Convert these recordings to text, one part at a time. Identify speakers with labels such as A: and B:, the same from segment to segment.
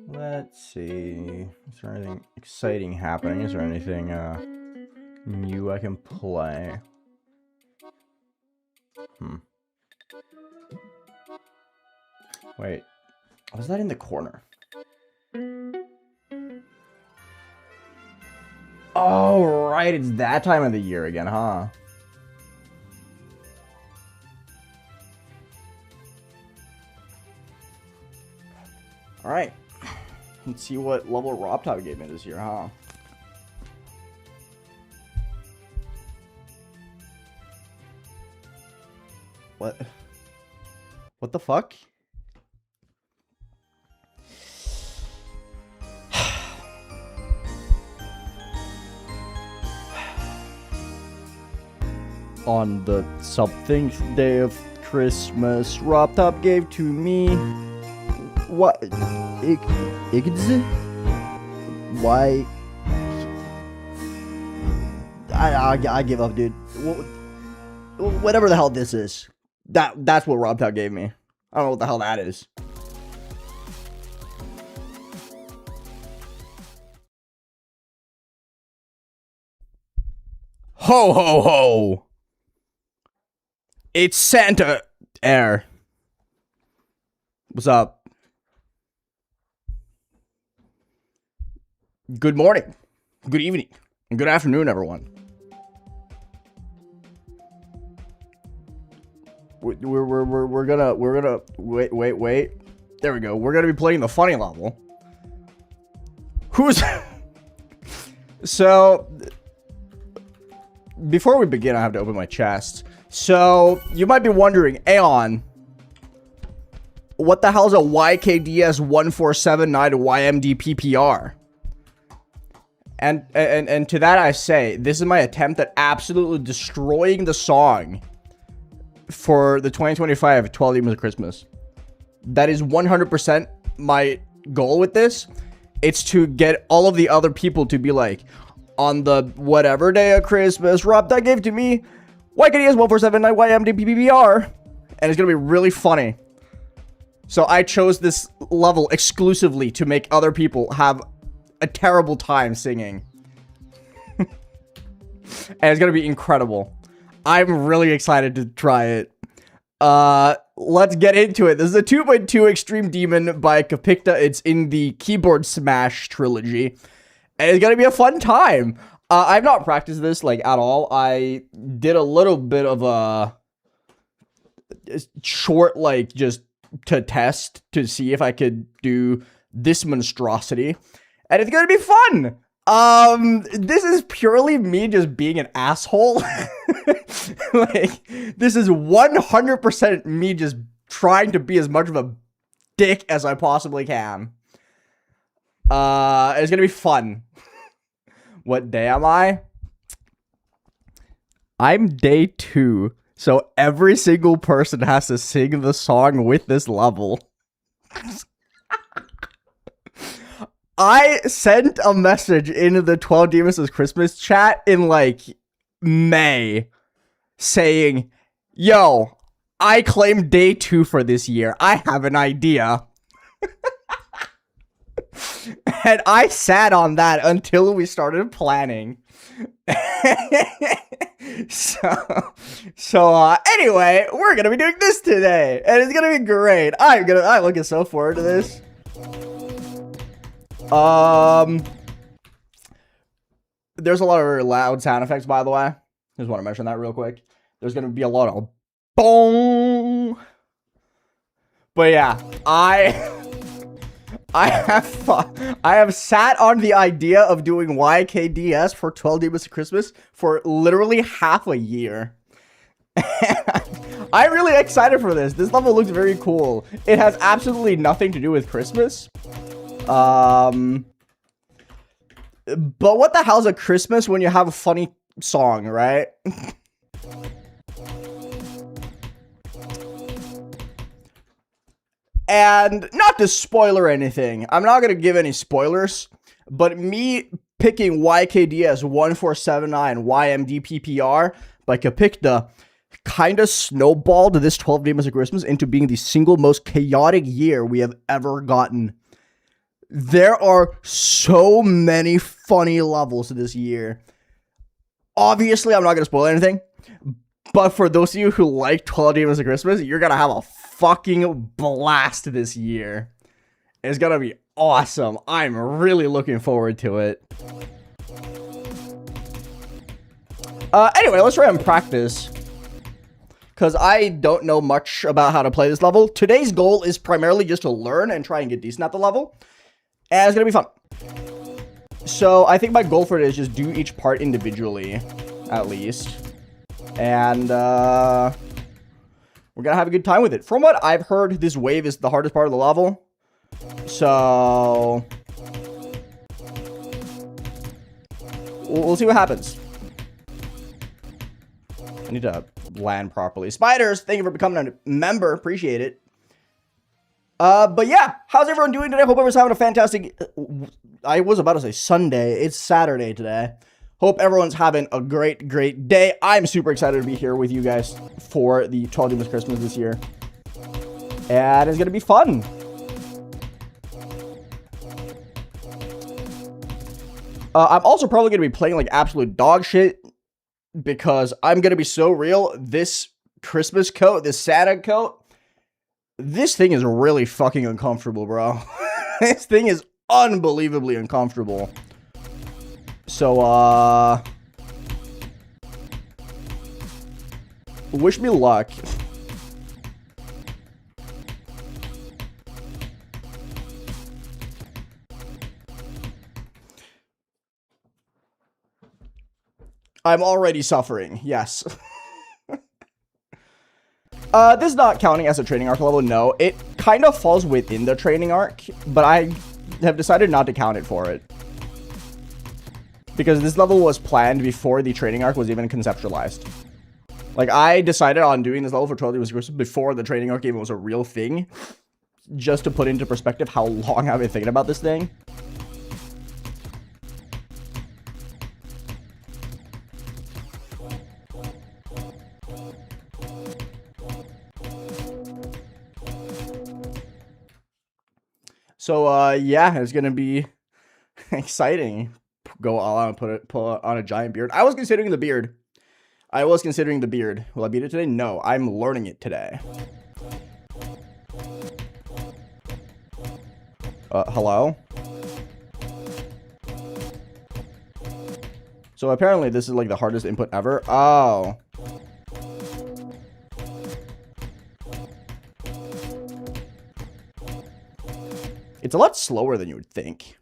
A: Let's see. Is there anything exciting happening? Is there anything new I can play? Wait. Was that in the corner? Oh, right. It's that time of the year again, huh? Alright. Let's see what level RobTop gave me this year, huh? What? What the fuck? On the something day of Christmas, RobTop gave to me. What? Why? I give up, dude. Whatever the hell this is. That's what RobTop gave me. I don't know what the hell that is. Ho ho ho! It's Santa Air. What's up? Good morning, good evening, and good afternoon, everyone. We're gonna wait. There we go. We're gonna be playing the funny level. Who's so? Before we begin, I have to open my chest. So you might be wondering, Aeon, what the hell is a YKDS1479YMDPPR? And to that I say, this is my attempt at absolutely destroying the song for the 2025 12 Demons of Christmas. That is 100% my goal with this. It's to get all of the other people to be like, on the whatever day of Christmas, RobTop gave to me YKDS1479YMDPPR, and it's gonna be really funny. So I chose this level exclusively to make other people have a terrible time singing. And it's gonna be incredible. I'm really excited to try it. Let's get into it. This is a 2.2 Extreme Demon by Capicta. It's in the Keyboard Smash trilogy. And it's gonna be a fun time. I've not practiced this, like, at all. I did a little bit of a short, like, just to test to see if I could do this monstrosity. And it's gonna be fun! This is purely me just being an asshole. Like, this is 100% me just trying to be as much of a dick as I possibly can. It's gonna be fun. What day am I? I'm day 2. So every single person has to sing the song with this level. I sent a message into the 12 Demons of Christmas chat in, like, May saying, yo, I claim day 2 for this year. I have an idea. And I sat on that until we started planning. So anyway, we're gonna be doing this today, and it's gonna be great. I'm looking so forward to this. There's a lot of very loud sound effects, by the way. Just want to mention that real quick. There's gonna be a lot of boom. But yeah, I have sat on the idea of doing YKDS for 12 Demons of Christmas for literally half a year. I'm really excited for this. This level looks very cool. It has absolutely nothing to do with Christmas. But what the hell's a Christmas when you have a funny song, right? And not to spoiler anything, I'm not going to give any spoilers, but me picking YKDS1479YMDPPR by Capicta kind of snowballed this 12 Demons of Christmas into being the single most chaotic year we have ever gotten. There are so many funny levels this year. Obviously, I'm not going to spoil anything. But for those of you who like 12 Demons of Christmas, you're going to have a fucking blast this year. It's going to be awesome. I'm really looking forward to it. Anyway, let's try and practice. Because I don't know much about how to play this level. Today's goal is primarily just to learn and try and get decent at the level. And it's going to be fun. So I think my goal for it is just do each part individually, at least. And we're going to have a good time with it. From what I've heard, this wave is the hardest part of the level. So we'll see what happens. I need to land properly. Spiders, thank you for becoming a member. Appreciate it. But yeah, how's everyone doing today? Hope everyone's having a fantastic... I was about to say Sunday. It's Saturday today. Hope everyone's having a great, great day. I'm super excited to be here with you guys for the 12 Demons Christmas this year. And it's going to be fun. I'm also probably going to be playing like absolute dog shit. Because I'm going to be so real. This Christmas coat, this Santa coat, this thing is really fucking uncomfortable, bro. This thing is unbelievably uncomfortable. So, wish me luck. I'm already suffering, yes. This is not counting as a training arc level, no. It kind of falls within the training arc, but I have decided not to count it for it. Because this level was planned before the training arc was even conceptualized. Like, I decided on doing this level for 12 Demons before the training arc even was a real thing. Just to put into perspective how long I've been thinking about this thing. So, yeah, it's gonna be exciting. Go all out and put on a giant beard. I was considering the beard. Will I beat it today? No, I'm learning it today. Hello? So apparently this is like the hardest input ever. Oh. It's a lot slower than you would think.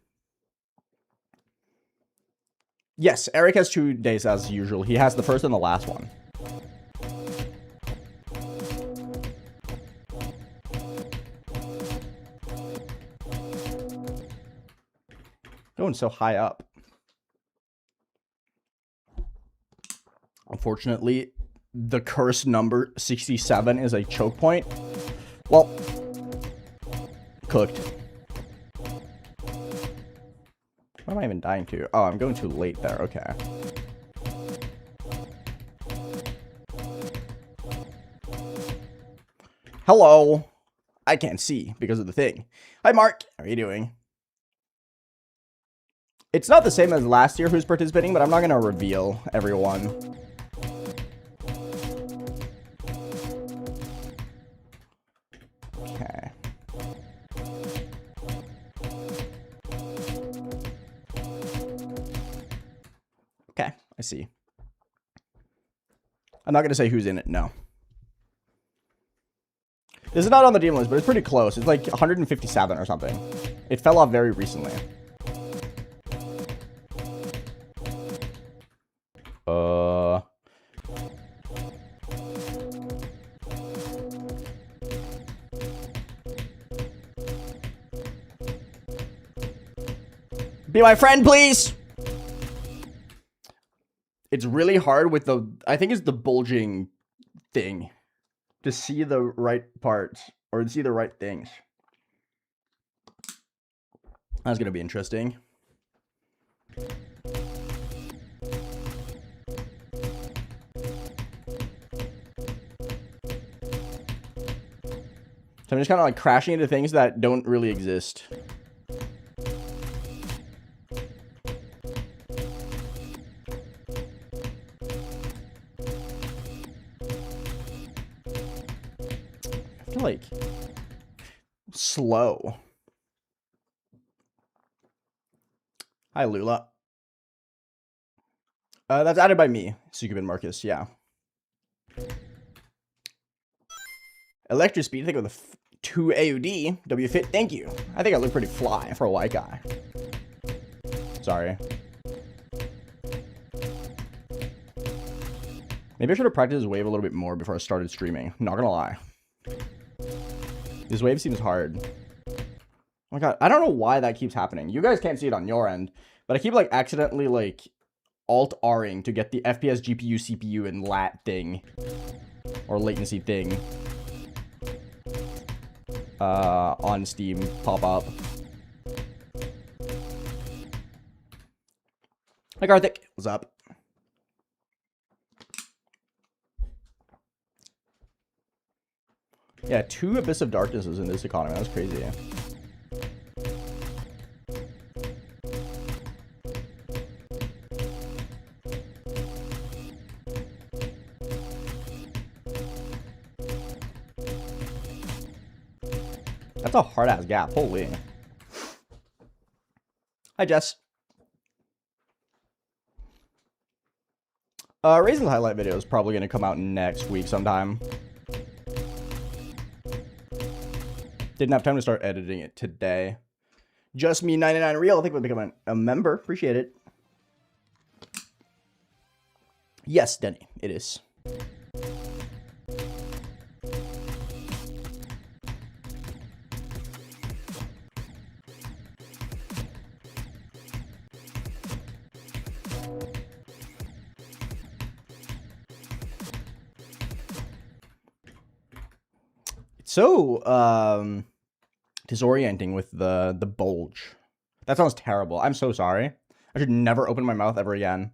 A: Yes, Eric has 2 days as usual. He has the first and the last one. Going so high up. Unfortunately, the cursed number 67 is a choke point. Well, cooked. What am I even dying to? Oh, I'm going too late there. Okay. Hello. I can't see because of the thing. Hi, Mark. How are you doing? It's not the same as last year who's participating, but I'm not going to reveal everyone. Okay. Okay, I see. I'm not going to say who's in it, no. This is not on the demon list, but it's pretty close. It's like 157 or something. It fell off very recently. Be my friend, please! It's really hard with the... I think it's the bulging thing. To see the right parts. Or to see the right things. That's gonna be interesting. So I'm just kind of like crashing into things that don't really exist. have to, like, slow. Hi, Lula. That's added by me, Sukubin Marcus, yeah. Electric speed, I think with a 2 AUD. W fit, thank you. I think I look pretty fly for a white guy. Sorry. Maybe I should have practiced this wave a little bit more before I started streaming. Not gonna lie. This wave seems hard. Oh my god, I don't know why that keeps happening. You guys can't see it on your end, but I keep, like, accidentally, like, Alt-Ring to get the FPS, GPU, CPU, and lat thing. Or latency thing. On Steam pop up. Hi, Karthik. What's up? Yeah, 2 Abyss of Darknesses in this economy. That's crazy. That's a hard-ass gap. Holy. Hi, Jess. Raisin's highlight video is probably going to come out next week sometime. Didn't have time to start editing it today. Just me 99 real. I think we'll become a member. Appreciate it. Yes, Denny, it is. So, disorienting with the bulge. That sounds terrible. I'm so sorry. I should never open my mouth ever again.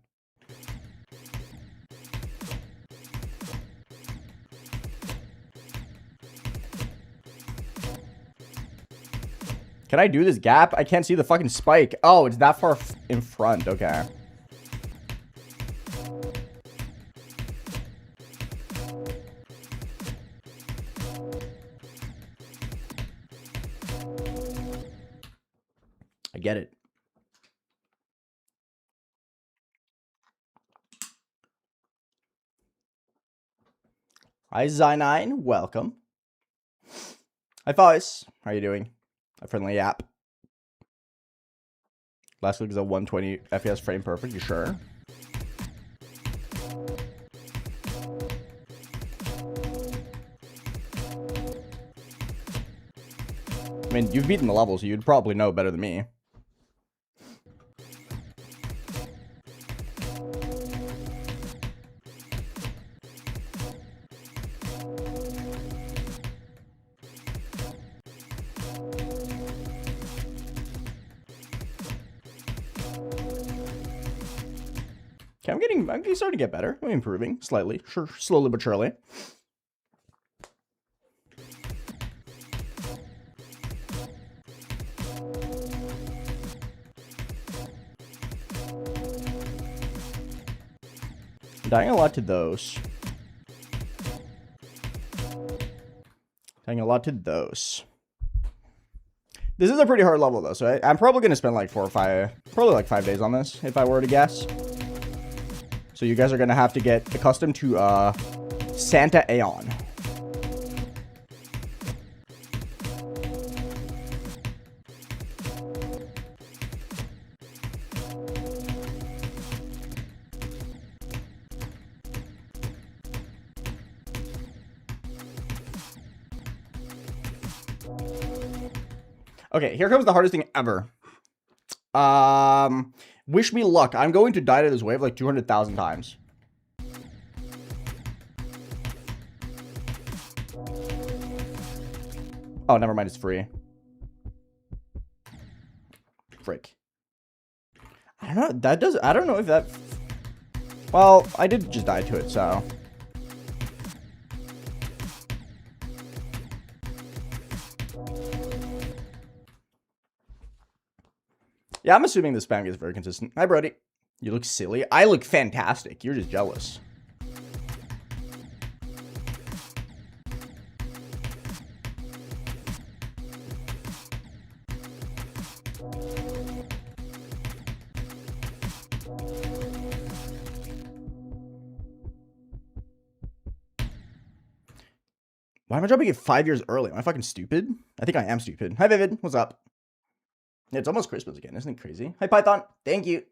A: Can I do this gap? I can't see the fucking spike. Oh, it's that far in front. Okay. I get it. Hi, Zy9. Welcome. Hi, Faust. How are you doing? A friendly app. Last week was a 120 FPS frame perfect. You sure? I mean, you've beaten the level, so you'd probably know better than me. Okay, I'm starting to get better. I'm improving slightly, sure, slowly but surely. I'm dying a lot to those. Dying a lot to those. This is a pretty hard level though, so I'm probably gonna spend like 4 or 5, probably like 5 days on this if I were to guess. So you guys are gonna have to get accustomed to Santa Aeon. Okay, here comes the hardest thing ever. Wish me luck. I'm going to die to this wave like 200,000 times. Oh, never mind. It's free. Frick. I don't know. That does. I don't know if that. Well, I did just die to it, so. Yeah, I'm assuming the spam gets very consistent. Hi, Brody. You look silly. I look fantastic. You're just jealous. Why am I jumping it 5 years early? Am I fucking stupid? I think I am stupid. Hi, Vivid. What's up? Yeah, it's almost Christmas again. Isn't it crazy? Hi, Python. Thank you.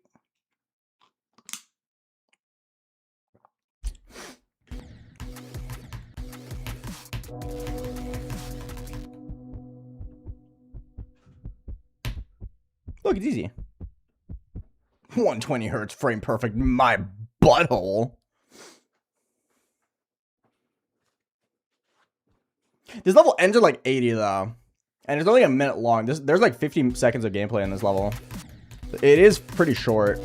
A: Look, it's easy. 120 hertz, frame perfect. My butthole. This level ends at like 80 though. And it's only a minute long. There's like 50 seconds of gameplay in this level. It is pretty short.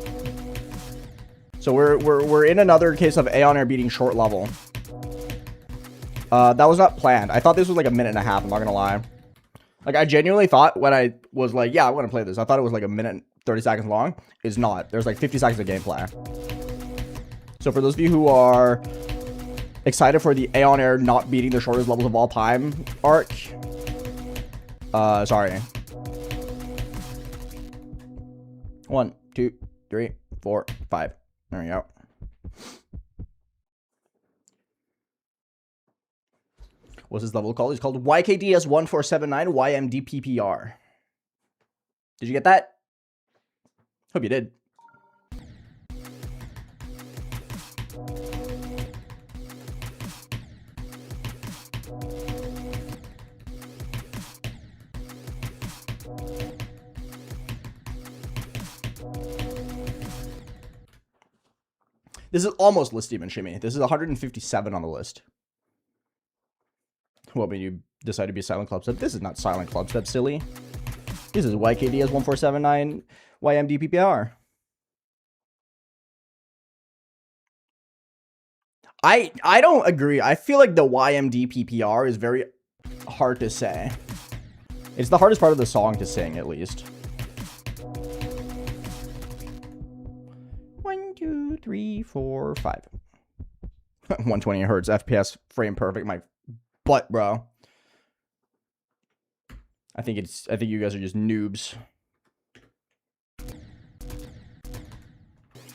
A: So we're in another case of AeonAir beating short level. That was not planned. I thought this was like a minute and a half, I'm not gonna lie. Like, I genuinely thought when I was like, yeah, I want to play this, I thought it was like a minute and 30 seconds long. It's not. There's like 50 seconds of gameplay. So for those of you who are excited for the AeonAir not beating the shortest levels of all time arc, sorry. 1, 2, 3, 4, 5. There we go. What's this level called? It's called YKDS1479YMDPPR. Did you get that? Hope you did. This is almost List Demon Shimmy. This is 157 on the list. What made you decide to be Silent Clubstep? This is not Silent Clubstep, silly. This is YKDS1479YMDPPR. I don't agree. I feel like the YMDPPR is very hard to say. It's the hardest part of the song to sing, at least. 1, 2, 3, 4, 5. 120 hertz FPS frame perfect. My butt, bro. I think you guys are just noobs.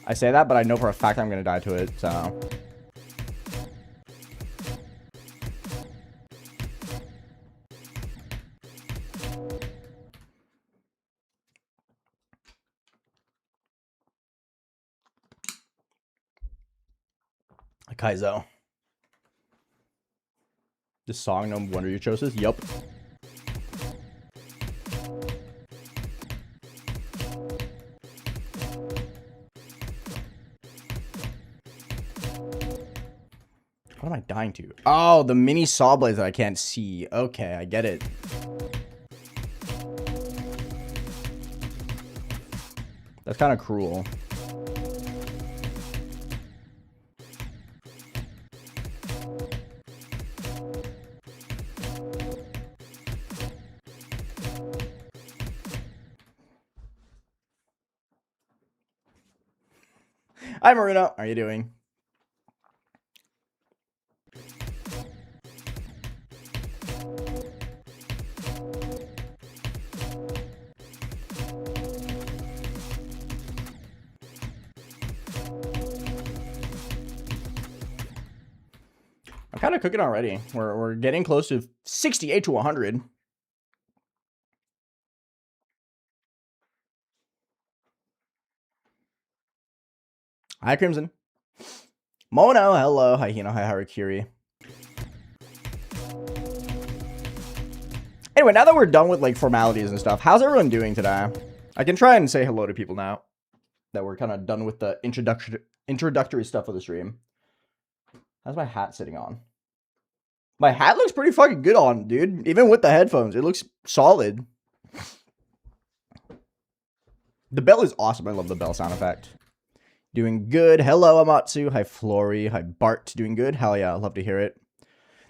A: I say that, but I know for a fact I'm gonna die to it, so. Kaizo. This song, no wonder you chose this? Yup. What am I dying to? Oh, the mini saw blades that I can't see. Okay, I get it. That's kind of cruel. Hi, Marina. How are you doing? I'm kind of cooking already. We're getting close to 68 to 100. Hi, Crimson. Mono, hello. Hi, Hino. Hi, Harakiri. Anyway, now that we're done with, like, formalities and stuff, how's everyone doing today? I can try and say hello to people now that we're kind of done with the introductory stuff of the stream. How's my hat sitting on? My hat looks pretty fucking good on, dude. Even with the headphones, it looks solid. The bell is awesome. I love the bell sound effect. Doing good. Hello, Amatsu. Hi, Flory. Hi, Bart. Doing good. Hell yeah. I love to hear it.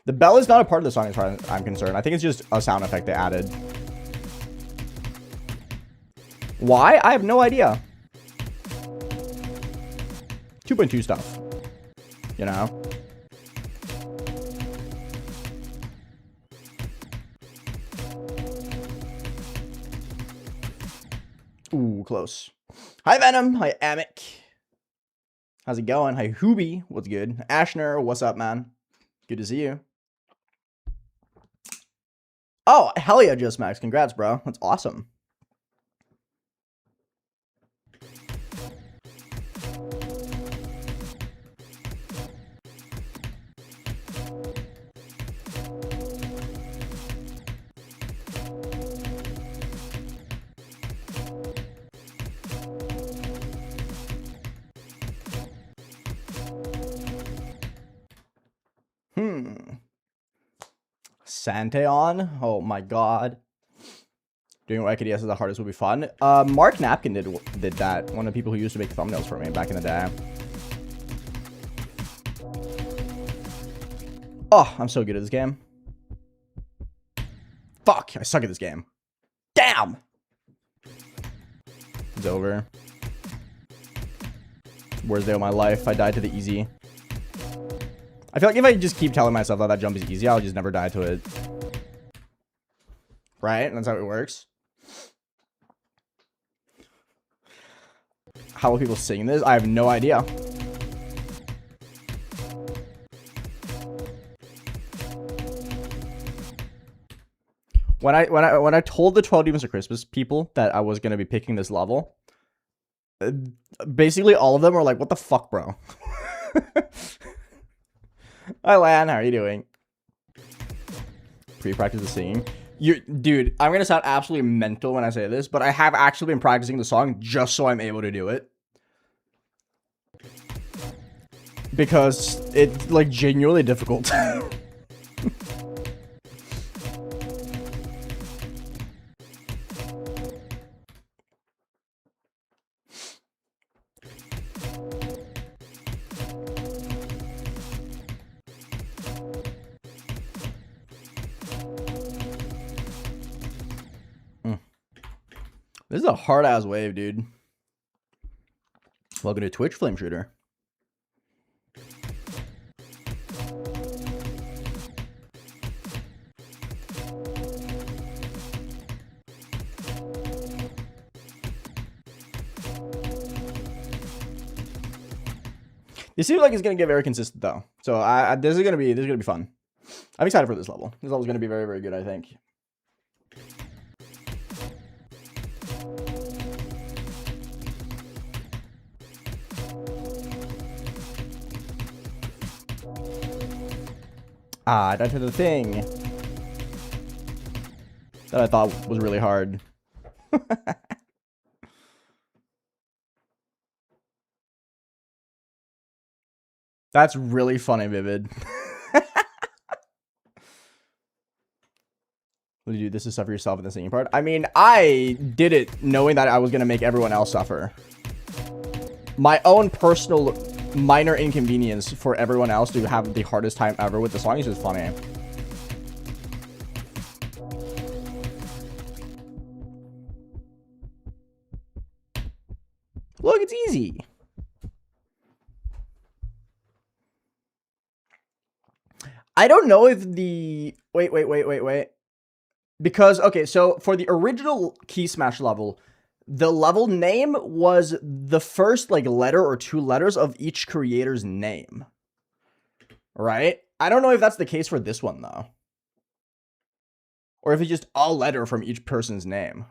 A: The bell is not a part of the song as far as I'm concerned. I think it's just a sound effect they added. Why? I have no idea. 2.2 stuff. You know? Ooh, close. Hi, Venom. Hi, Amic. How's it going? Hi, Hoobie. What's good? Ashner, what's up, man? Good to see you. Oh, hell yeah, Just Max. Congrats, bro. That's awesome. Santeon? Oh my god. Doing YKDS is the hardest would be fun. Mark Napkin did that. One of the people who used to make thumbnails for me back in the day. Oh, I'm so good at this game. Fuck, I suck at this game. Damn! It's over. Worst day of my life. I died to the easy. I feel like if I just keep telling myself that that jump is easy, I'll just never die to it. Right? That's how it works. How will people sing this? I have no idea. When I told the 12 Demons of Christmas people that I was gonna be picking this level, basically all of them were like, "What the fuck, bro?" Hi, Lan. How are you doing? Pre-practice the singing. Dude, I'm gonna sound absolutely mental when I say this, but I have actually been practicing the song just so I'm able to do it. Because it's, like, genuinely difficult. This is a hard-ass wave, dude. Welcome to Twitch, Flame Shooter. This seems like it's gonna get very consistent though. So this is gonna be fun. I'm excited for this level. This level is gonna be very, very good, I think. I died to the thing that I thought was really hard. That's really funny, Vivid. Dude, this is suffer yourself in the singing part. I mean, I did it knowing that I was going to make everyone else suffer. My own personal minor inconvenience for everyone else to have the hardest time ever with the song is just funny. Look, it's easy. I don't know if the... Wait. Because, okay, so for the original Key Smash level, the level name was the first, like, letter or two letters of each creator's name. Right? I don't know if that's the case for this one, though. Or if it's just a letter from each person's name.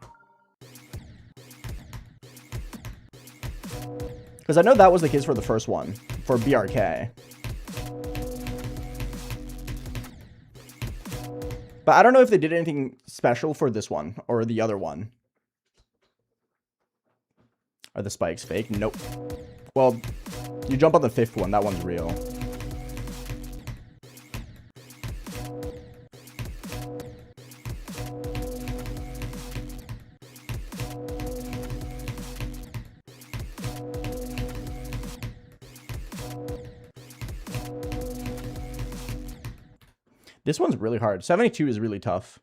A: Because I know that was the case for the first one, for BRK. But I don't know if they did anything special for this one or the other one. Are the spikes fake? Nope. Well, you jump on the fifth one. That one's real. This one's really hard. 72 is really tough.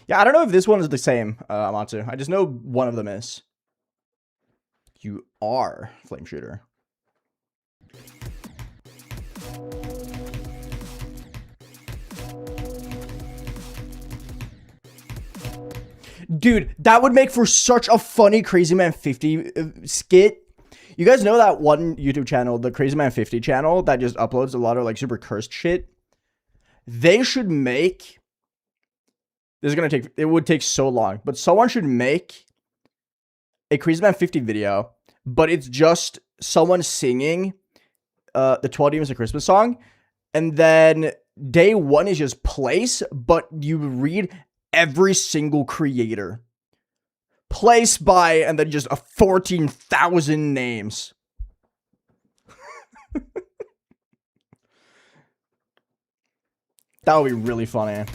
A: Yeah, I don't know if this one is the same, Amatsu. I just know one of them is. You are Flame Shooter. Dude, that would make for such a funny Crazy Man 50 skit. You guys know that one YouTube channel, the Crazy Man 50 channel, that just uploads a lot of like super cursed shit? They should make... This is gonna take... It would take so long. But someone should make a Crazy Man 50 video, but it's just someone singing the 12 Demons of Christmas song. And then day one is just place, but you read every single creator. Place by, and then just 14,000 names. That would be really funny.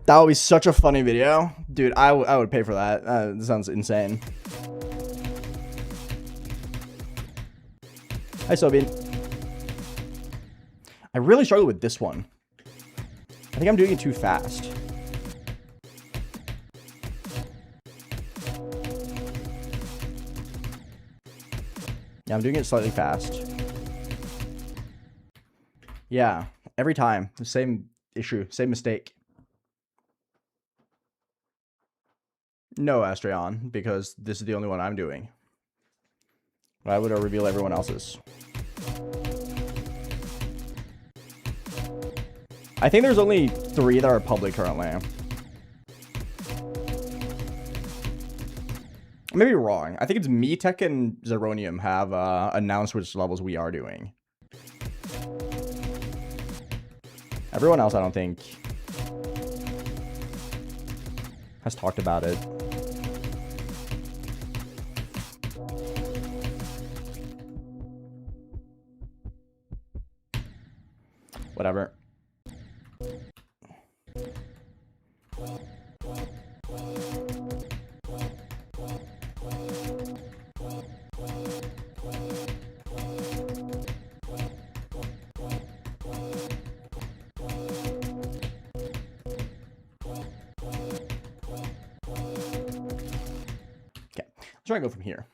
A: That would be such a funny video. Dude, I would pay for that. That sounds insane. Hi, Sobian. I really struggle with this one. I think I'm doing it too fast. Yeah, I'm doing it slightly fast. Yeah, every time. The same issue, same mistake. No, Astreon, because this is the only one I'm doing. Why would I reveal everyone else's? I think there's only 3 that are public currently. I may be wrong. I think it's me, Tech, and Zeronium have announced which levels we are doing. Everyone else, I don't think, has talked about it. Whatever. Okay, let's try and go from here.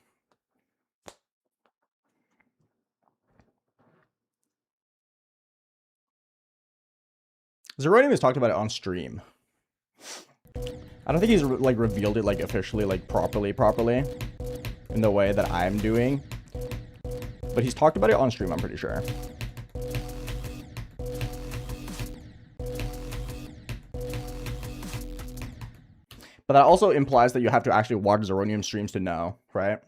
A: Zeronium has talked about it on stream. I don't think he's like revealed it like officially, like properly in the way that I'm doing. But he's talked about it on stream, I'm pretty sure. But that also implies that you have to actually watch Zeronium streams to know, right?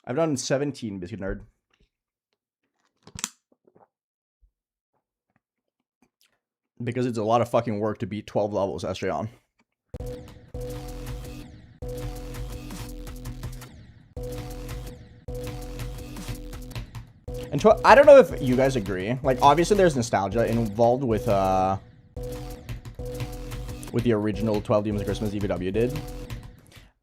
A: I've done 17, Biscuit Nerd. Because it's a lot of fucking work to beat 12 levels, Astreon. And I don't know if you guys agree. Like, obviously there's nostalgia involved with the original 12 Demons of Christmas EVW did.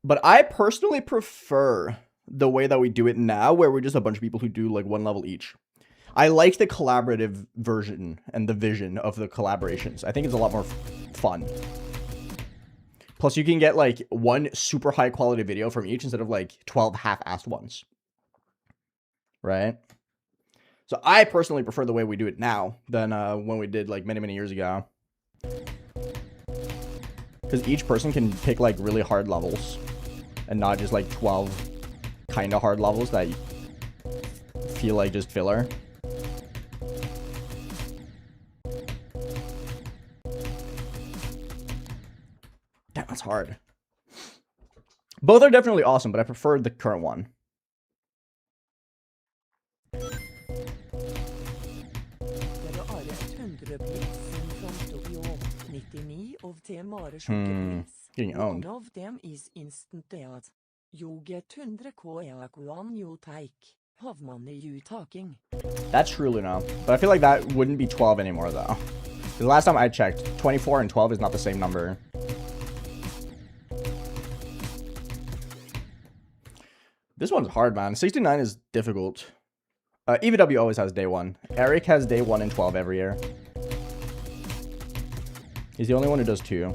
A: But I personally prefer the way that we do it now, where we're just a bunch of people who do like 1 level each. I like the collaborative version and the vision of the collaborations. I think it's a lot more fun. Plus, you can get like 1 super high quality video from each instead of like 12 half-assed ones. Right? So I personally prefer the way we do it now than when we did like many years ago. Because each person can pick like really hard levels and not just like 12 kind of hard levels that feel like just filler. Damn, that's hard. Both are definitely awesome, but I prefer the current one. Getting owned.
B: One of them is instant death. You get 100k you take. You talking.
A: That's true, Luna. But I feel like that wouldn't be 12 anymore, though. The last time I checked, 24 and 12 is not the same number. This one's hard, man. 69 is difficult. EVW always has day 1. Eric has day 1 and 12 every year. He's the only one who does 2.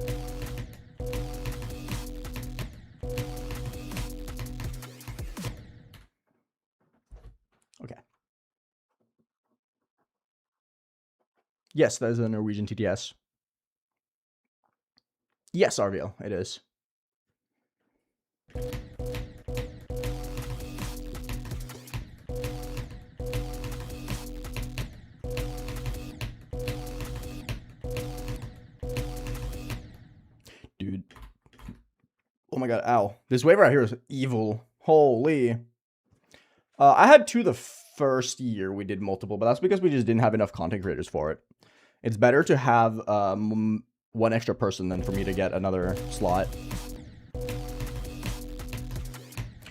A: Okay. Yes, that is a Norwegian TTS. Yes, RVL, it is. Dude. Oh my god, ow. This wave right here is evil. Holy. I had 2 the first year we did multiple, but that's because we just didn't have enough content creators for it. It's better to have 1 extra person than for me to get another slot.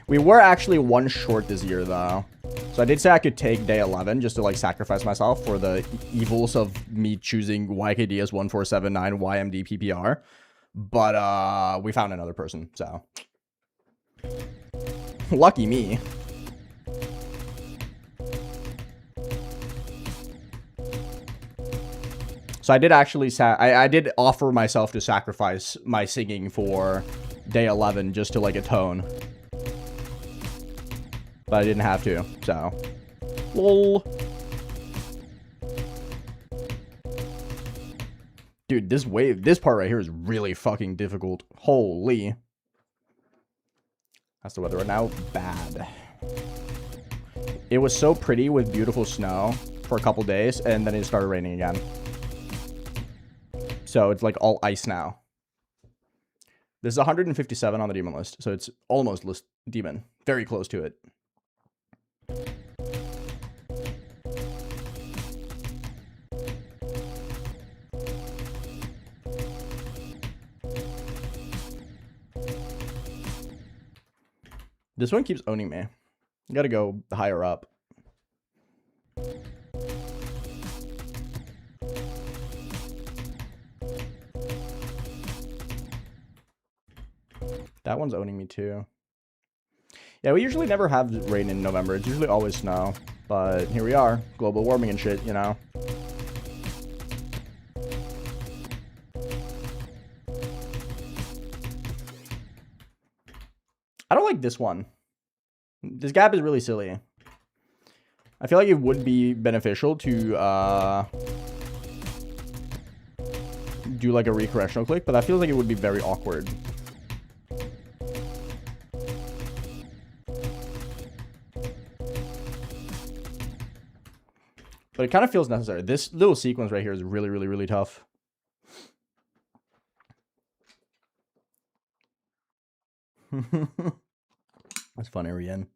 A: We were actually 1 short this year, though. So I did say I could take day 11 just to, like, sacrifice myself for the evils of me choosing YKDS1479YMDPPR. But we found another person, so. Lucky me. So I did actually, I did offer myself to sacrifice my singing for day 11 just to, like, atone. But I didn't have to, so. Lol. Dude, this wave, this part right here is really fucking difficult. Holy. That's the weather right now. Bad. It was so pretty with beautiful snow for a couple days, and then it started raining again. So it's like all ice now. This is 157 on the demon list, so it's almost list demon. Very close to it. This one keeps owning me. You gotta go higher up. That one's owning me too. Yeah, we usually never have rain in November. It's usually always snow. But here we are. Global warming and shit, you know. I don't like this one. This gap is really silly. I feel like it would be beneficial to do like a recorrectional click, but that feels like it would be very awkward. But it kind of feels necessary. This little sequence right here is really, really, really tough. That's funny, Rian.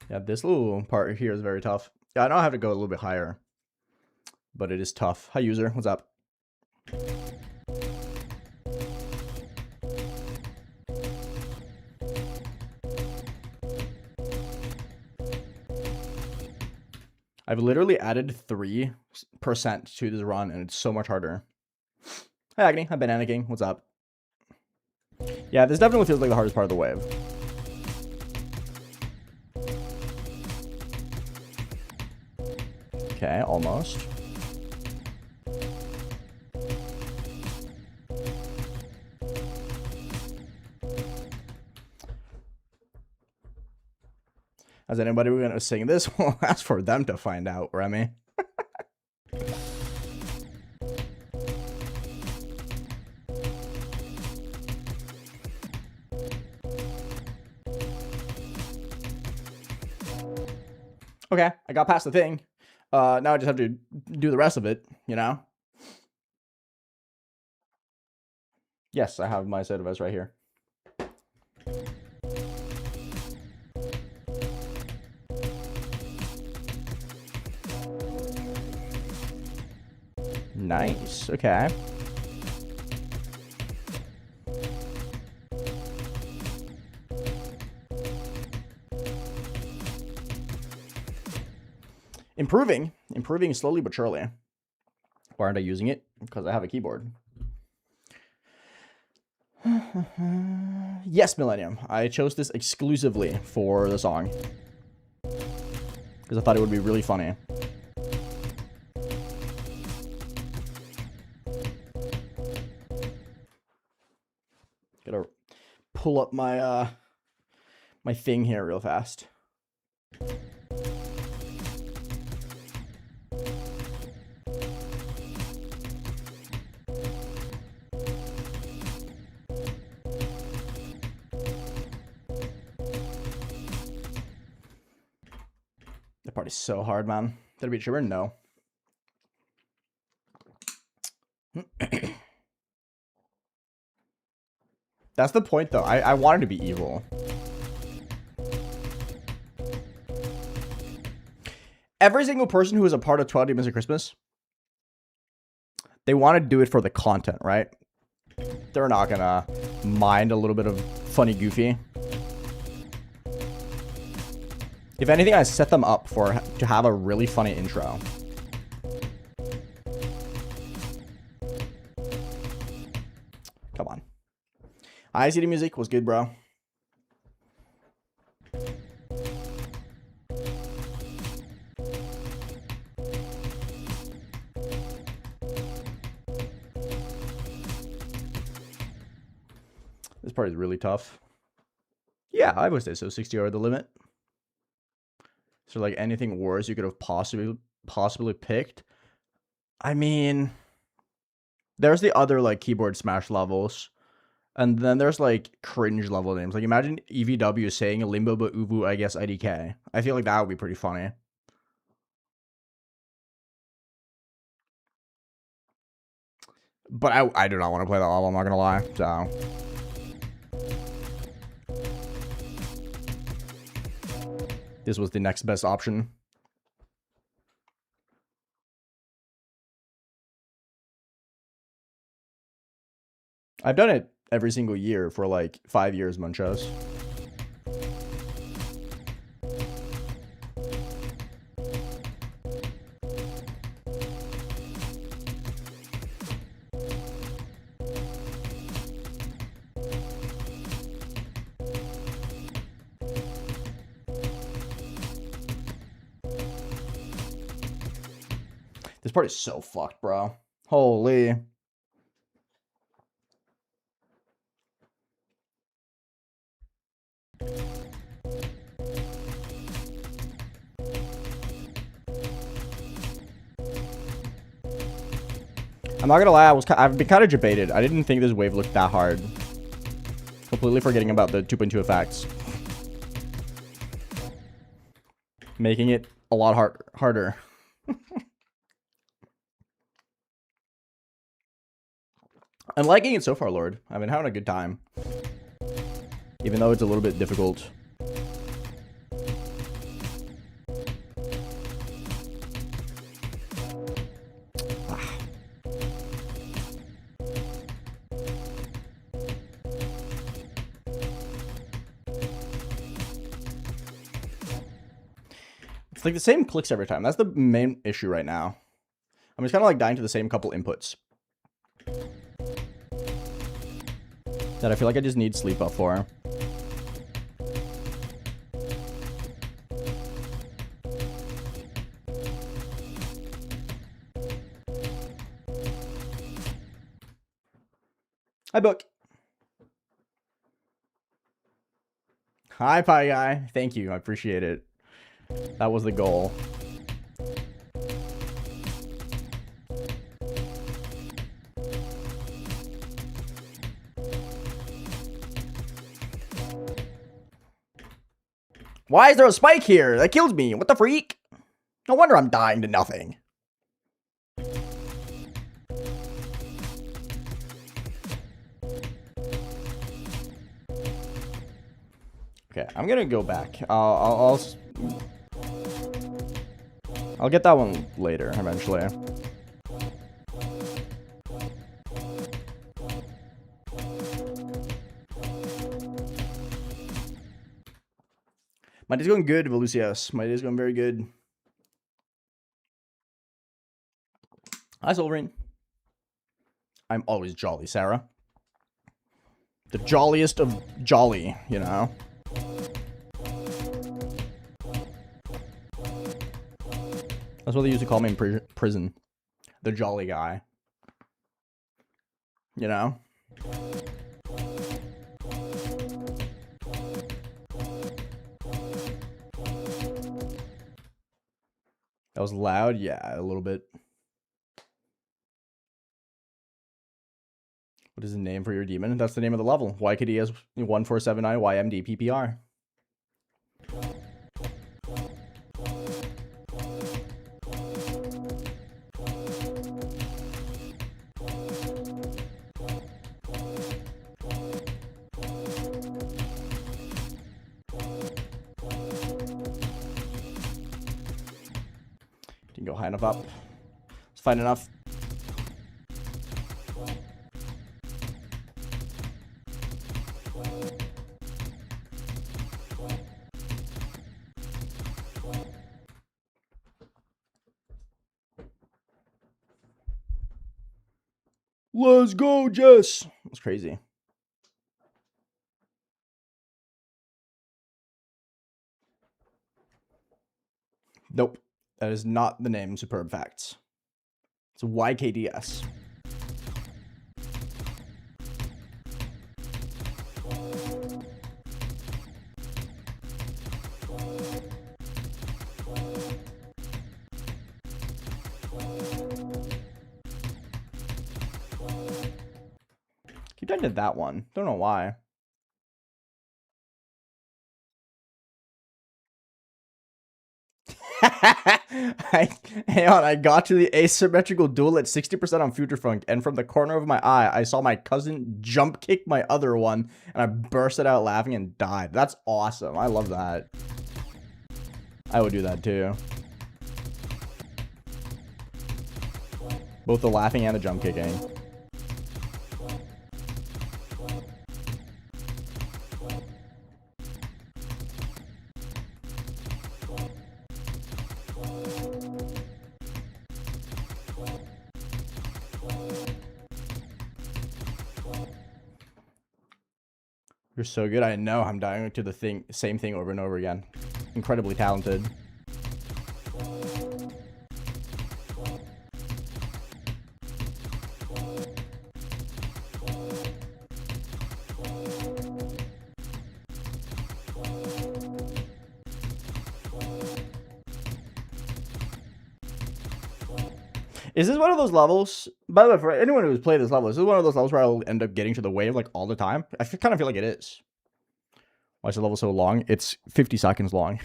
A: Yeah, this little part here is very tough. Yeah, I know I have to go a little bit higher, but it is tough. Hi, user. What's up? I've literally added 3% to this run, and it's so much harder. Hi, Agony. Hi, Banana King. What's up? Yeah, this definitely feels like the hardest part of the wave. Okay, almost. Is anybody going to sing this? Well, that's for them to find out, Remy. Okay, I got past the thing. Now I just have to do the rest of it, you know? Yes, I have my set device right here. Nice. Okay. Improving slowly but surely. Why aren't I using it? Because I have a keyboard. Yes, Millennium. I chose this exclusively for the song. Because I thought it would be really funny. Gotta pull up my my thing here real fast. That part is so hard, man. Did I beat Shiver? No. That's the point, though. I wanted to be evil. Every single person who is a part of 12 Demons of Christmas, they want to do it for the content, right? They're not gonna mind a little bit of funny goofy. If anything, I set them up to have a really funny intro. Come on. ICD music was good, bro. This part is really tough. Yeah, I would say so. 60 are the limit. So like anything worse you could have possibly picked. I mean, there's the other like keyboard smash levels. And then there's like cringe level names. Like imagine EVW saying Limbo but Uvu, I guess IDK. I feel like that would be pretty funny. But I do not want to play that level, I'm not gonna lie. So this was the next best option. I've done it every single year for like 5 years, Munchos. This part is so fucked, bro. Holy. I'm not gonna lie, I've been kind of debated. I didn't think this wave looked that hard. Completely forgetting about the 2.2 effects. Making it a lot harder. I'm liking it so far, Lord. I've been having a good time. Even though it's a little bit difficult. It's like the same clicks every time. That's the main issue right now. I'm just kind of like dying to the same couple inputs. That I feel like I just need sleep buff for. Hi, Book. Hi, Pie Guy. Thank you. I appreciate it. That was the goal. Why is there a spike here? That kills me. What the freak? No wonder I'm dying to nothing. Okay, I'm gonna go back. I'll get that one later, eventually. My day's going good, Velucius. My day's going very good. Hi, Solverine. I'm always jolly, Sarah. The jolliest of jolly, you know? That's what they used to call me in prison. The jolly guy. You know? That was loud? Yeah, a little bit. What is the name for your demon? That's the name of the level. YKDS1479YMDPPR. Didn't go high enough up. It's fine enough. Let's go, Jess. That's crazy. Nope. That is not the name Superb Facts. It's YKDS. Keep dying to that one. Don't know why. I got to the asymmetrical duel at 60% on Future Funk, and from the corner of my eye, I saw my cousin jump kick my other one, and I bursted out laughing and died. That's awesome. I love that. I would do that too. Both the laughing and the jump kicking. You're so good. I know. I'm dying to the same thing over and over again. Incredibly talented. Is this one of those levels? By the way, for anyone who's played this level, is this one of those levels where I'll end up getting to the wave like all the time? I kind of feel like it is. Why is the level so long? It's 50 seconds long.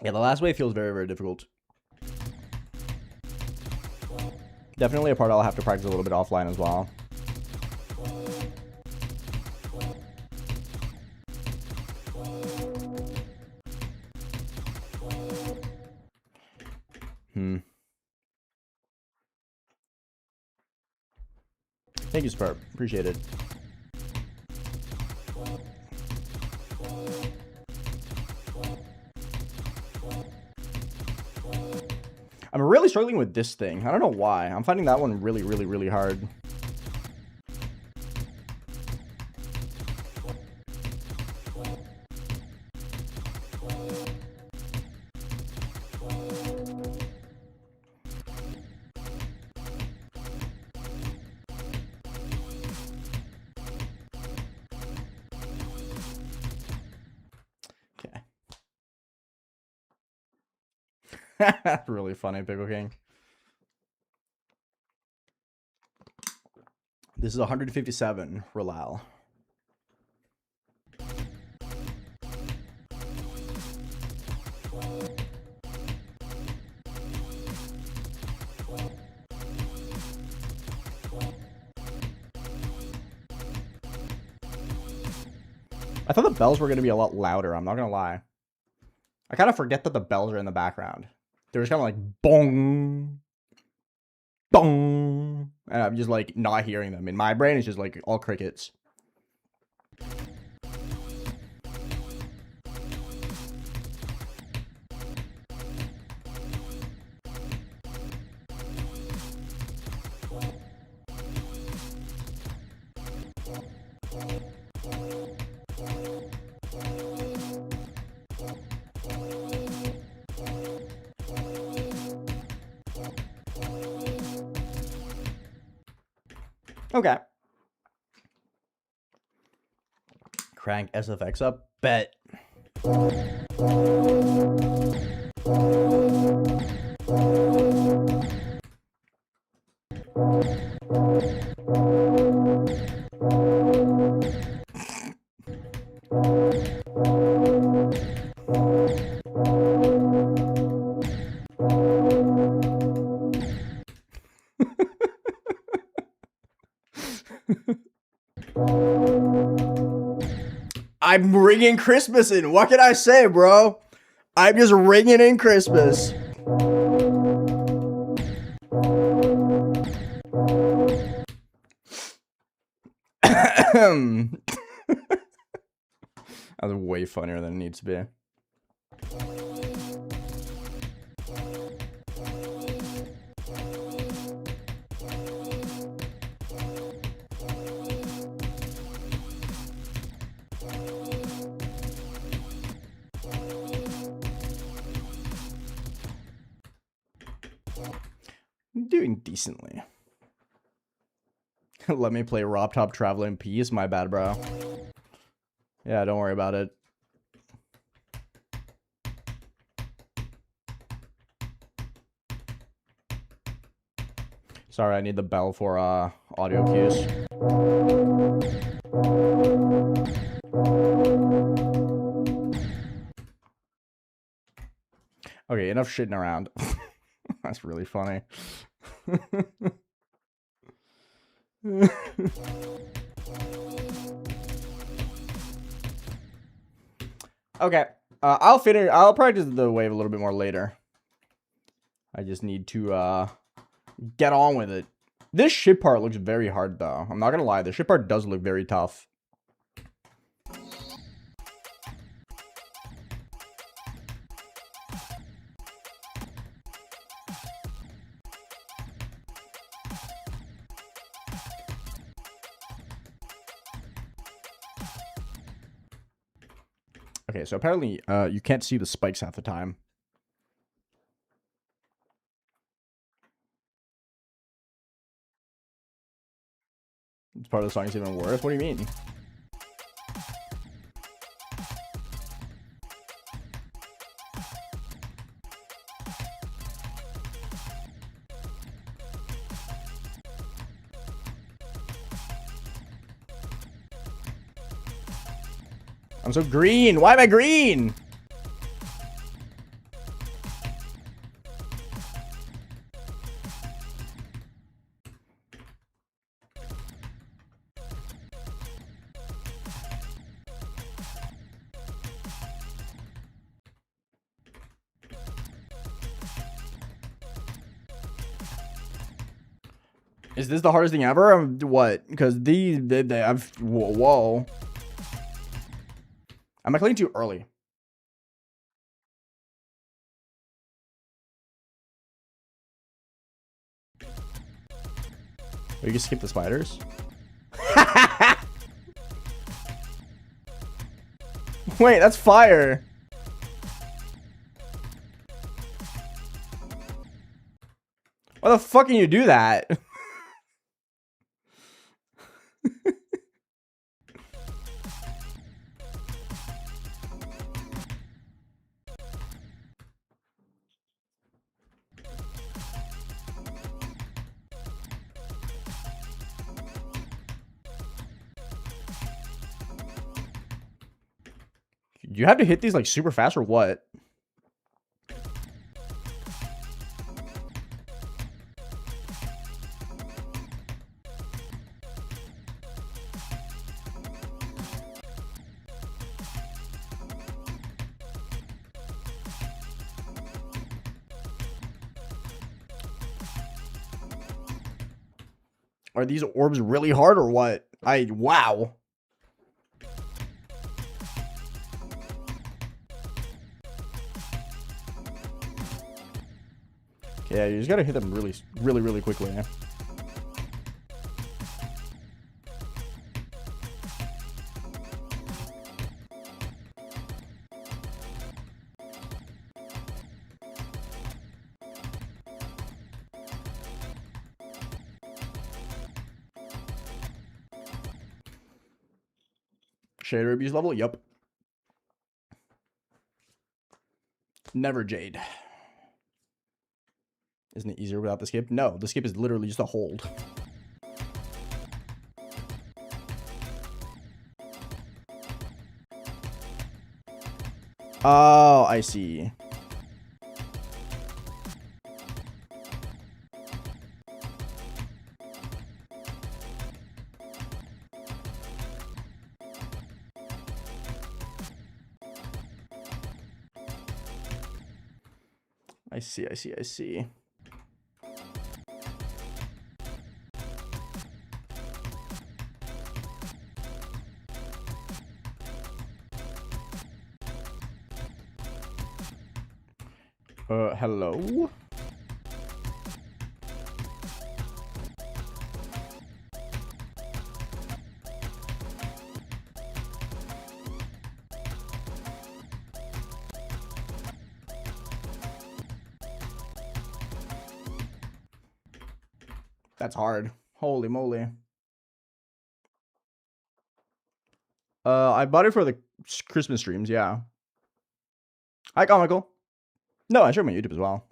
A: Yeah, the last wave feels very, very difficult. Definitely a part I'll have to practice a little bit offline as well. Thank you, Sparp. Appreciate it. I'm really struggling with this thing. I don't know why. I'm finding that one really, really, really hard. That's really funny, Pickle King. This is 157, Relal. I thought the bells were going to be a lot louder, I'm not going to lie. I kind of forget that the bells are in the background. They're just kind of like bong, bong, and I'm just like not hearing them. In my brain, it's just like all crickets. Okay. Crank SFX up. Bet. I'm ringing Christmas in. What can I say, bro? I'm just ringing in Christmas. That was way funnier than it needs to be. I'm doing decently. Let me play Rob Top Travel in peace. My bad, bro. Yeah, don't worry about it. Sorry, I need the bell for audio cues. Okay, enough shitting around. That's really funny. Okay, I'll finish. I'll practice the wave a little bit more later. I just need to get on with it. This shit part looks very hard, though. I'm not gonna lie. The shit part does look very tough. Okay, so apparently you can't see the spikes half the time. This part of the song is even worse. What do you mean? I'm so green. Why am I green? Is this the hardest thing ever? What? Because they I've whoa. Am I clicking too early? You can skip the spiders. Wait, that's fire. Why the fuck can you do that? You have to hit these like super fast or what? Are these orbs really hard or what? Wow. Okay, yeah, you just gotta hit them really quickly. Yeah? Shader abuse level? Yup. Never Jade. Isn't it easier without the skip? No, the skip is literally just a hold. Oh, I see. I see. Hello? That's hard. Holy moly. I bought it for the Christmas streams, yeah. Hi, Comical. No, I showed my YouTube as well.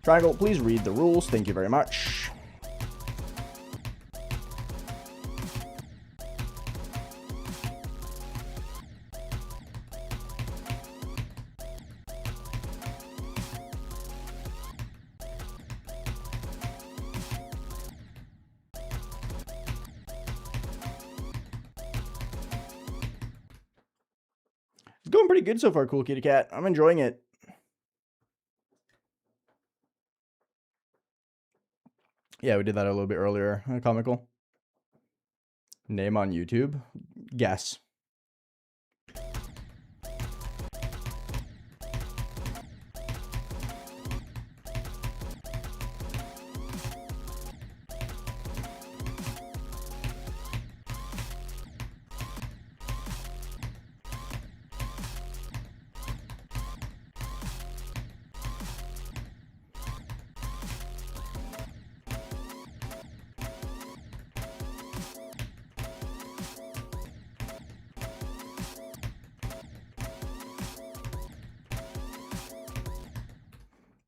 A: Triangle, please read the rules. Thank you very much. It's going pretty good so far, Cool Kitty Cat. I'm enjoying it. Yeah, we did that a little bit earlier. Comical. Name on YouTube? Guess.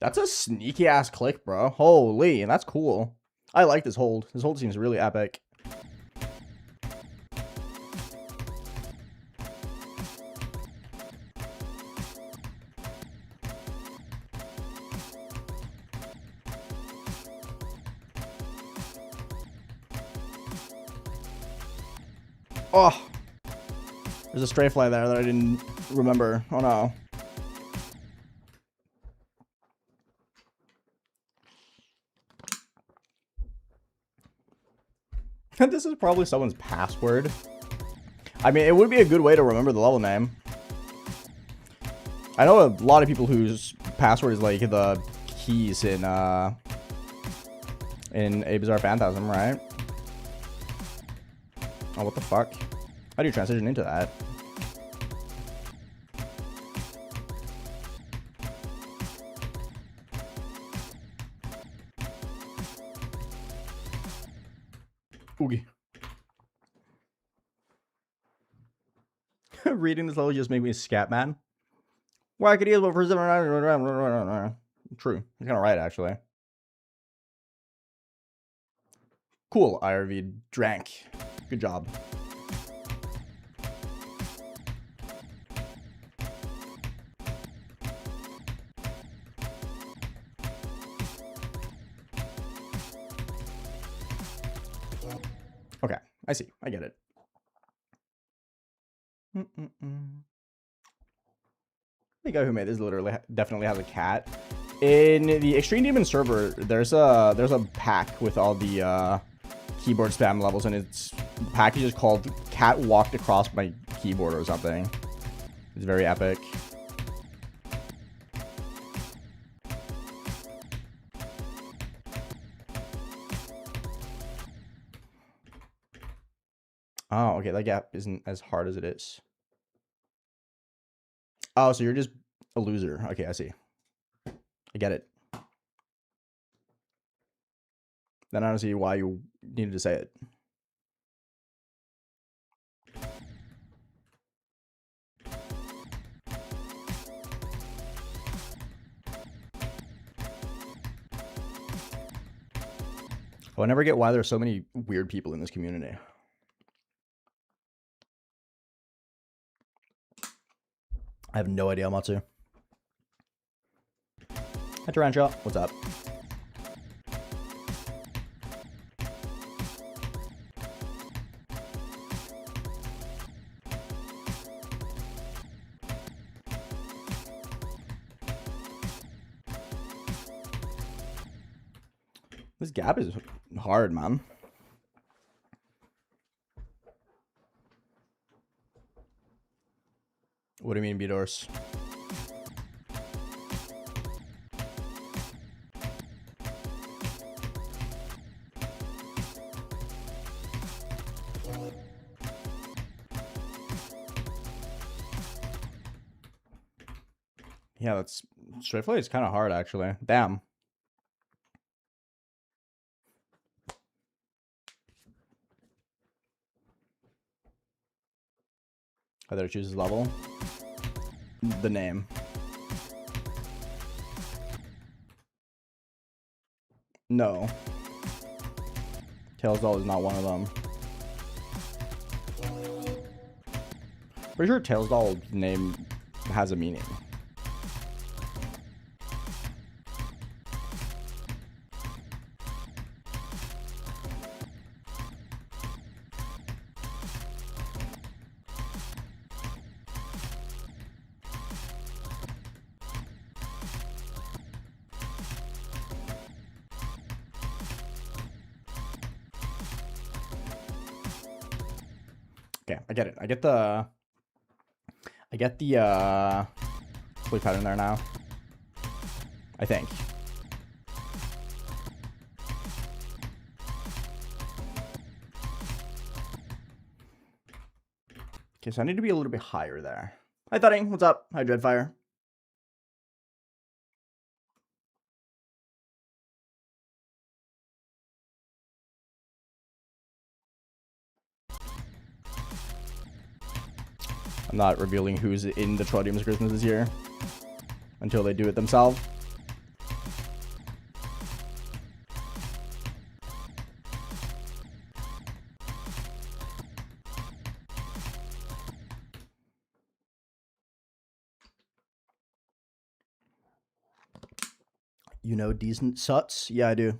A: That's a sneaky ass click, bro. Holy, and that's cool. I like this hold. This hold seems really epic. Oh, there's a stray fly there that I didn't remember. Oh no. This is probably someone's password. I mean, it would be a good way to remember the level name. I know a lot of people whose password is like the keys in A Bizarre Phantasm, right? Oh, what the fuck? How do you transition into that? Oogie. Reading this level just made me scat man. YKDS1479. True. You're kind of right, actually. Cool, IRV drank. Good job. Okay, I see. I get it. The guy who made this literally definitely has a cat. In the Extreme Demon server, there's a pack with all the keyboard spam levels, and the package is called "Cat Walked Across My Keyboard" or something. It's very epic. Oh, okay, that gap isn't as hard as it is. Oh, so you're just a loser. Okay, I see. I get it. Then I don't see why you needed to say it. I never get why there's so many weird people in this community. I have no idea, Matsu. Hi, Tarantula. What's up? This gap is hard, man. What do you mean, B-Doors? Yeah, that's straightforward. It's kind of hard, actually. Damn. Either choose his level. The name. No. Tails Doll is not one of them. Pretty sure Tails Doll's name has a meaning. Okay, I get it. I get the sleep pattern there now. I think. Okay, so I need to be a little bit higher there. Hi, Thudding. What's up? Hi, Dreadfire. I'm not revealing who's in the Trodium's Christmas this year until they do it themselves. You know decent suts? Yeah, I do.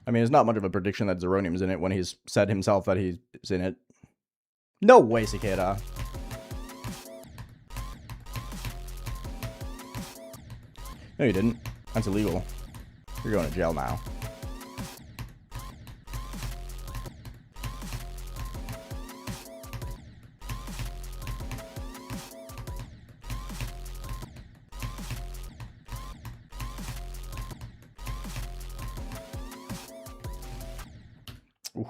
A: I mean, it's not much of a prediction that Zeronium's in it when he's said himself that he's in it. No way, Cicada. No, you didn't. That's illegal. You're going to jail now. Ooh.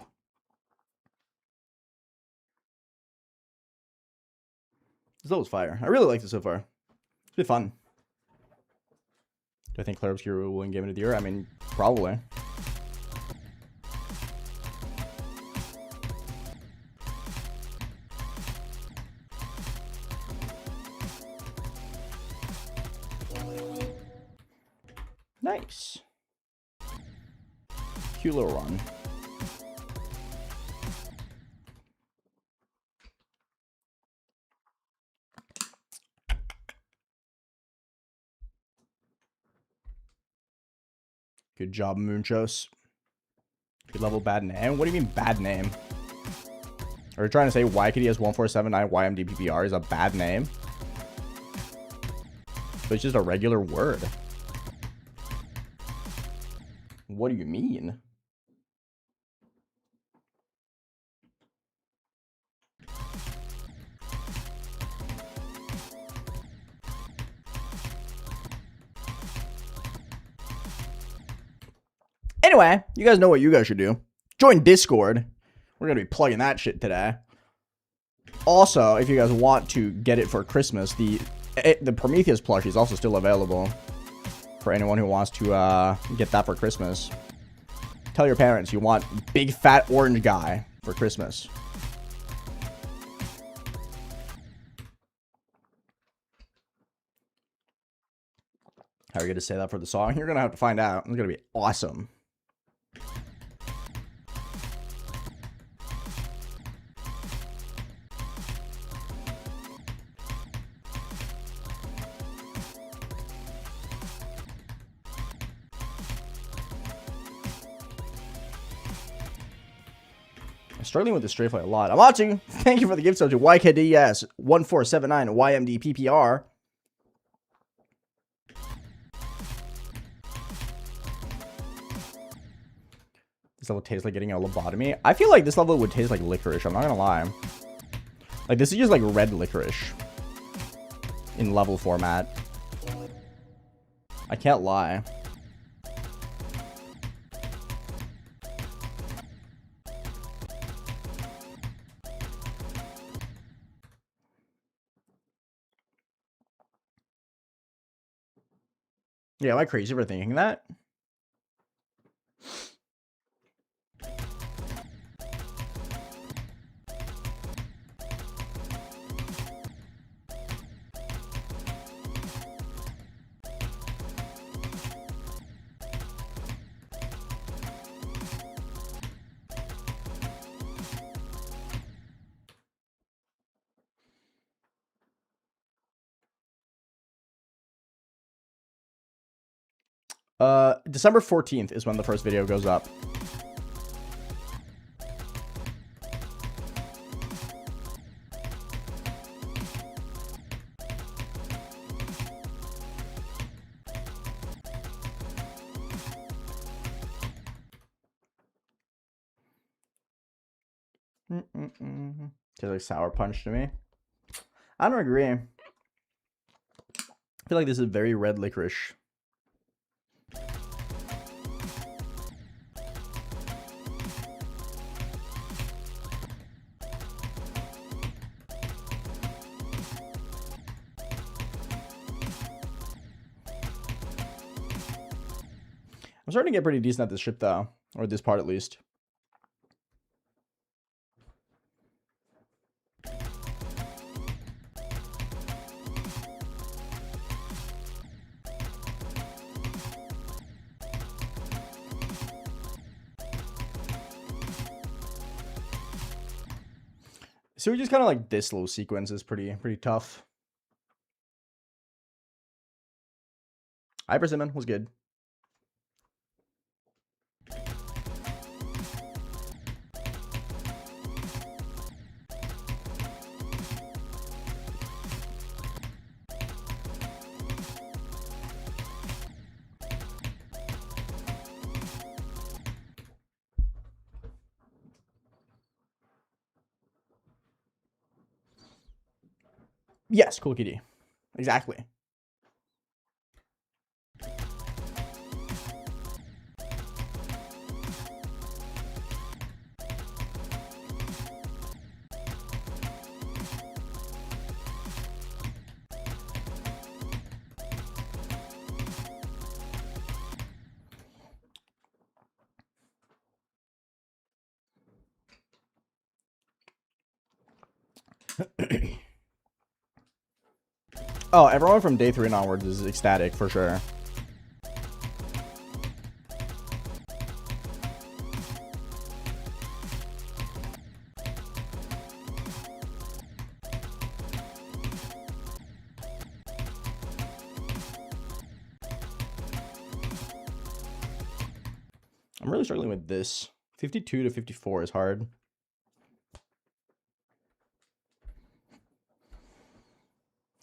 A: This level's fire. I really like this so far. It's been fun. Do I think Claire Obscura will win Game of the Year? I mean, probably. Nice. Cute little run. Good job, Moonchos. Good level, bad name. What do you mean, bad name? Are you trying to say YKDS1479YMDPPR is a bad name? But it's just a regular word. What do you mean? Anyway, you guys know what you guys should do. Join Discord. We're going to be plugging that shit today. Also, if you guys want to get it for Christmas, the Prometheus plushie is also still available for anyone who wants to get that for Christmas. Tell your parents you want big fat orange guy for Christmas. How are you going to say that for the song? You're going to have to find out. It's going to be awesome. Struggling with the strafe a lot. I'm watching. Thank you for the gift sub to YKDS1479YMDPPR. This level tastes like getting a lobotomy. I feel like this level would taste like licorice. I'm not gonna lie. Like, this is just like red licorice in level format. I can't lie. Yeah, am I crazy for thinking that? December 14th is when the first video goes up. Tastes like sour punch to me. I don't agree. I feel like this is very red licorice. I'm starting to get pretty decent at this ship, though. Or this part, at least. So we just kind of like this little sequence is pretty tough. Hi, Persimmon. Was good. Yes, Cool Kitty. Exactly. Oh, everyone from day 3 and onwards is ecstatic for sure. I'm really struggling with this. 52 to 54 is hard.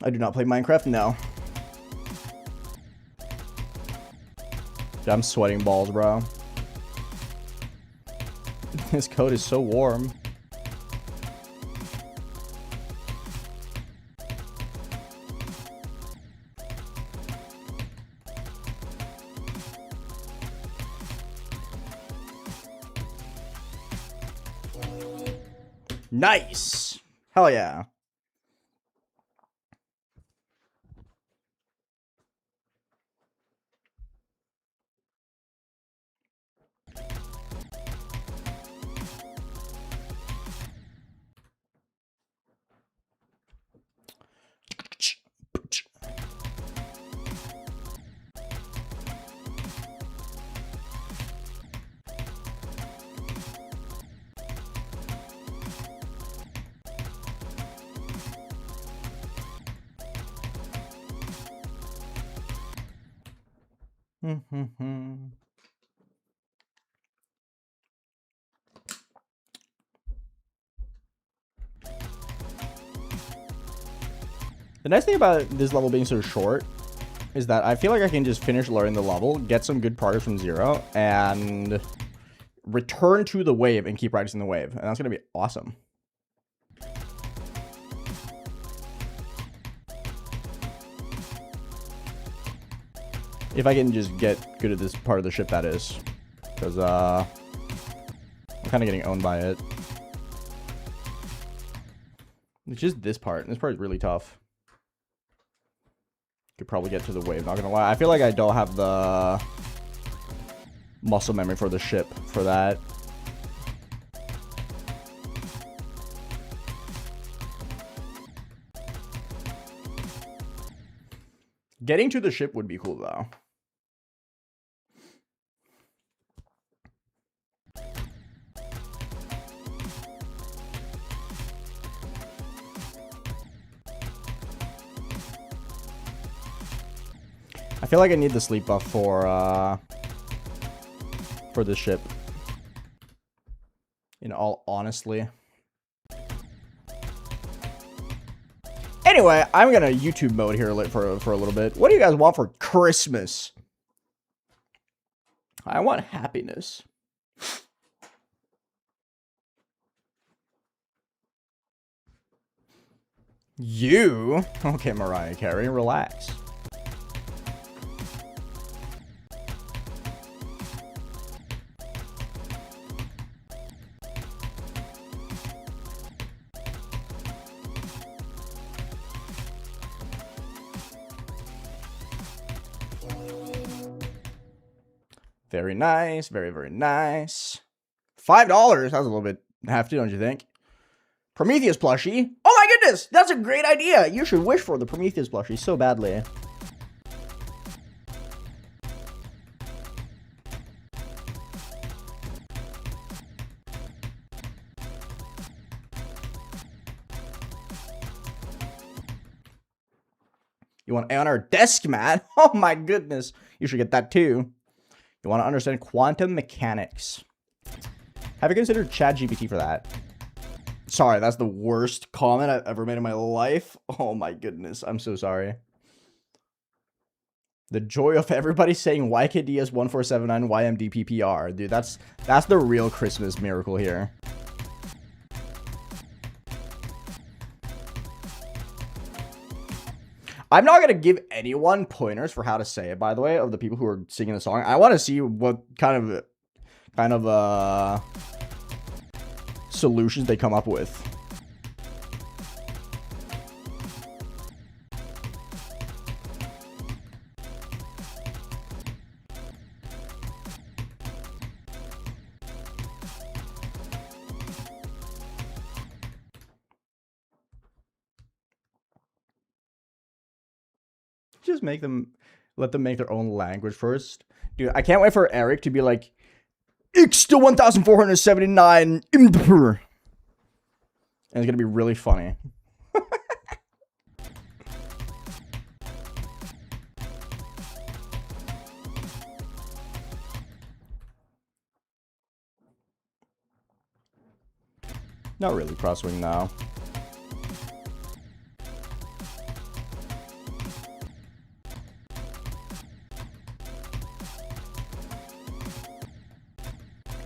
A: I do not play Minecraft now. I'm sweating balls, bro. This code is so warm. Nice. Hell yeah. The nice thing about this level being so short is that I feel like I can just finish learning the level, get some good progress from 0, and return to the wave and keep practicing the wave. And that's going to be awesome. If I can just get good at this part of the ship, that is. Because, I'm kind of getting owned by it. It's just this part. This part is really tough. Could probably get to the wave, not gonna lie. I feel like I don't have the muscle memory for the ship for that. Getting to the ship would be cool, though. I feel like I need the sleep buff for the ship. In all honesty. Anyway, I'm gonna YouTube mode here for a little bit. What do you guys want for Christmas? I want happiness. You? Okay, Mariah Carey, relax. Very nice. Very, very nice. $5? That's a little bit hefty, don't you think? Prometheus plushie. Oh my goodness! That's a great idea! You should wish for the Prometheus plushie so badly. You want AeonAir desk mat? Oh my goodness. You should get that too. You want to understand quantum mechanics. Have you considered ChatGPT for that? Sorry, that's the worst comment I've ever made in my life. Oh my goodness, I'm so sorry. The joy of everybody saying YKDS1479YMDPPR. Dude, that's the real Christmas miracle here. I'm not gonna give anyone pointers for how to say it, by the way, of the people who are singing the song. I want to see what kind of solutions they come up with. Just let them make their own language first. Dude, I can't wait for Eric to be like, YKDS1479YMDPPR. And it's gonna be really funny. Not really crosswing now.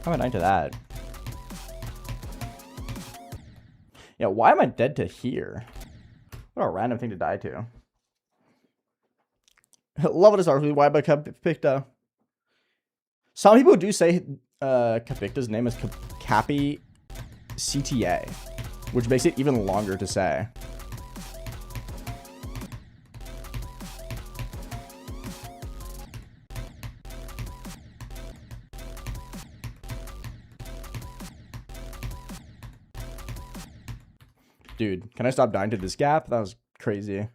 A: How am I dying to that? Yeah, why am I dead to here? What a random thing to die to. Love it as our why by Capicta. Some people do say Capicta's name is Cappy CTA, which makes it even longer to say. Dude, can I stop dying to this gap? That was crazy.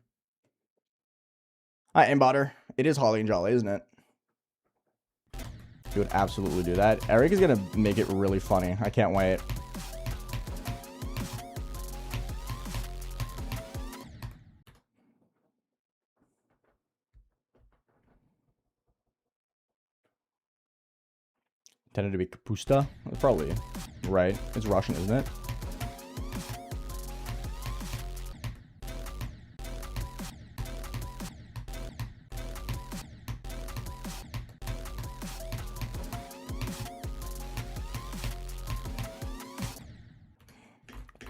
A: Hi, Aimbotter. It is Holly and Jolly, isn't it? You would absolutely do that. Eric is gonna make it really funny. I can't wait. Tended to be Kapusta. That's probably right. It's Russian, isn't it?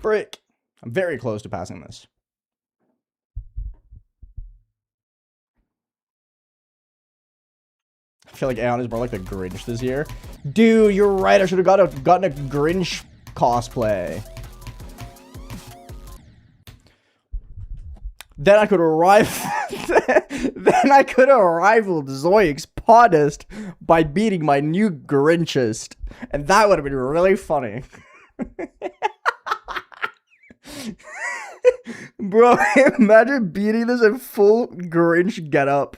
A: Frick. I'm very close to passing this. I feel like Aeon is more like the Grinch this year. Dude, you're right. I should have gotten a Grinch cosplay. Then I could arrive. Then I could have rivaled Zoic's Podest by beating my new Grinchest. And that would have been really funny. Bro, imagine beating this in full Grinch getup.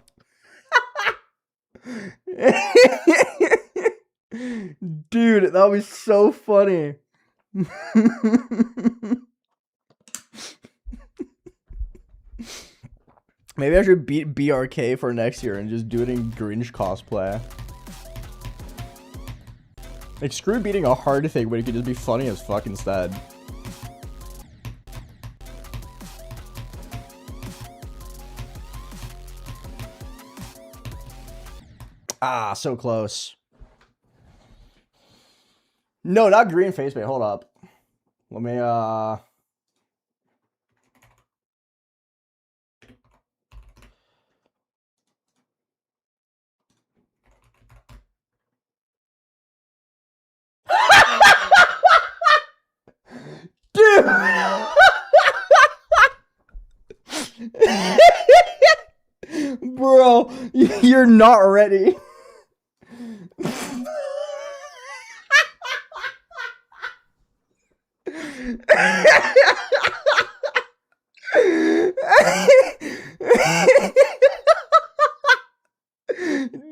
A: Dude, that would be so funny. Maybe I should beat BRK for next year and just do it in Grinch cosplay. Like, screw beating a hard thing, but it could just be funny as fuck instead. Ah, so close. No, not green face paint. Hold up. Let me, Dude! Bro, you're not ready.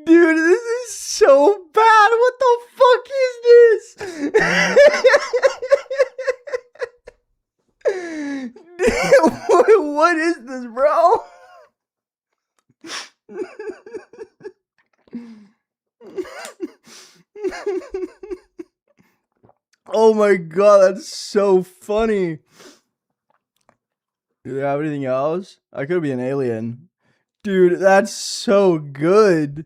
A: Dude, this is so bad. What the fuck is this? Dude, what is this, bro? Oh my god, that's so funny. Do they have anything else? I could be an alien. Dude, that's so good.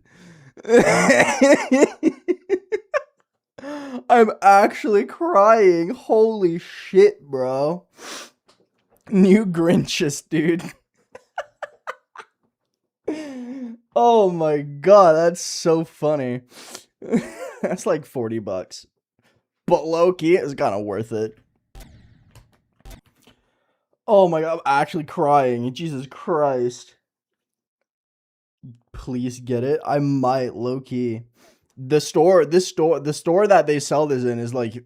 A: I'm actually crying. Holy shit, bro. New Grinches, dude. Oh my god, that's so funny. That's like 40 bucks. But low-key, it's kind of worth it. Oh my god, I'm actually crying. Jesus Christ. Please get it. I might, low-key. The store that they sell this in is like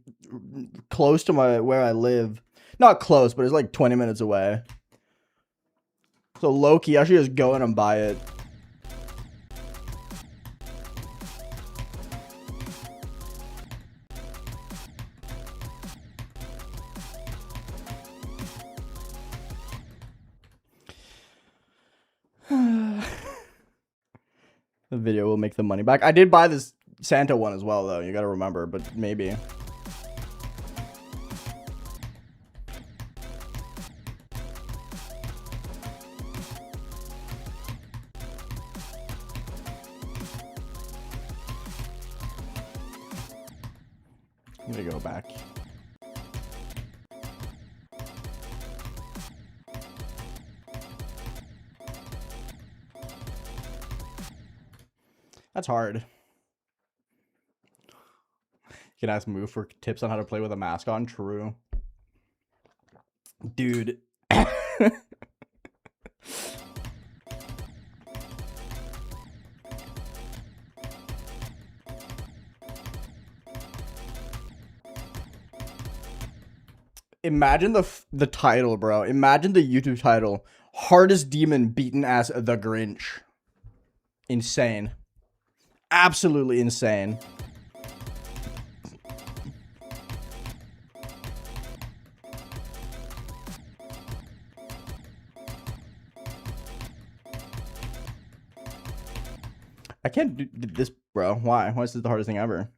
A: close to where I live. Not close, but it's like 20 minutes away. So low-key, I should just go in and buy it. The video will make the money back. I did buy this Santa one as well, though. You gotta remember, but maybe. I'm gonna go back. That's hard. You can ask Move for tips on how to play with a mask on. True. Dude. Imagine the title, bro. Imagine the YouTube title. Hardest demon beaten as the Grinch. Insane. Absolutely insane. I can't do this, bro. Why? Why is this the hardest thing ever?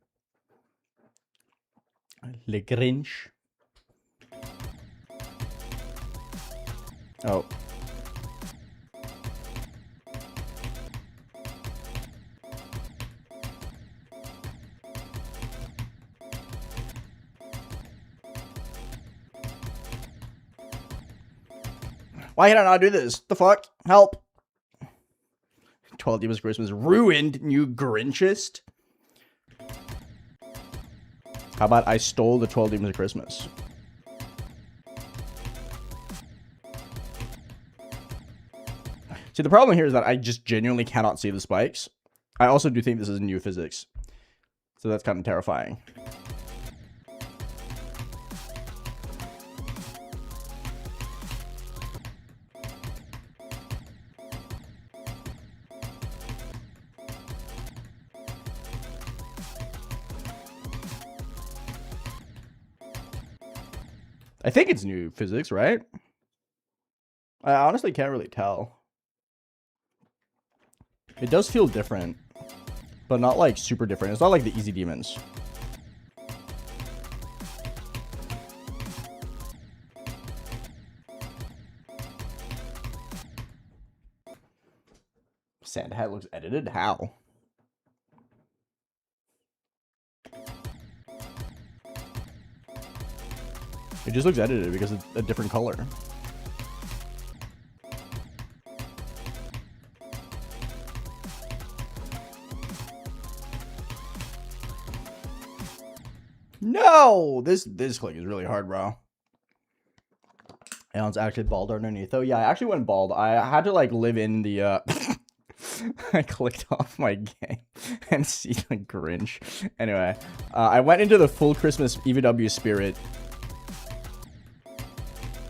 A: Le Grinch. Oh. Why can I not do this? The fuck? Help. 12 Demons Christmas ruined, you Grinchist. How about I stole the 12 Demons of Christmas? See, the problem here is that I just genuinely cannot see the spikes. I also do think this is new physics. So that's kind of terrifying. I think it's new physics, right? I honestly can't really tell. It does feel different, but not like super different. It's not like the easy demons. Sand hat looks edited? How? It just looks edited because it's a different color. No! This click is really hard, bro. Aeon's actually bald underneath. though. Yeah, I actually went bald. I had to, like, live in the, I clicked off my game and see the Grinch. Anyway, I went into the full Christmas EVW spirit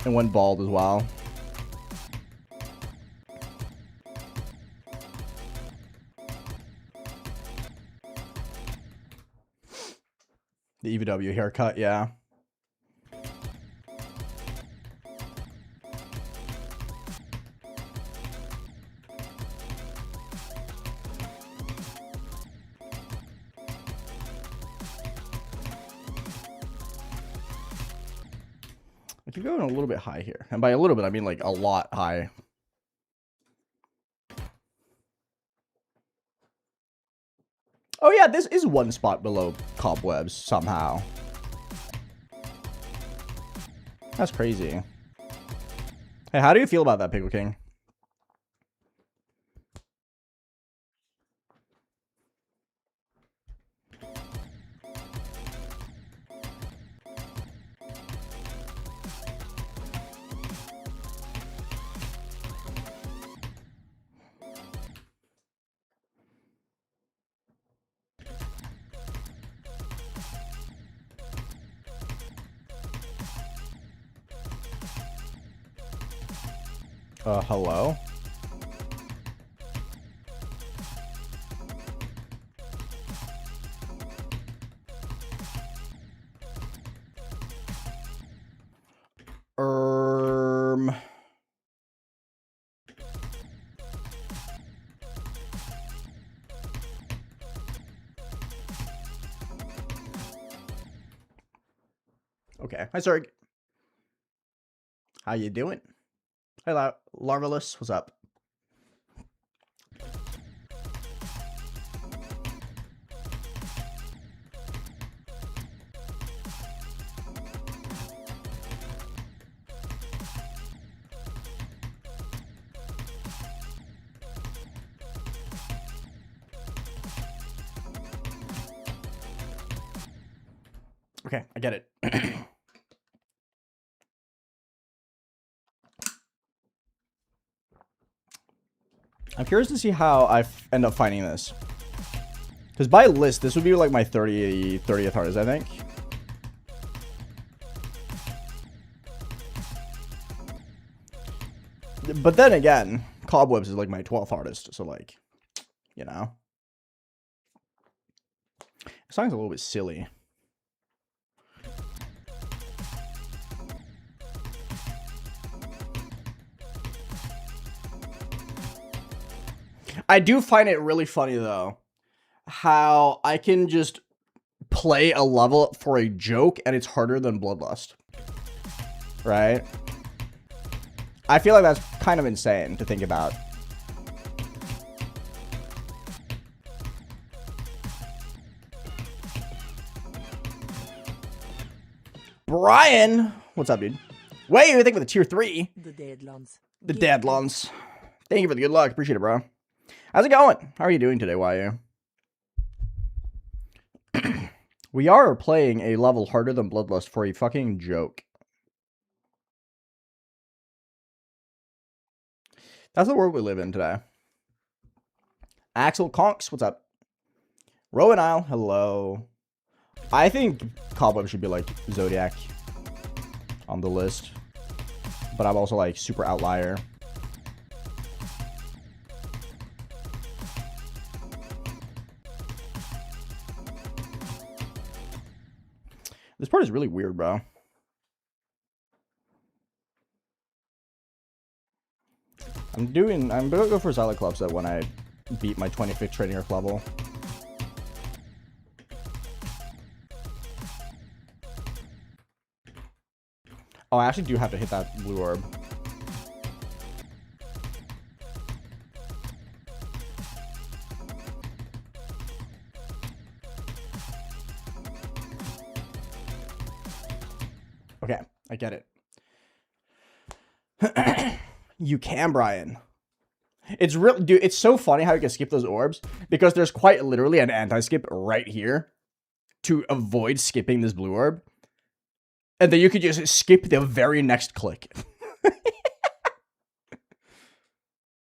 A: and went bald as well. The EVW haircut, yeah. I keep going a little bit high here. And by a little bit, I mean like a lot high. Oh yeah, this is one spot below cobwebs somehow. That's crazy. Hey, how do you feel about that, Pickle King? Hello? Okay. Hi, Zerg. How you doing? Hello, Larvalus. What's up? Okay, I get it. I'm curious to see how I end up finding this. Because by list, this would be like my 30th hardest, I think. But then again, Cobwebs is like my 12th hardest, so like, you know. The song's a little bit silly. I do find it really funny, though, how I can just play a level for a joke and it's harder than Bloodlust. Right? I feel like that's kind of insane to think about. Brian! What's up, dude? Wait, you think with a tier 3?
B: The Deadlands.
A: The Deadlands. Thank you for the good luck. Appreciate it, bro. How's it going? How are you doing today, YU? We are playing a level harder than Bloodlust for a fucking joke. That's the world we live in today. Axel Conks, what's up? Rowan Isle, hello. I think Cobweb should be like Zodiac on the list. But I'm also like super outlier. This part is really weird, bro. I'm gonna go for Silent Club set when I beat my 25th Training Earth level. Oh, I actually do have to hit that blue orb. Okay, I get it. You can, Brian. It's real, dude. It's so funny how you can skip those orbs because there's quite literally an anti-skip right here to avoid skipping this blue orb, and then you could just skip the very next click.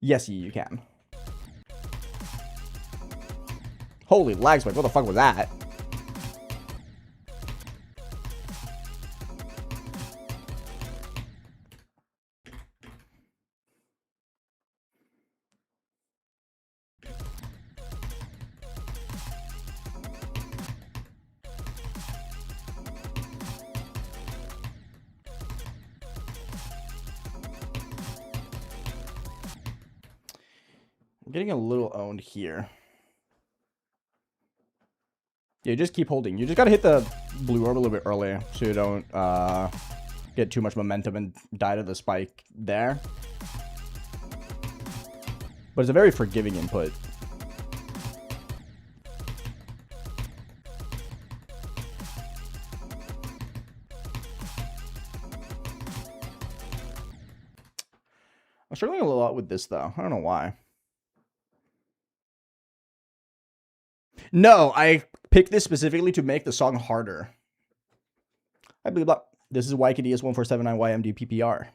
A: Yes, you can. Holy lag spike! What the fuck was that? I'm getting a little owned here. Yeah, just keep holding. You just gotta hit the blue orb a little bit earlier so you don't get too much momentum and die to the spike there. But it's a very forgiving input. I'm struggling a lot with this, though. I don't know why. No, I picked this specifically to make the song harder. I believe that. This is YKDS1479YMDPPR.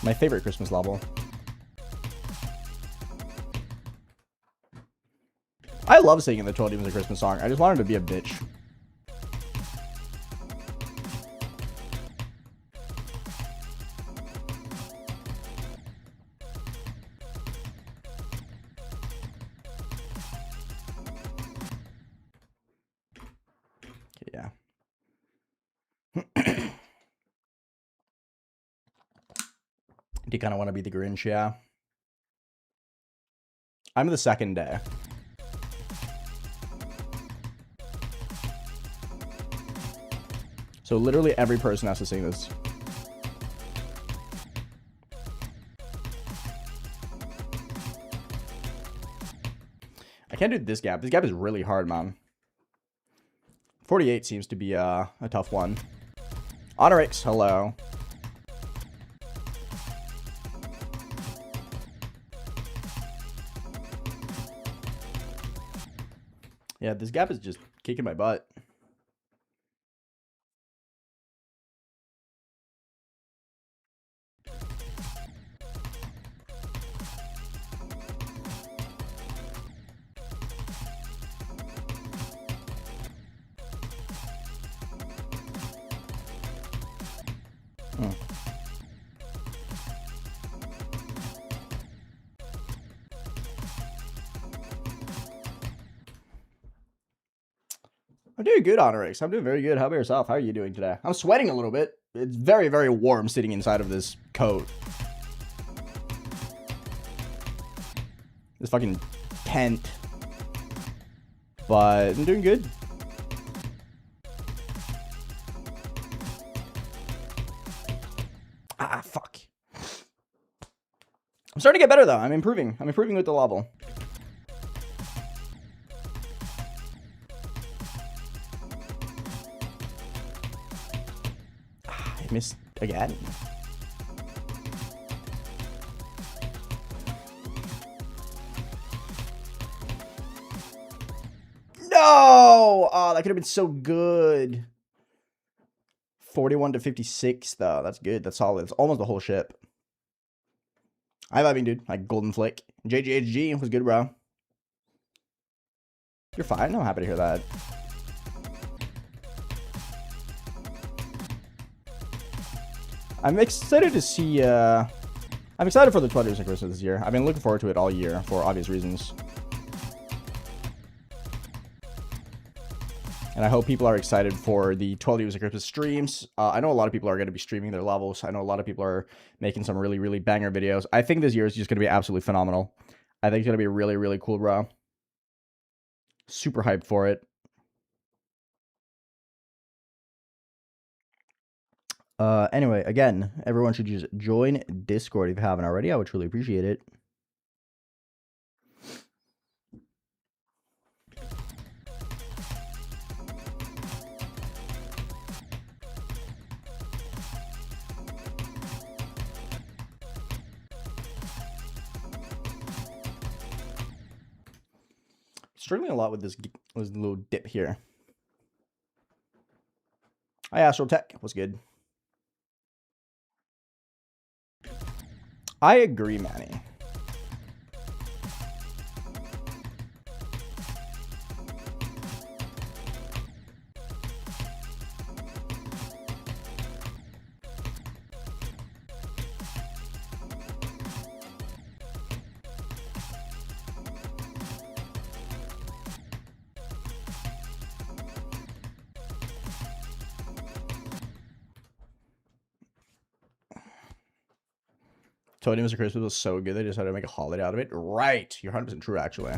A: My favorite Christmas level. I love singing the 12 Demons of Christmas song. I just wanted to be a bitch. Yeah. Do you kind of want to be the Grinch? Yeah. I'm the second day. So literally every person has to sing this. I can't do this gap. This gap is really hard, man. 48 seems to be a tough one. Honorix, hello. Yeah, this gap is just kicking my butt. I'm doing good, Honorix. I'm doing very good. How about yourself? How are you doing today? I'm sweating a little bit. It's very, very warm sitting inside of this coat. This fucking tent. But I'm doing good. Ah, fuck. I'm starting to get better, though. I'm improving. I'm improving with the level. I missed again. No! Oh, that could have been so good. 41 to 56, though. That's good. That's solid. It's almost the whole ship. I vibing, dude. Like golden flick. JGHG was good, bro. You're fine. I'm happy to hear that. I'm excited to see, I'm excited for the 12 years of Christmas this year. I've been looking forward to it all year for obvious reasons. And I hope people are excited for the 12 years of Christmas streams. I know a lot of people are going to be streaming their levels. I know a lot of people are making some really, really banger videos. I think this year is just going to be absolutely phenomenal. I think it's going to be really, really cool, bro. Super hyped for it. Anyway, again, everyone should just join Discord if you haven't already. I would truly appreciate it. Struggling a lot with this little dip here. Hi, Astro Tech. What's good? I agree, Manny. Told you Mr. Christmas was so good, they decided to make a holiday out of it. Right. You're 100% true, actually.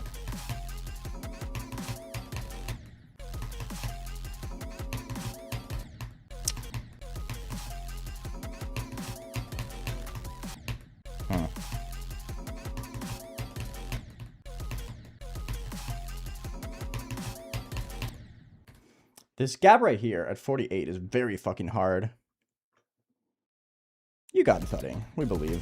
A: Huh. This gap right here at 48 is very fucking hard. You got it, Thuddy. We believe.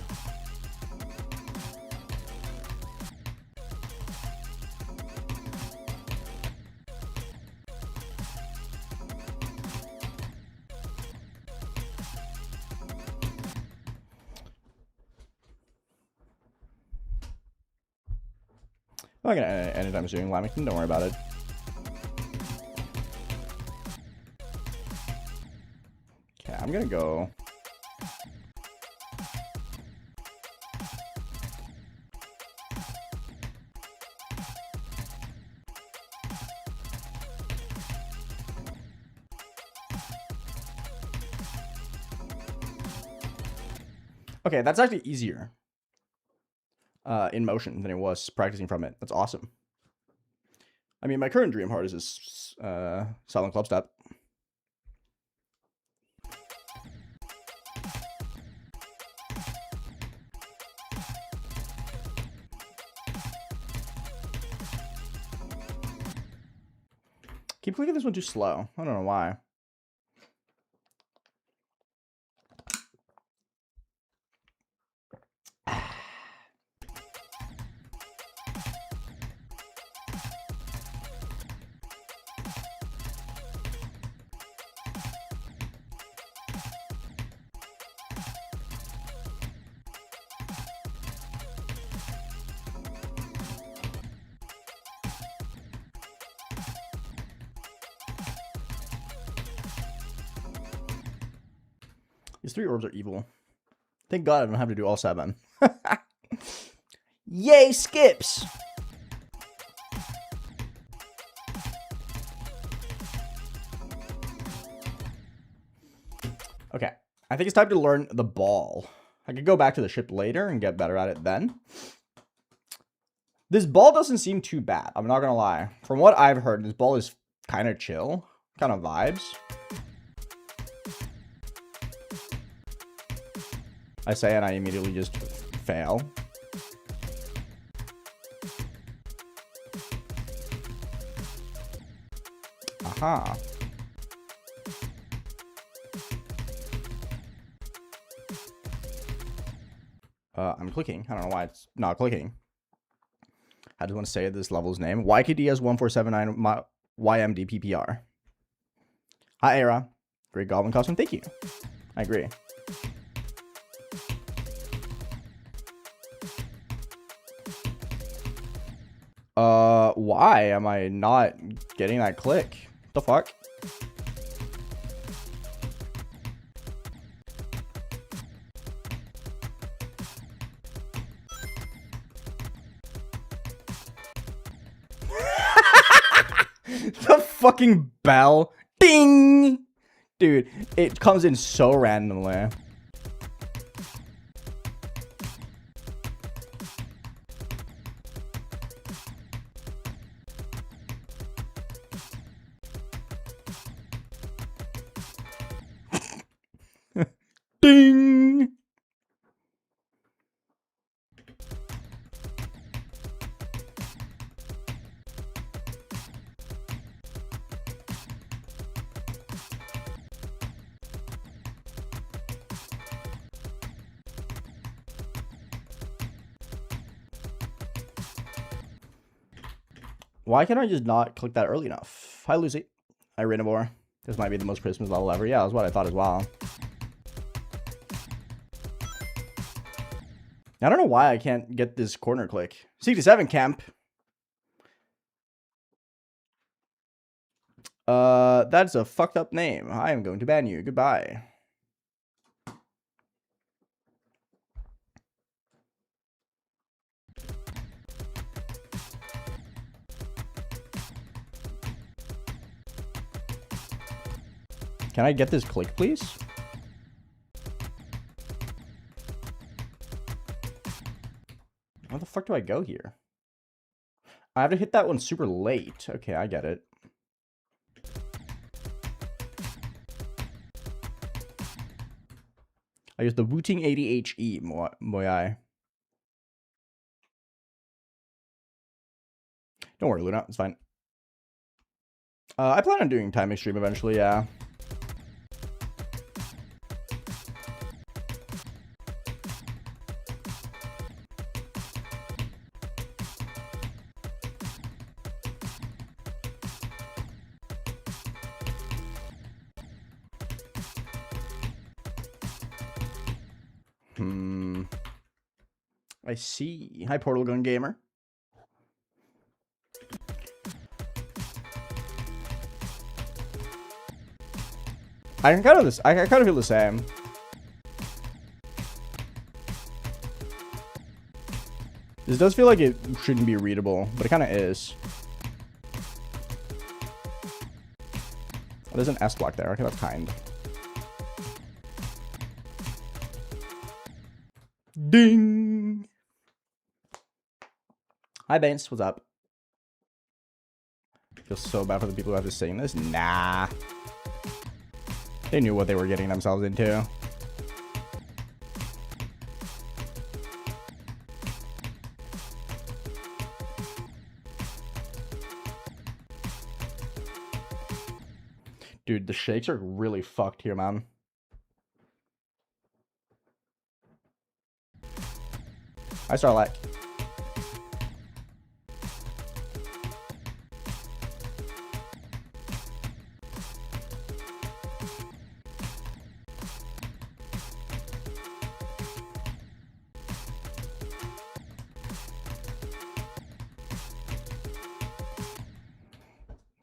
A: I'm not gonna end it anytime soon, Lamington. Don't worry about it. Okay, I'm gonna go. Okay, that's actually easier in motion than it was practicing from it. That's awesome. I mean, my current dream heart is this silent club step. Keep clicking this one too slow. I don't know why. These 3 orbs are evil. Thank God I don't have to do all 7. Yay, skips! Okay, I think it's time to learn the ball. I could go back to the ship later and get better at it then. This ball doesn't seem too bad, I'm not gonna lie. From what I've heard, this ball is kind of chill, kind of vibes. I say and I immediately just fail. Aha. I'm clicking. I don't know why it's not clicking. I just want to say this level's name. YKDS1479YMDPPR. Hi, Era. Great goblin costume. Thank you. I agree. Why am I not getting that click? What the fuck? The fucking bell. Ding! Dude, it comes in so randomly. Ding! Why can't I just not click that early enough? Hi, Lucy. Hi, Rainabor. This might be the most Christmas level ever. Yeah, that's what I thought as well. I don't know why I can't get this corner click. 67 camp. That's a fucked up name. I am going to ban you. Goodbye. Can I get this click, please? Where the fuck do I go here? I have to hit that one super late. Okay, I get it. I use the Wooting 80HE, Moyai. Don't worry, Luna. It's fine. I plan on doing time extreme eventually, yeah. I see. Hi, Portal Gun Gamer. I kind of feel the same. This does feel like it shouldn't be readable, but it kind of is. Oh, there's an S block there. Okay, that's kind. Ding! Hi, Baines. What's up? I feel so bad for the people who have to sing this. Nah. They knew what they were getting themselves into. Dude, the shakes are really fucked here, man. Hi, Starlight.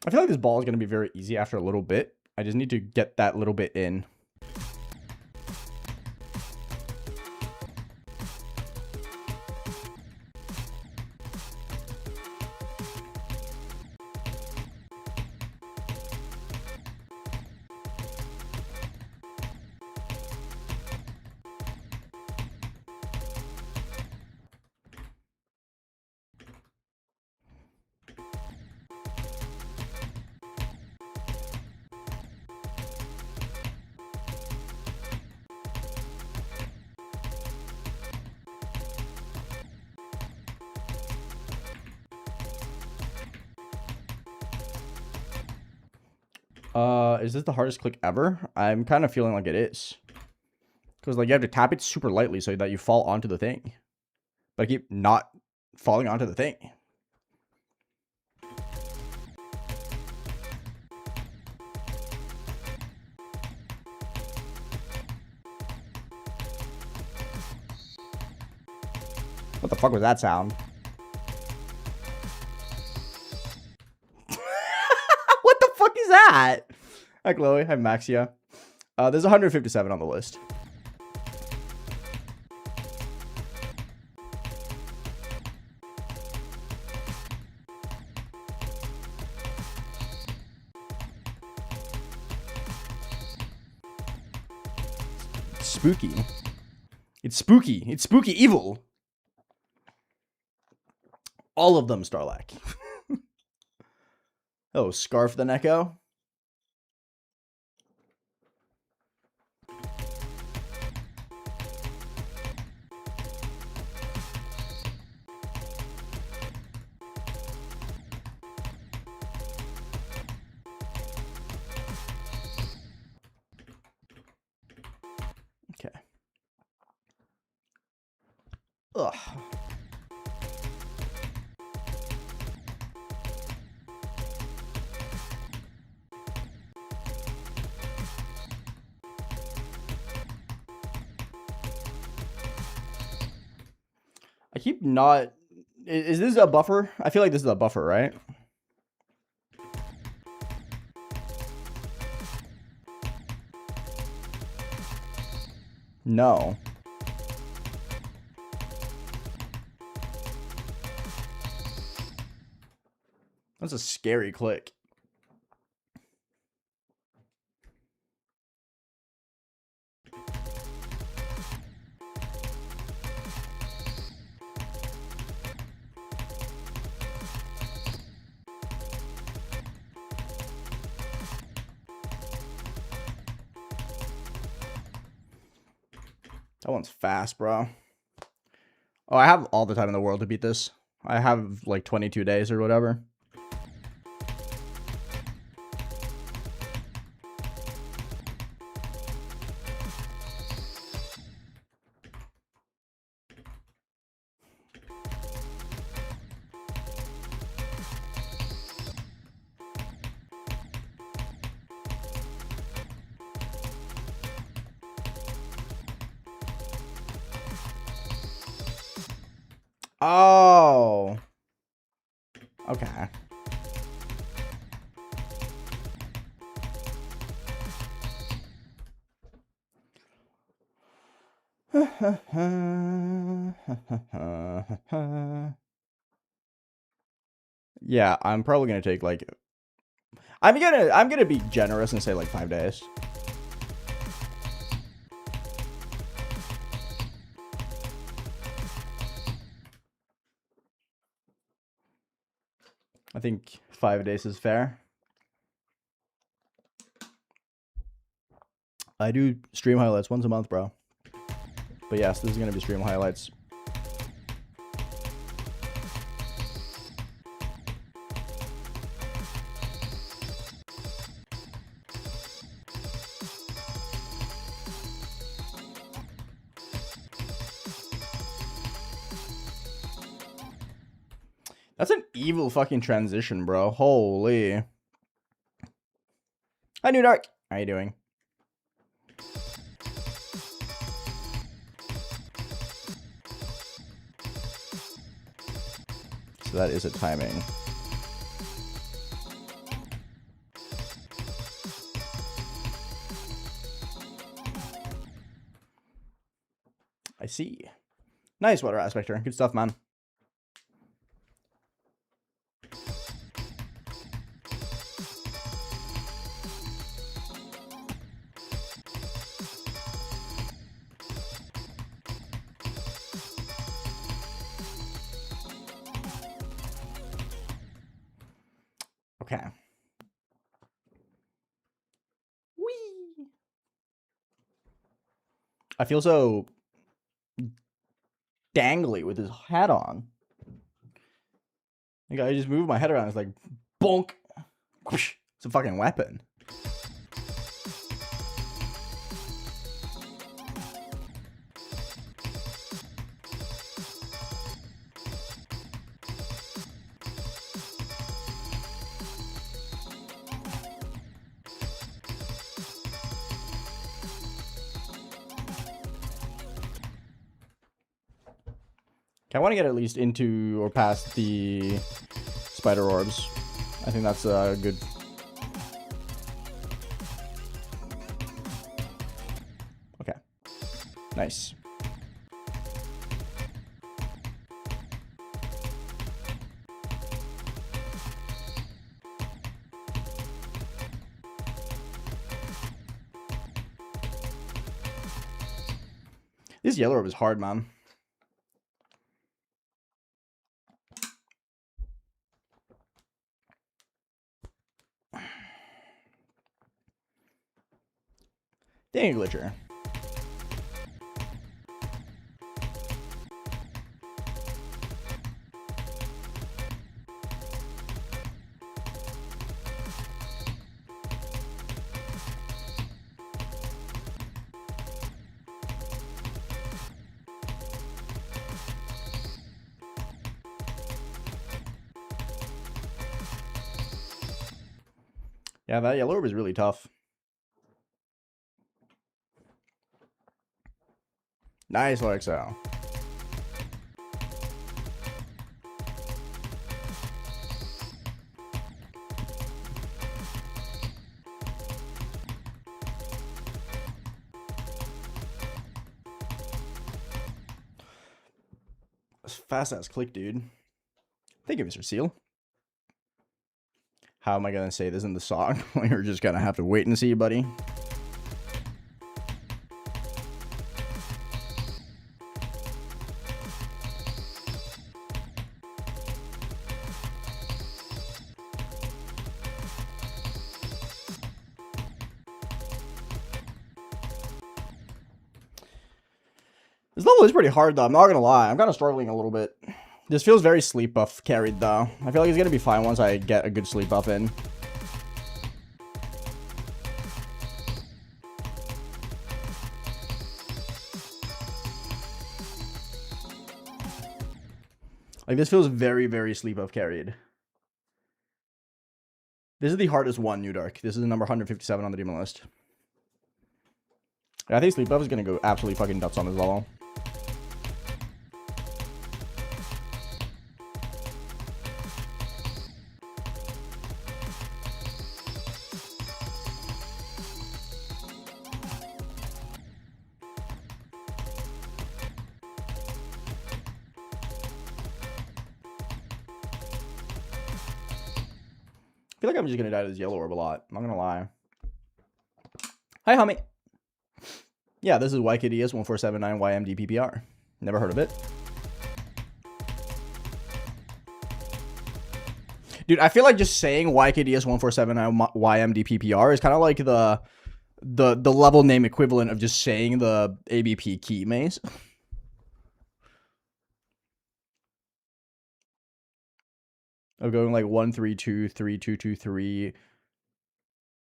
A: I feel like this ball is going to be very easy after a little bit. I just need to get that little bit in. Is this the hardest click ever? I'm kind of feeling like it is. Because, like, you have to tap it super lightly so that you fall onto the thing. But I keep not falling onto the thing. What the fuck was that sound? What the fuck is that? Hi, Chloe. Hi, Maxia. There's 157 on the list. Spooky. It's spooky. It's spooky evil. All of them, Starlack. Oh, Scarf the Neko. Okay. Ugh. I keep not... Is this a buffer? I feel like this is a buffer, right? No. That's a scary click. That one's fast, bro. Oh, I have all the time in the world to beat this. I have like 22 days or whatever. Oh. Okay. Yeah, I'm probably gonna take like... I'm gonna be generous and say like 5 days. I think 5 days is fair. I do stream highlights once a month, bro. But yes, this is gonna be stream highlights. That's an evil fucking transition, bro. Holy. Hi, New Dark. How you doing? So that is a timing. I see. Nice water aspector. Good stuff, man. Okay. Whee! I feel so dangly with his hat on. Like I just move my head around. It's like bonk. It's a fucking weapon. I want to get at least into or past the spider orbs. I think that's good. Okay. Nice. This yellow orb is hard, man. Dang it, glitcher. Yeah, that yellow orb is really tough. Nice, YXL. Fast ass click, dude. Thank you, Mr. Seal. How am I gonna say this in the song? You're just gonna have to wait and see, buddy. This level is pretty hard, though. I'm not gonna lie. I'm kind of struggling a little bit. This feels very sleep buff carried, though. I feel like it's gonna be fine once I get a good sleep buff in. Like, this feels very, very sleep buff carried. This is the hardest one, New Dark. This is number 157 on the demon list. I think sleep buff is gonna go absolutely fucking nuts on this level. I feel like I'm just gonna die to this yellow orb a lot. I'm not gonna lie. Hi, homie. Yeah, this is YKDS1479YMDPPR. Never heard of it. Dude, I feel like just saying YKDS1479YMDPPR is kind of like the level name equivalent of just saying the ABP key maze. Of going like 1 3 2 3 2 2 3.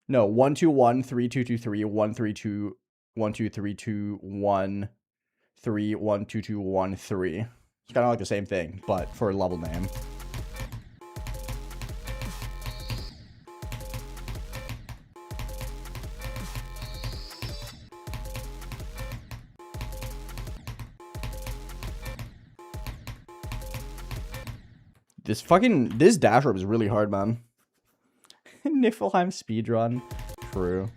A: No, 1 2 1 3 2 2 3 1 3 2 1 2 3 2 1 3 1 2 2 1 3. It's kind of like the same thing, but for a level name. This dash orb is really hard, man. Niflheim speedrun. True.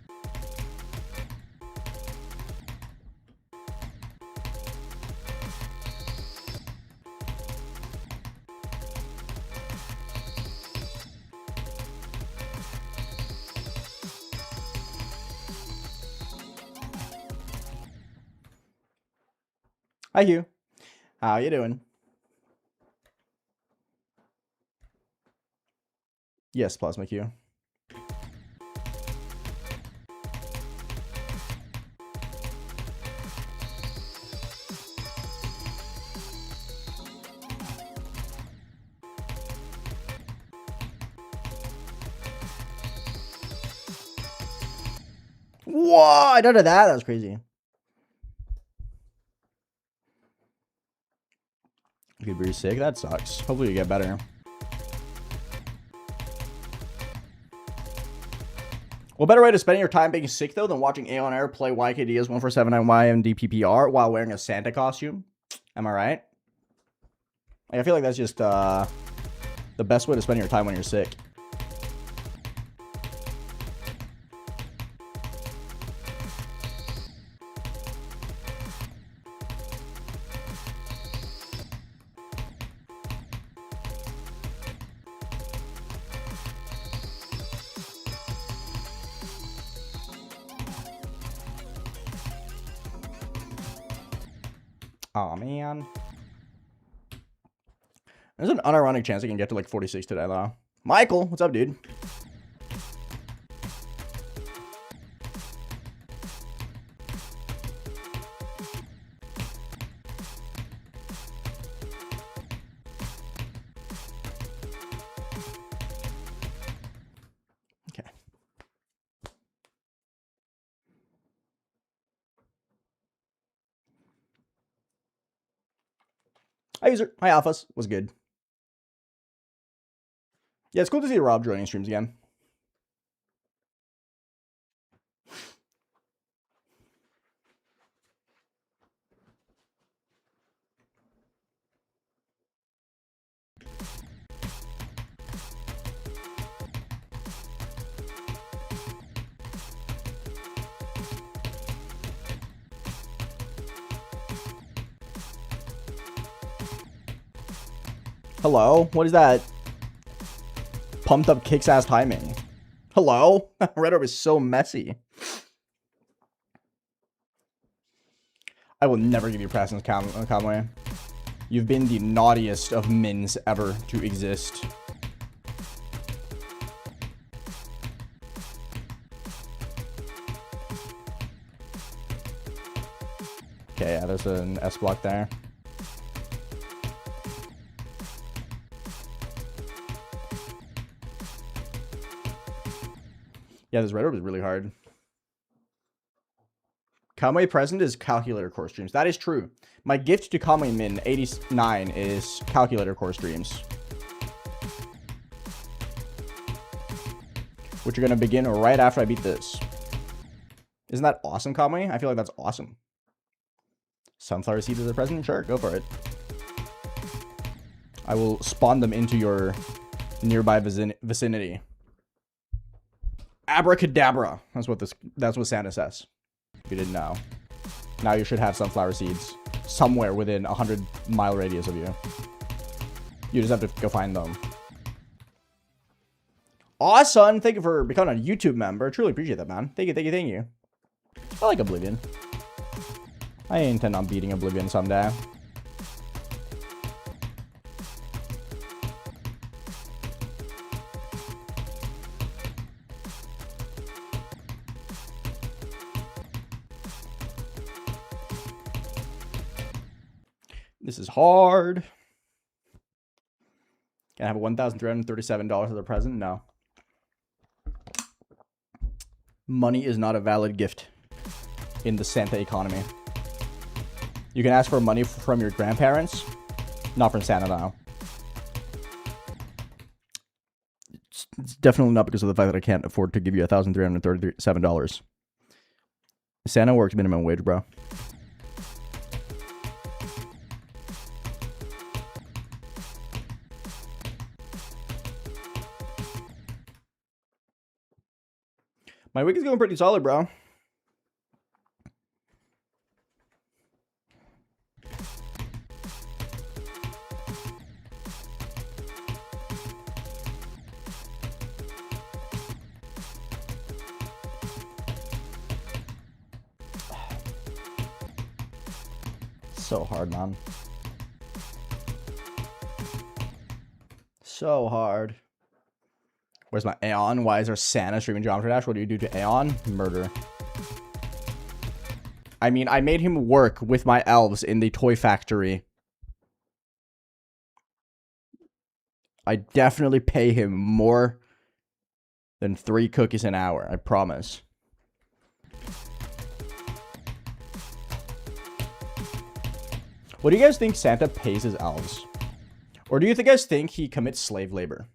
A: Hi, Hugh. How you doing? Yes, Plasma Q. Whoa, I did that. That was crazy. You could be sick. That sucks. Hopefully you get better. What better way to spend your time being sick, though, than watching AeonAir play YKDS1479YMDPPR while wearing a Santa costume? Am I right? Like, I feel like that's just the best way to spend your time when you're sick. Oh man. There's an unironic chance I can get to like 46 today though. Michael, what's up, dude? Okay. Hi, user. Hi, Alphas. Was good. Yeah, it's cool to see Rob joining streams again. Hello? What is that? Pumped up kicks ass timing. Hello? Red Orb is so messy. I will never give you Preston's Conway. You've been the naughtiest of mins ever to exist. Okay, yeah, there's an S block there. Yeah, this Red Orb is really hard. Conway present is calculator core streams. That is true. My gift to Conway Min 89 is calculator core streams, which are going to begin right after I beat this. Isn't that awesome, Conway? I feel like that's awesome. Sunflower seeds as a present? Sure, go for it. I will spawn them into your nearby vicinity. Abracadabra. That's what Santa says. If you didn't know. Now you should have sunflower seeds somewhere within a 100-mile radius of you. You just have to go find them. Awesome. Thank you for becoming a YouTube member. Truly appreciate that, man. Thank you, thank you, thank you. I like Oblivion. I intend on beating Oblivion someday. This is hard. Can I have a $1,337 as a present? No. Money is not a valid gift in the Santa economy. You can ask for money from your grandparents, not from Santa though. It's definitely not because of the fact that I can't afford to give you $1,337. Santa works minimum wage, bro. My week is going pretty solid, bro. So hard, man. So hard. Where's my Aeon? Why is there Santa streaming Geometry Dash? What do you do to Aeon? Murder. I mean, I made him work with my elves in the toy factory. I definitely pay him more than 3 cookies an hour. I promise. What do you guys think Santa pays his elves? Or do you guys think he commits slave labor?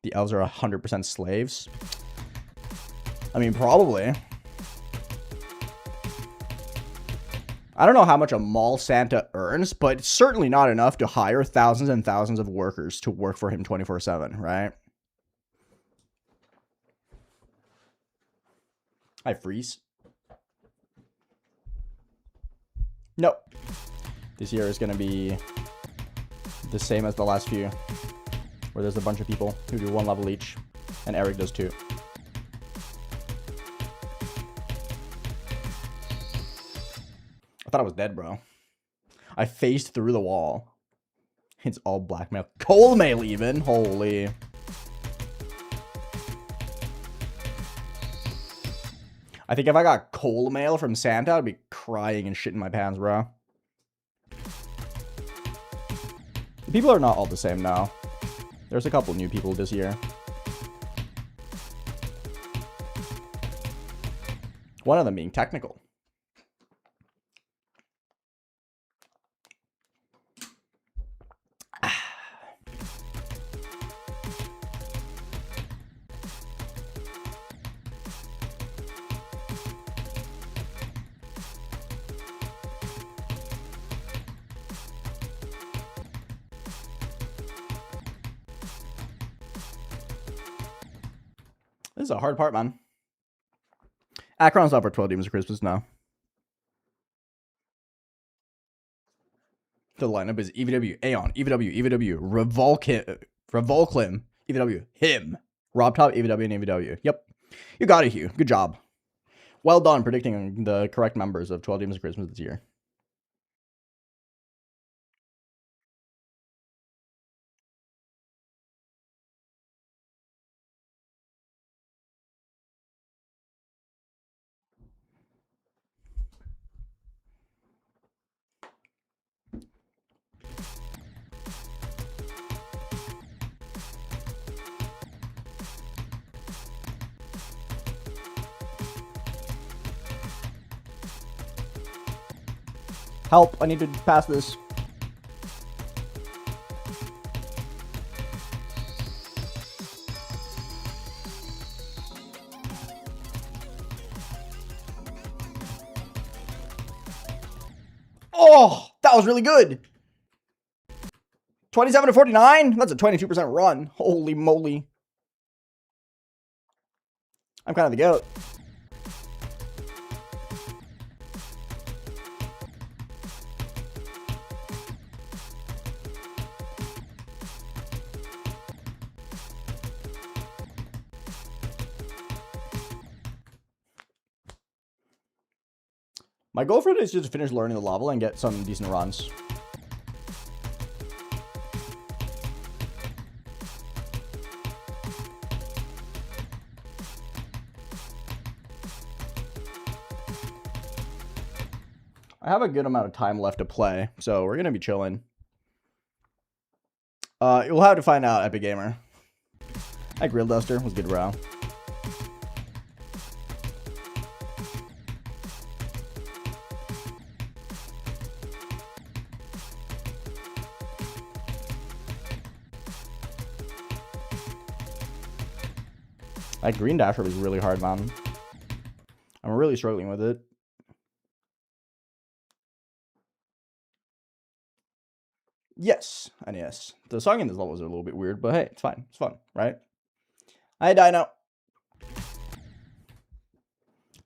A: The elves are 100% slaves. I mean, probably. I don't know how much a mall Santa earns, but it's certainly not enough to hire thousands and thousands of workers to work for him 24/7, right? I freeze. Nope. This year is going to be the same as the last few, where there's a bunch of people who do 1 level each, and Eric does 2. I thought I was dead, bro. I phased through the wall. It's all blackmail. Cold mail even. Holy. I think if I got cold mail from Santa, I'd be crying and shitting my pants, bro. People are not all the same now. There's a couple new people this year. One of them being technical. This is a hard part, man. Akron's not for 12 Demons of Christmas now. The lineup is EVW, Aeon, EVW, EVW, Revolclim, EVW, him, Rob Top, EVW, and EVW. Yep. You got it, Hugh. Good job. Well done predicting the correct members of 12 Demons of Christmas this year. Help, I need to pass this. Oh, that was really good. 27 to 49? That's a 22% run. Holy moly. I'm kind of the goat. My goal for it is just to finish learning the level and get some decent runs. I have a good amount of time left to play, so we're going to be chilling. You'll have to find out, Epic Gamer. That Grill Duster was good, bro. That green dasher was really hard, man. I'm really struggling with it. Yes, and yes. The song in this level is a little bit weird, but hey, it's fine. It's fun, right? Hi, Dino.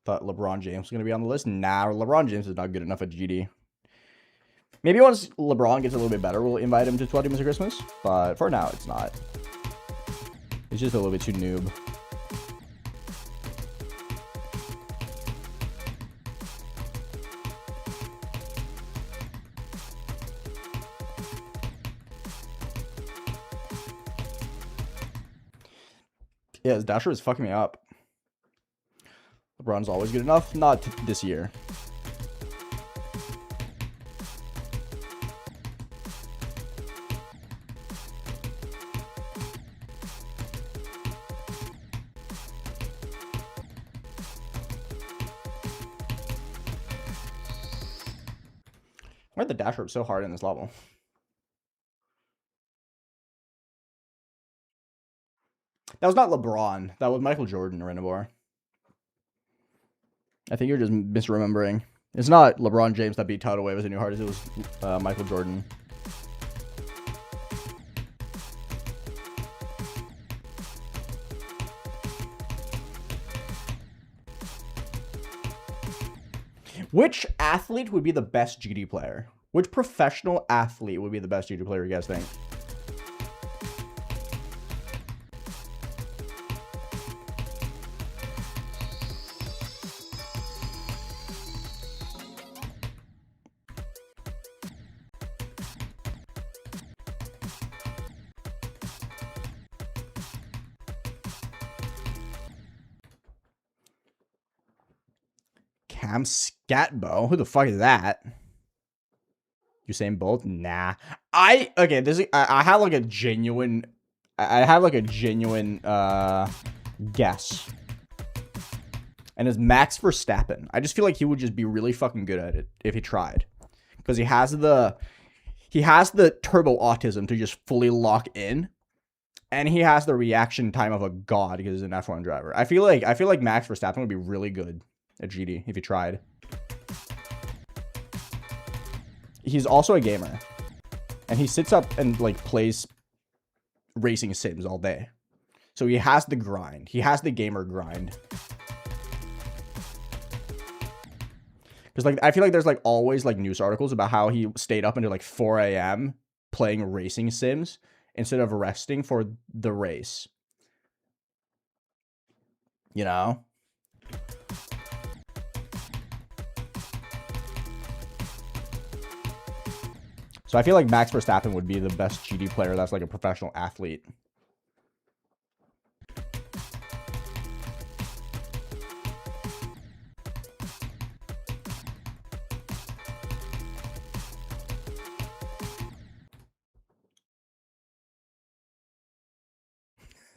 A: Thought LeBron James was going to be on the list. Nah, LeBron James is not good enough at GD. Maybe once LeBron gets a little bit better, we'll invite him to 12 Demons of Christmas. But for now, it's not. It's just a little bit too noob. Yeah, his dasher is fucking me up. LeBron's always good enough. Not this year. Why did the dasher up so hard in this level? That was not LeBron. That was Michael Jordan, Renabor. I think you're just misremembering. It's not LeBron James that beat Tidal Wave as a new artist. It was Michael Jordan. Which athlete would be the best GD player? Which professional athlete would be the best GD player, you guys think? Cam Scatbo? Who the fuck is that? Usain Bolt? Nah. Okay, I have like a genuine guess. And it's Max Verstappen. I just feel like he would just be really fucking good at it if he tried. Because he has the turbo autism to just fully lock in. And he has the reaction time of a god because he's an F1 driver. I feel like Max Verstappen would be really good at GD if he tried. He's also a gamer. And he sits up and like plays racing sims all day. So he has the grind. He has the gamer grind. Because like I feel like there's like always like news articles about how he stayed up until like 4 a.m. playing racing sims instead of resting for the race. You know? So I feel like Max Verstappen would be the best GD player that's like a professional athlete.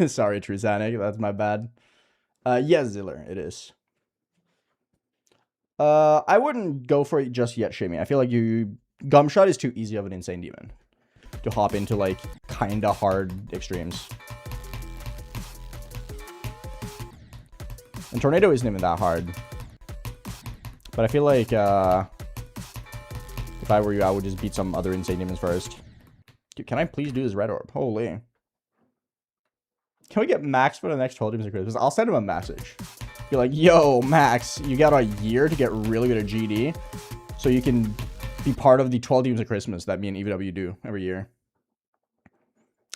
A: Sorry, Truzanic, that's my bad. Yes, Ziller, it is. I wouldn't go for it just yet, Shimmy. I feel like Gumshot is too easy of an insane demon to hop into like kinda hard extremes. And Tornado isn't even that hard. But I feel like if I were you, I would just beat some other insane demons first. Dude, can I please do this red orb? Holy. Can we get Max for the next 12 Demons of Christmas? I'll send him a message. Be like, yo, Max, you got a year to get really good at GD. So you can be part of the 12 Demons of Christmas that me and EVW do every year.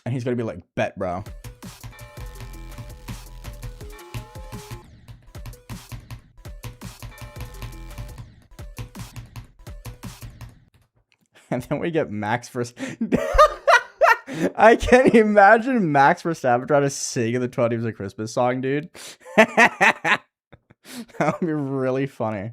A: And he's gonna be like, bet, bro. And then we get Max first. I can't imagine Max Verstappen trying to sing in the 12 Demons of Christmas song, dude. That would be really funny.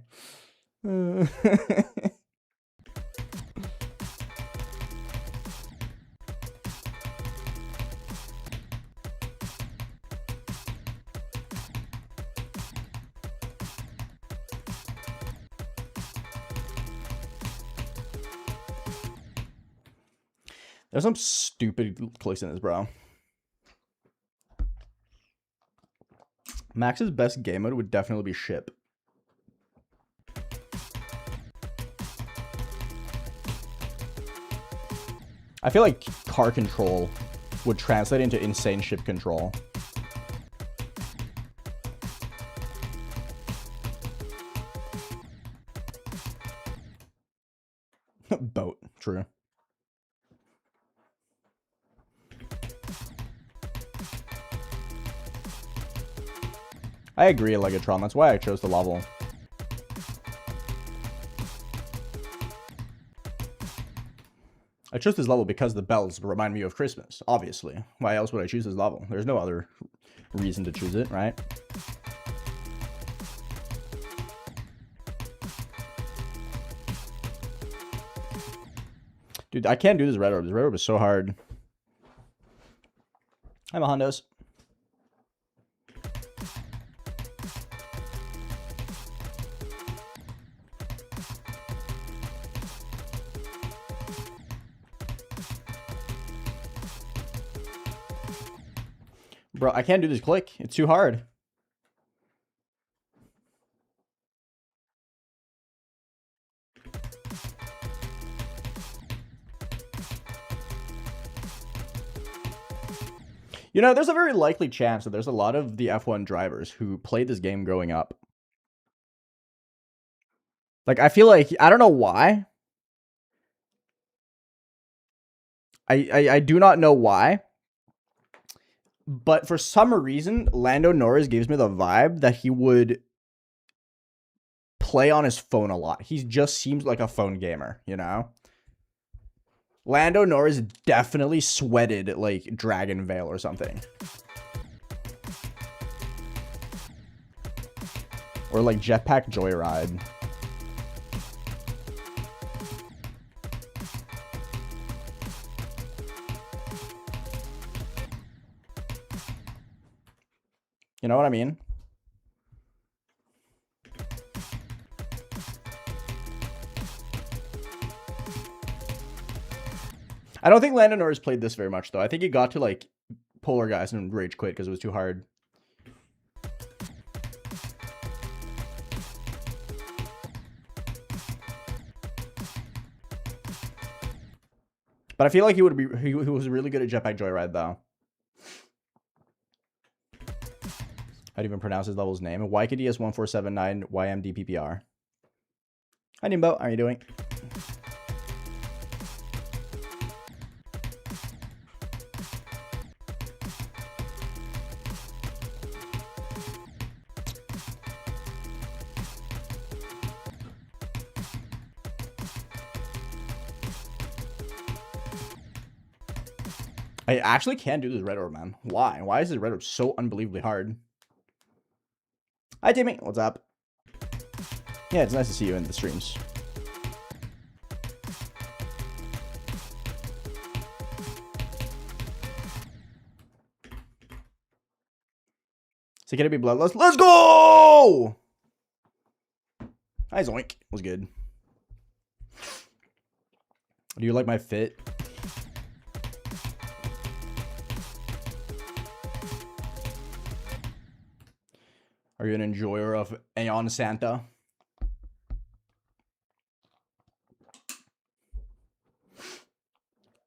A: There's some stupid clicks in this, bro. Max's best game mode would definitely be ship. I feel like car control would translate into insane ship control. Boat, true. I agree, Legatron. That's why I chose the level. I chose this level because the bells remind me of Christmas, obviously. Why else would I choose this level? There's no other reason to choose it, right? Dude, I can't do this red orb. This red orb is so hard. I'm a Hondos. Bro, I can't do this click. It's too hard. You know, there's a very likely chance that there's a lot of the F1 drivers who played this game growing up. Like, I feel like, I don't know why. I do not know why. But for some reason, Lando Norris gives me the vibe that he would play on his phone a lot. He just seems like a phone gamer, you know? Lando Norris definitely sweated like Dragon Veil or something. Or like Jetpack Joyride. You know what I mean? I don't think Lando Norris played this very much, though. I think he got to, like, Polar Guys and rage quit because it was too hard. But I feel like he would be. He was really good at Jetpack Joyride, though. How do you even pronounce his level's name? YKDS1479YMDPPR. Hi, Nimbo. How are you doing? I actually can't do this red orb, man. Why? Why is this red orb so unbelievably hard? Hi, Timmy. What's up? Yeah, it's nice to see you in the streams. So can it be bloodlust? Let's go! Hi, Zoink. Was good. Do you like my fit? Are you an enjoyer of Aeon Santa?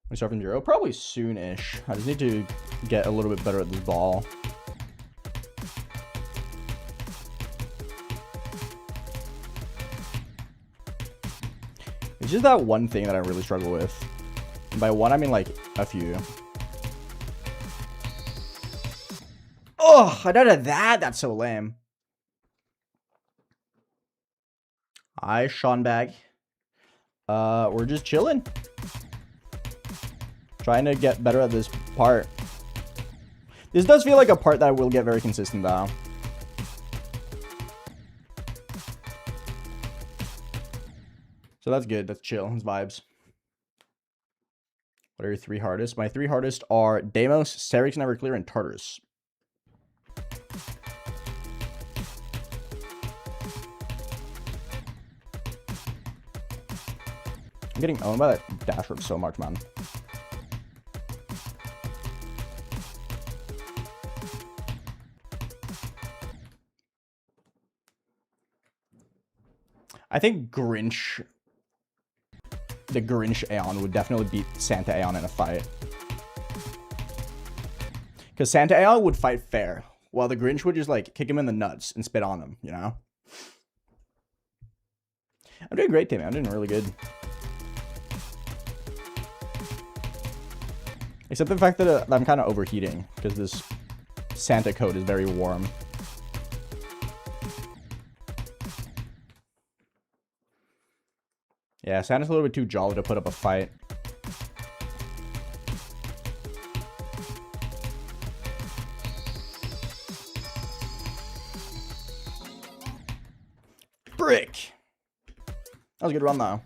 A: We start from 0? Probably soon-ish. I just need to get a little bit better at this ball. It's just that one thing that I really struggle with. And by one, I mean like a few. Oh, I died of that. That's so lame. Hi, Sean Bag. We're just chilling. Trying to get better at this part. This does feel like a part that will get very consistent, though. So that's good. That's chill. It's vibes. What are your 3 hardest? My 3 hardest are Deimos, Serix Never Clear, and Tartarus. I'm getting owned by that dash rip so much, man. I think Grinch, the Grinch Aeon would definitely beat Santa Aeon in a fight. Because Santa Aeon would fight fair, while the Grinch would just like kick him in the nuts and spit on him, you know? I'm doing great, Timmy. I'm doing really good. Except the fact that I'm kind of overheating because this Santa coat is very warm. Yeah, Santa's a little bit too jolly to put up a fight. Brick! That was a good run, though.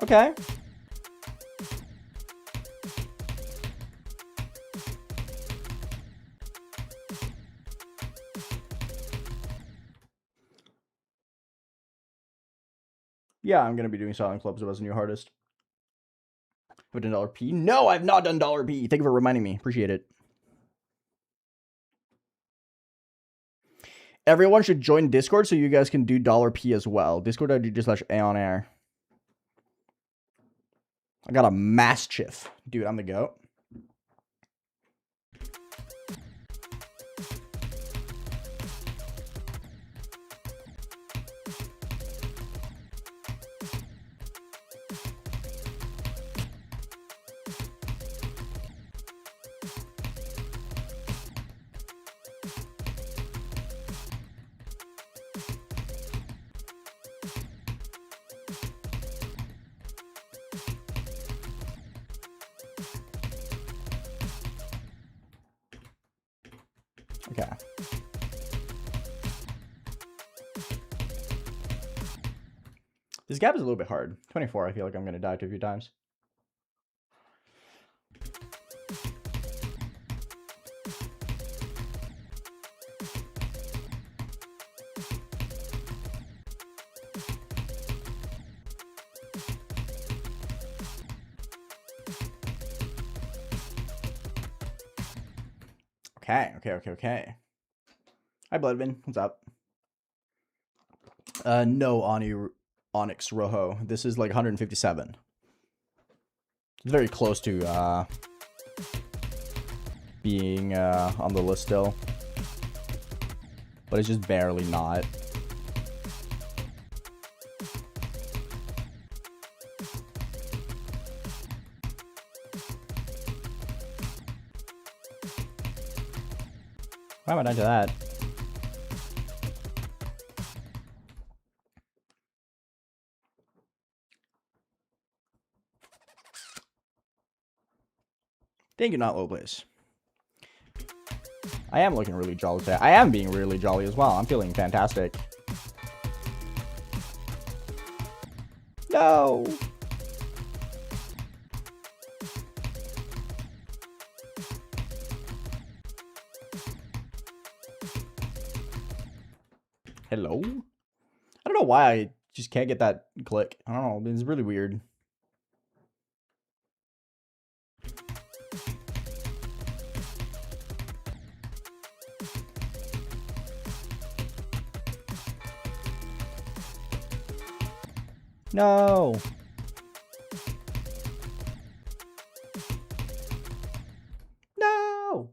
A: Okay. Yeah, I'm gonna be doing silent clubs as a new artist. Have I done $P? No, I've not done $P. Thank you for reminding me. Appreciate it. Everyone should join Discord so you guys can do $P as well. Discord.gg/AeonAir. I got a Mastiff. Dude, I'm the GOAT. Okay. This gap is a little bit hard. 24, I feel like I'm going to die to a few times. Okay. Hi, Bloodvin. What's up? No, Onyx Rojo. This is like 157. It's very close to being on the list still. But it's just barely not. Why am I not to that? Thank you, not low place. I am looking really jolly today. I am being really jolly as well. I'm feeling fantastic. No. Hello? I don't know why I just can't get that click. I don't know. It's really weird. No. No.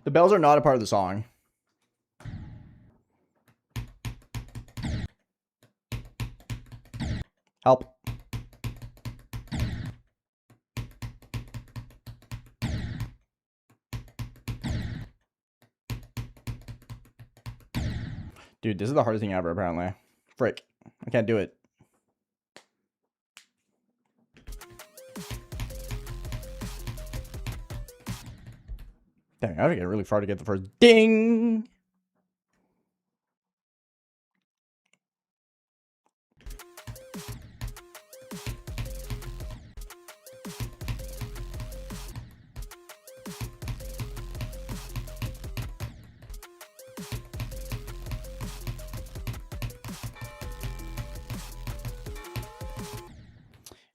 A: The bells are not a part of the song. Help. Dude, this is the hardest thing ever, apparently. Frick. I can't do it. Dang, I have to get really far to get the first ding.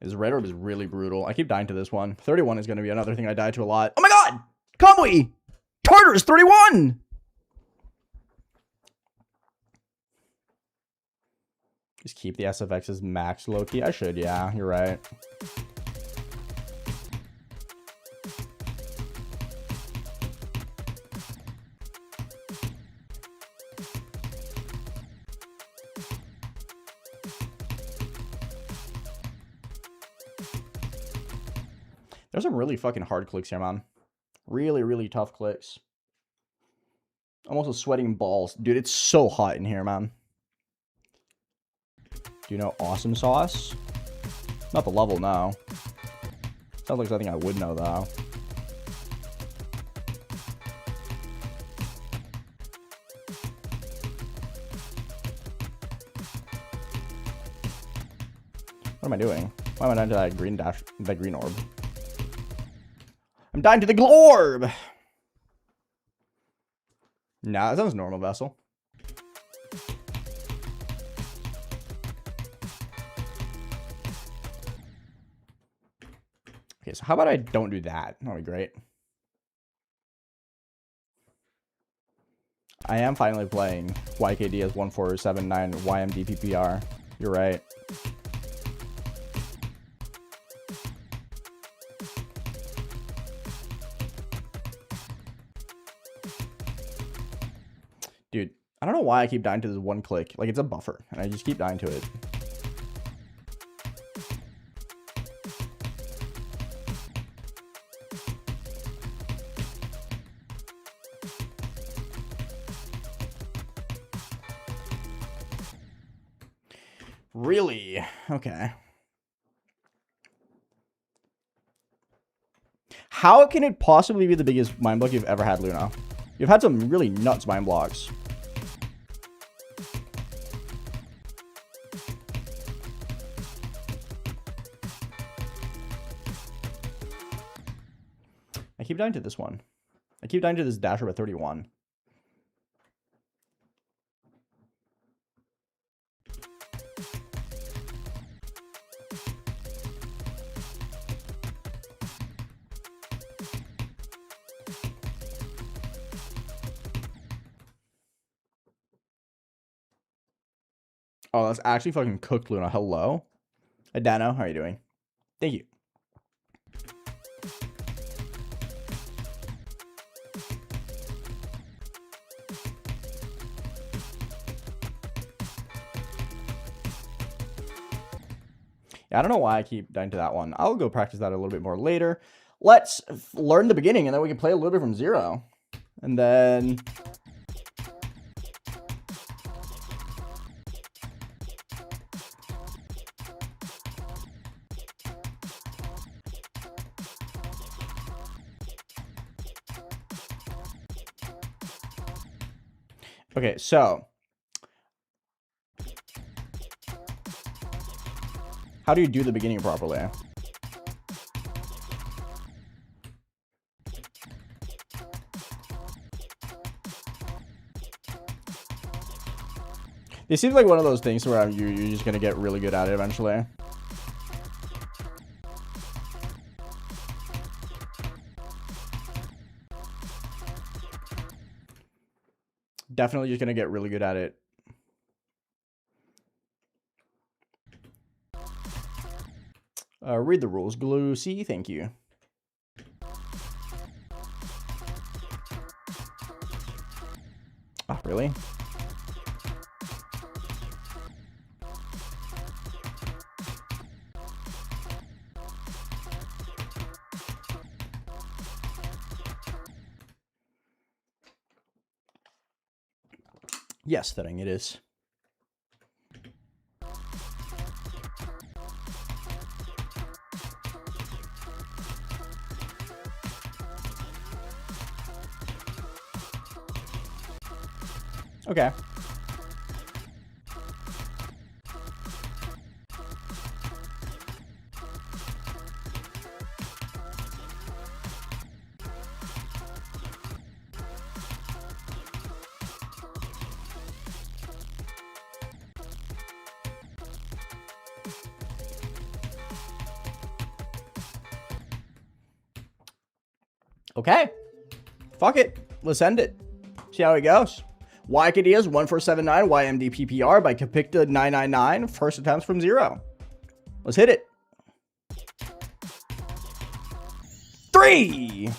A: His red orb is really brutal. I keep dying to this one. 31 is going to be another thing I die to a lot. Oh my god! Kamui! Tartar is 31! Just keep the SFX as max low-key. I should, yeah. You're right. There's some really fucking hard clicks here, man. Really, really tough clicks. I'm also sweating balls. Dude, it's so hot in here, man. Do you know Awesome Sauce? Not the level, no. Sounds like something I would know, though. What am I doing? Why am I dying to that green orb? I'm dying to the glorb! Nah, that sounds normal, Vessel. Okay, so how about I don't do that? That'll be great. I am finally playing YKDS1479YMDPPR. You're right. Dude, I don't know why I keep dying to this one click. Like, it's a buffer, and I just keep dying to it. Really? Okay. How can it possibly be the biggest mind block you've ever had, Luna? You've had some really nuts mind blocks. I keep dying to this one. I keep dying to this dasher at 31. Oh, that's actually fucking cooked, Luna. Hello? Adano, how are you doing? Thank you. Yeah, I don't know why I keep dying to that one. I'll go practice that a little bit more later. Let's learn the beginning, and then we can play a little bit from zero. And then... Okay, so... how do you do the beginning properly? It seems like one of those things where you're just going to get really good at it eventually. Definitely just going to get really good at it. Read the rules, Glue C. Thank you. Oh, really? Yes, that it is. Okay. Okay. Fuck it. Let's end it. See how it goes. YKDS1479YMDPPR by Capicta999. First attempts from zero. Let's hit it. 3.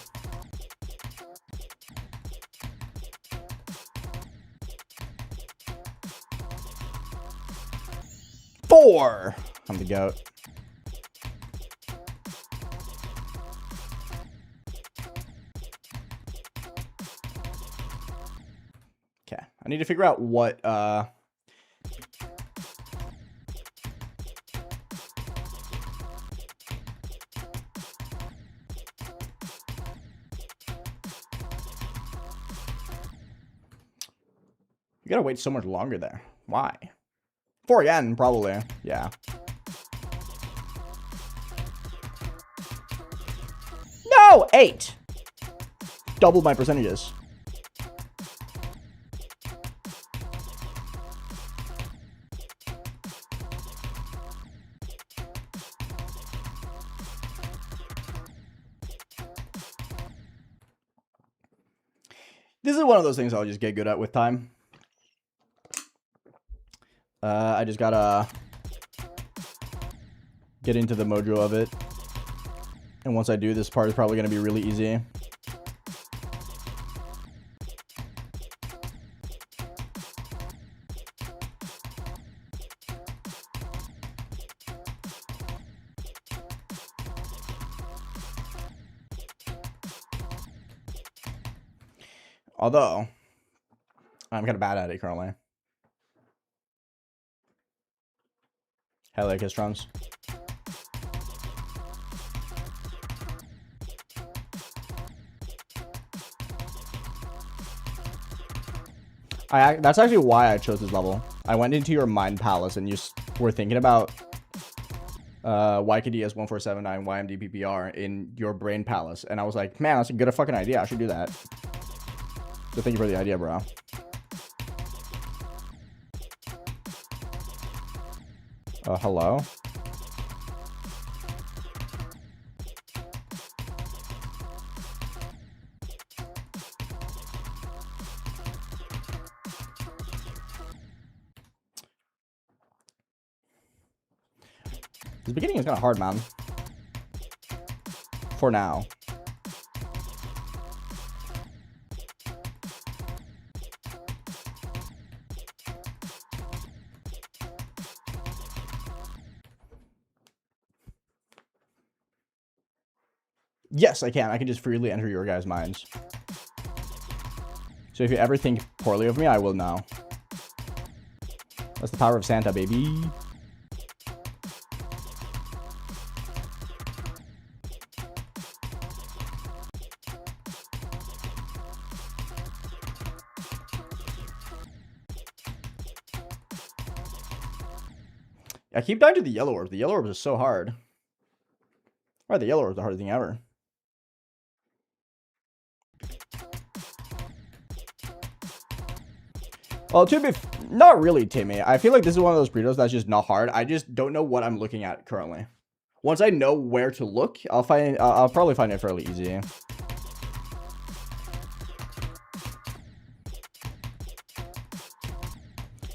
A: 4. I'm the goat. Okay, I need to figure out what you gotta wait so much longer there. Why? 4 again, probably. Yeah. No! 8! Double my percentages. This is one of those things I'll just get good at with time. I just gotta get into the mojo of it. And once I do, this part is probably gonna be really easy. Although, I'm kind of bad at it currently. Hello, Kistrons. That's actually why I chose this level. I went into your mind palace and you were thinking about YKDS1479YMDPPR in your brain palace. And I was like, man, that's a good fucking idea. I should do that. So thank you for the idea, bro. Hello? This beginning is kind of hard, man. For now. Yes, I can. I can just freely enter your guys' minds. So if you ever think poorly of me, I will know. That's the power of Santa, baby. I keep dying to the yellow orbs. The yellow orbs are so hard. Why are the yellow orbs the hardest thing ever? Well, to be not really, Timmy. I feel like this is one of those burritos that's just not hard. I just don't know what I'm looking at currently. Once I know where to look, I'll probably find it fairly easy.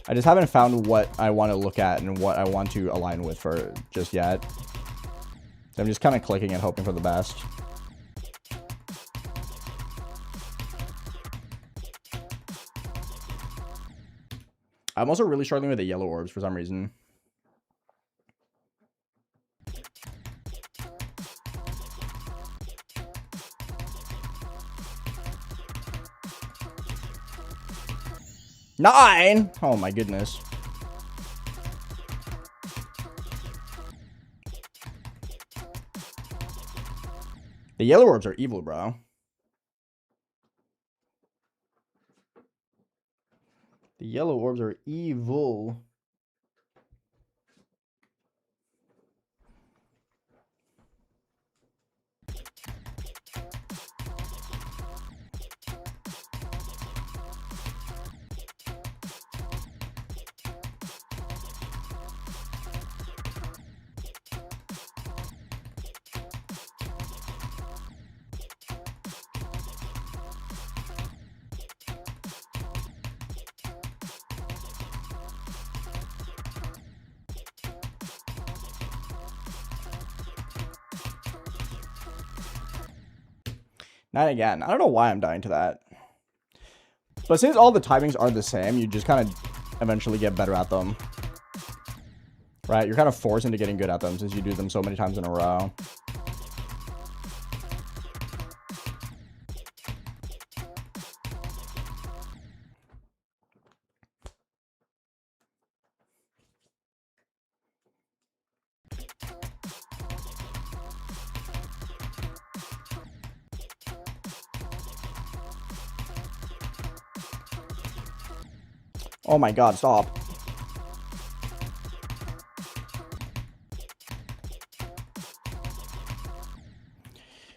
A: I just haven't found what I want to look at and what I want to align with for just yet. So I'm just kind of clicking and hoping for the best. I'm also really struggling with the yellow orbs for some reason. Nine! Oh my goodness. The yellow orbs are evil, bro. The yellow orbs are evil. Not again. I don't know why I'm dying to that. But since all the timings are the same, you just kind of eventually get better at them. Right? You're kind of forced into getting good at them since you do them so many times in a row. Oh my god, stop.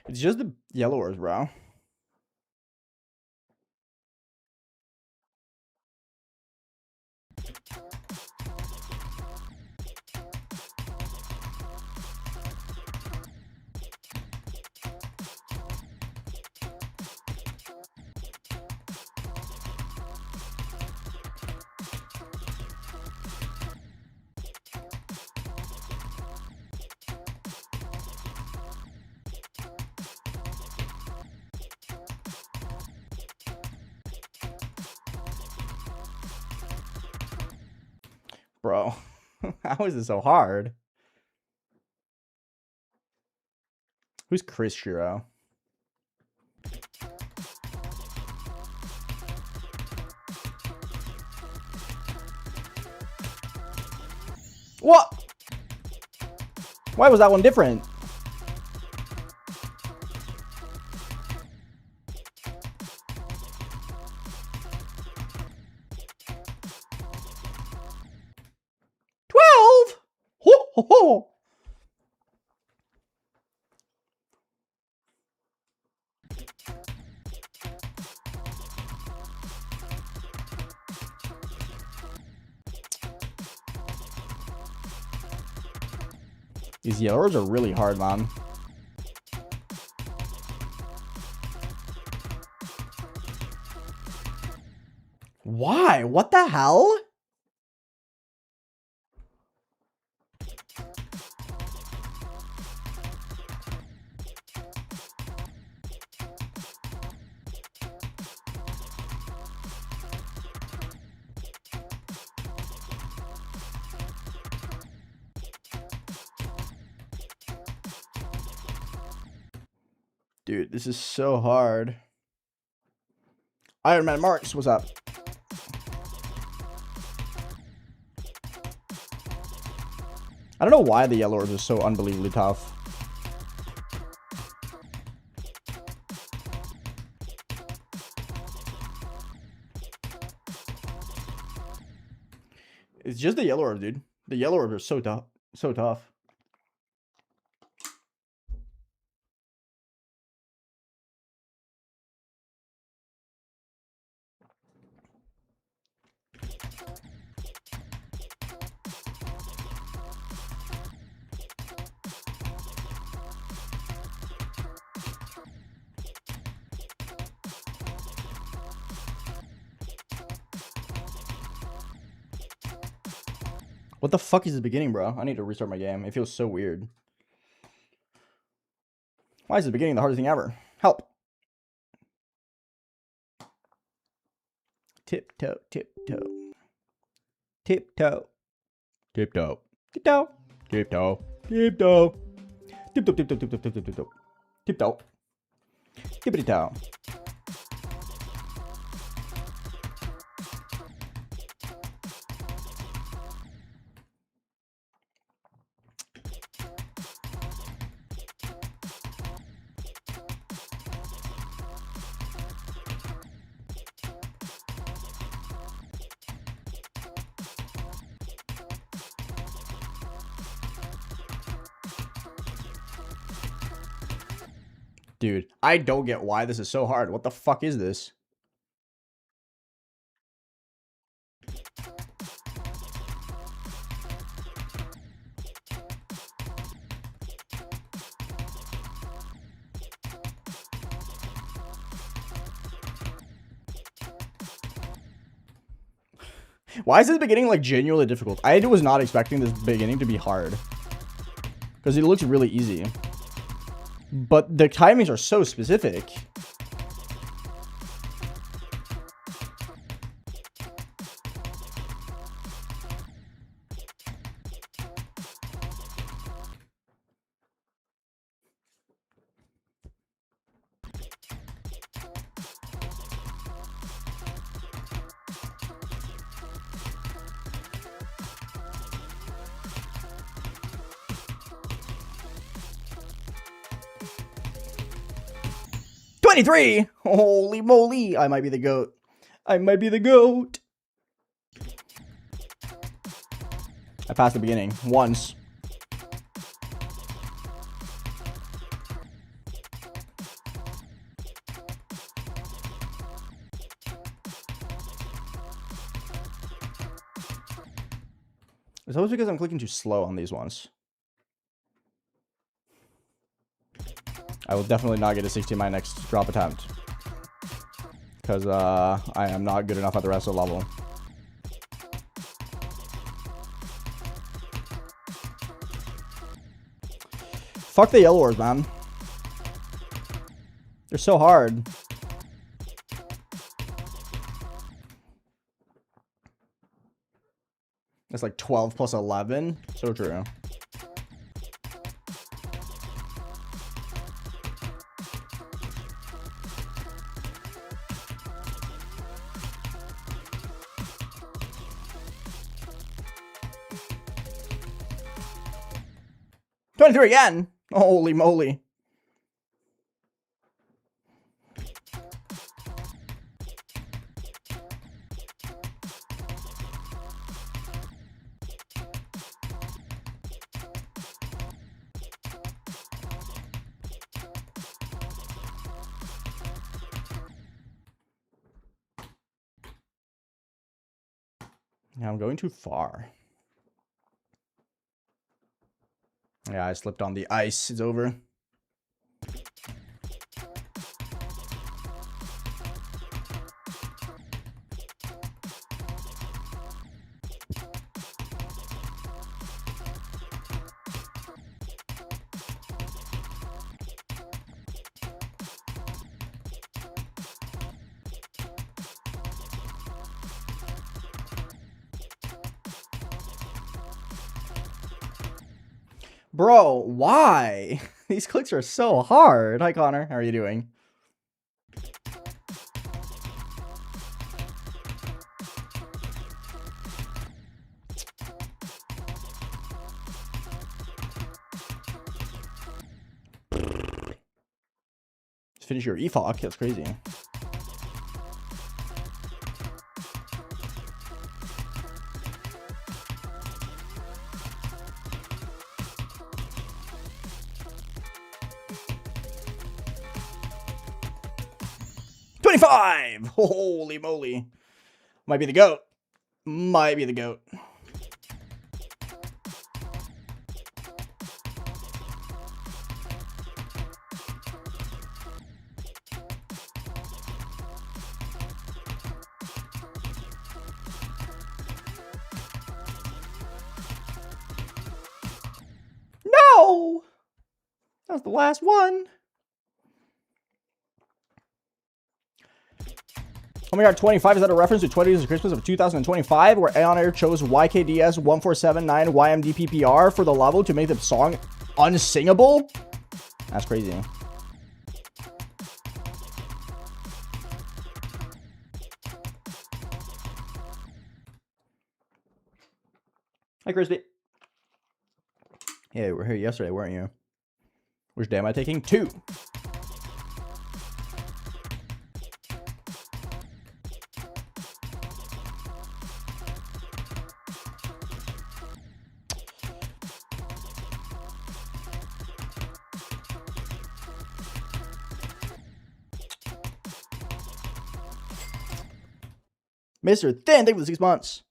A: It's just the yellow orbs, bro. Bro, how is this so hard? Who's Chris Shiro? What? Why was that one different? Ho, ho, ho. These yellows are really hard, man. Why? What the hell? Dude, this is so hard. Iron Man Marks, what's up? I don't know why the yellow orbs are so unbelievably tough. It's just the yellow orbs, dude. The yellow orbs are so tough. So tough. What the fuck is the beginning, bro? I need to restart my game. It feels so weird. Why is the beginning the hardest thing ever? Help. Tiptoe, tiptoe. Tiptoe. Tiptoe. Tiptoe. Tiptoe. Tiptoe. Tiptoe, tiptoe, tiptoe, tiptoe, tiptoe. Tiptoe. Tippity-toe. Dude, I don't get why this is so hard. What the fuck is this? Why is this beginning like genuinely difficult? I was not expecting this beginning to be hard. Because it looks really easy. But the timings are so specific. '23! Holy moly! I might be the GOAT. I might be the GOAT. I passed the beginning once. It's always because I'm clicking too slow on these ones. I will definitely not get a 60 in my next drop attempt. Because I am not good enough at the rest of the level. Fuck the yellow orbs, man. They're so hard. It's like 12 plus 11. So true. $23 again. Holy moly. Now I'm going too far. Yeah, I slipped on the ice. It's over. Bro, why? These clicks are so hard. Hi, Connor. How are you doing? Just finish your EFOC. That's crazy. $25! Holy moly. Might be the GOAT. Might be the GOAT. No! That was the last one. Oh my god, 25, is that a reference to 20 Days of Christmas of 2025, where AeonAir chose YKDS1479YMDPPR for the level to make the song unsingable? That's crazy. Hi, Crispy. Yeah, we were here yesterday, weren't you? Which day am I taking? 2. Mr. Thin, thank you for the 6 months.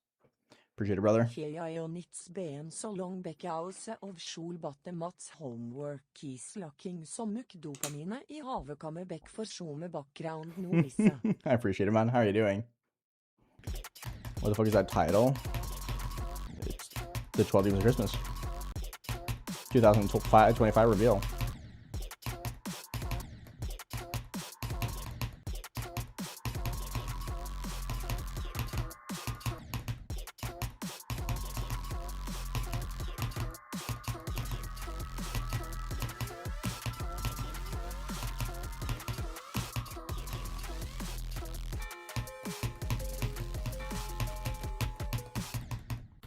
A: Appreciate it, brother.
B: så lång bekkause av skjolbatte Mats homework kislacking som dopamine I havekammer bekk for shome background no missa.
A: I appreciate it, man. How are you doing? What the fuck is that title? It's the 12 Days of Christmas. 2025 reveal.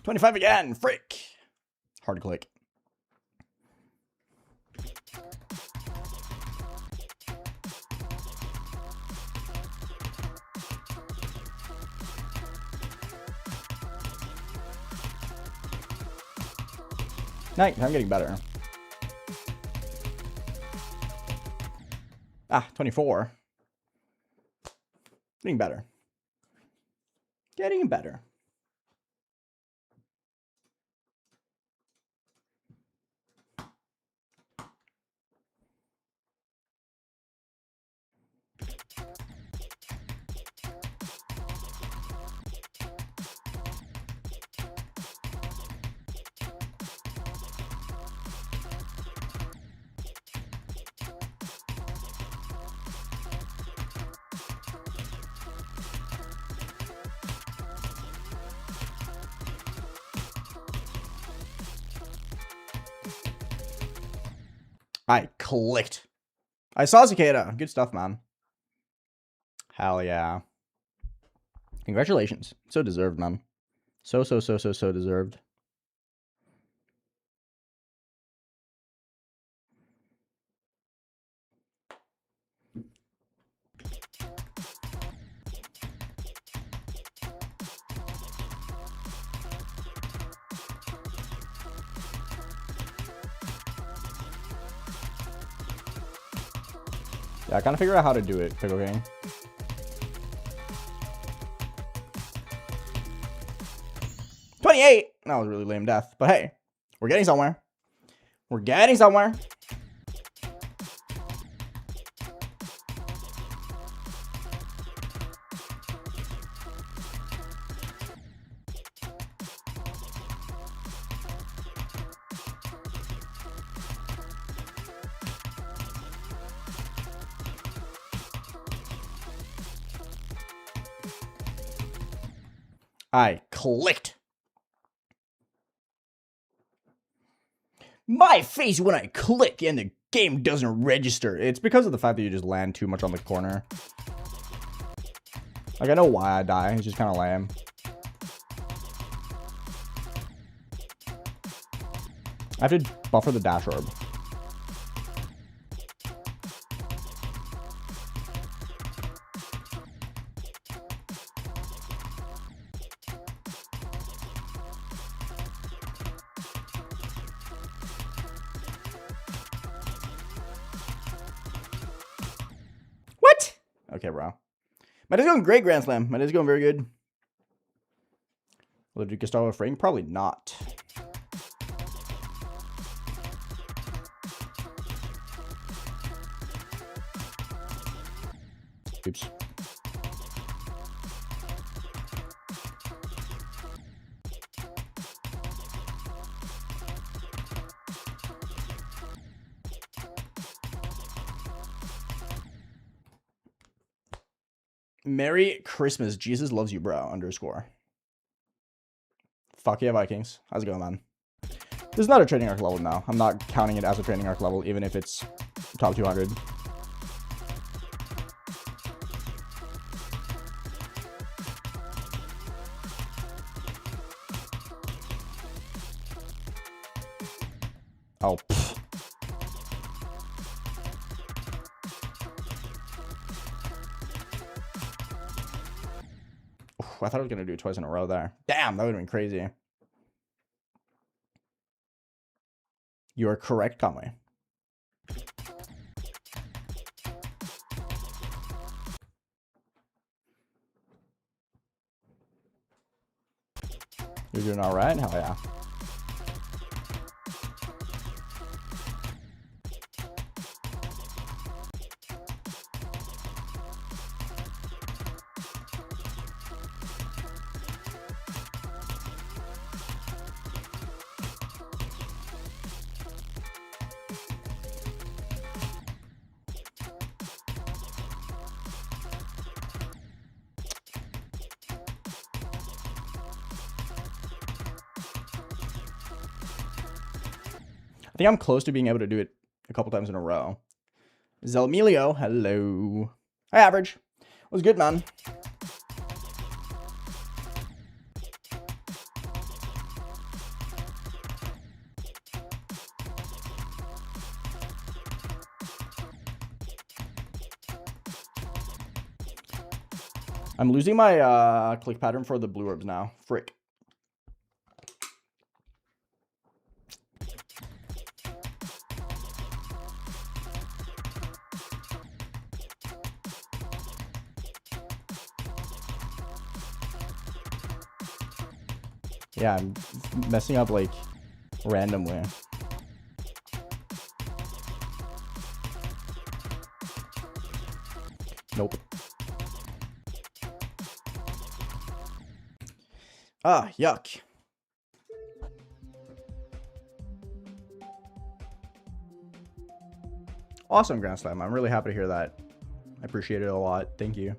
A: $25 again. Frick. Hard click. Nice. I'm getting better. Ah, 24. Getting better. Getting better. I clicked. I saw Cicada. Good stuff, man. Hell yeah. Congratulations. So deserved, man. So deserved. Yeah, I kind of figure out how to do it, Pickle King. That was a really lame death, but hey, we're getting somewhere. We're getting somewhere. I clicked. My face when I click and the game doesn't register. It's because of the fact that you just land too much on the corner. Like, I know why I die. It's just kind of lame. I have to buffer the dash orb. What? Okay, bro. My day's going great, Grand Slam. My day's going very good. Will it Gustavo Fring? Probably not. Oops. Merry Christmas. Jesus loves you, bro. _ Fuck yeah, Vikings. How's it going, man? This is not a training arc level now. I'm not counting it as a training arc level, even if it's top 200. Oh, pfft. I thought I was going to do it twice in a row there. Damn, that would have been crazy. You are correct, Conway. You're doing all right? Hell yeah. I think I'm close to being able to do it a couple times in a row. Zelmilio, hello. Hi, Average. What's good, man? I'm losing my click pattern for the blue orbs now. Frick. Yeah, I'm messing up like randomly. Nope. Ah, yuck. Awesome, Grand Slam. I'm really happy to hear that. I appreciate it a lot. Thank you.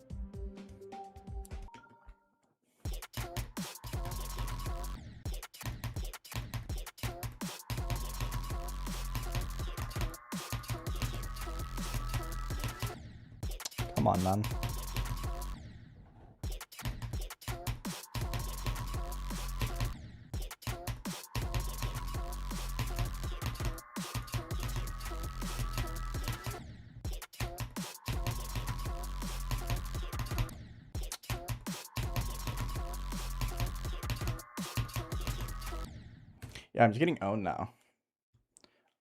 A: Come on, man. Yeah, I'm just getting owned now.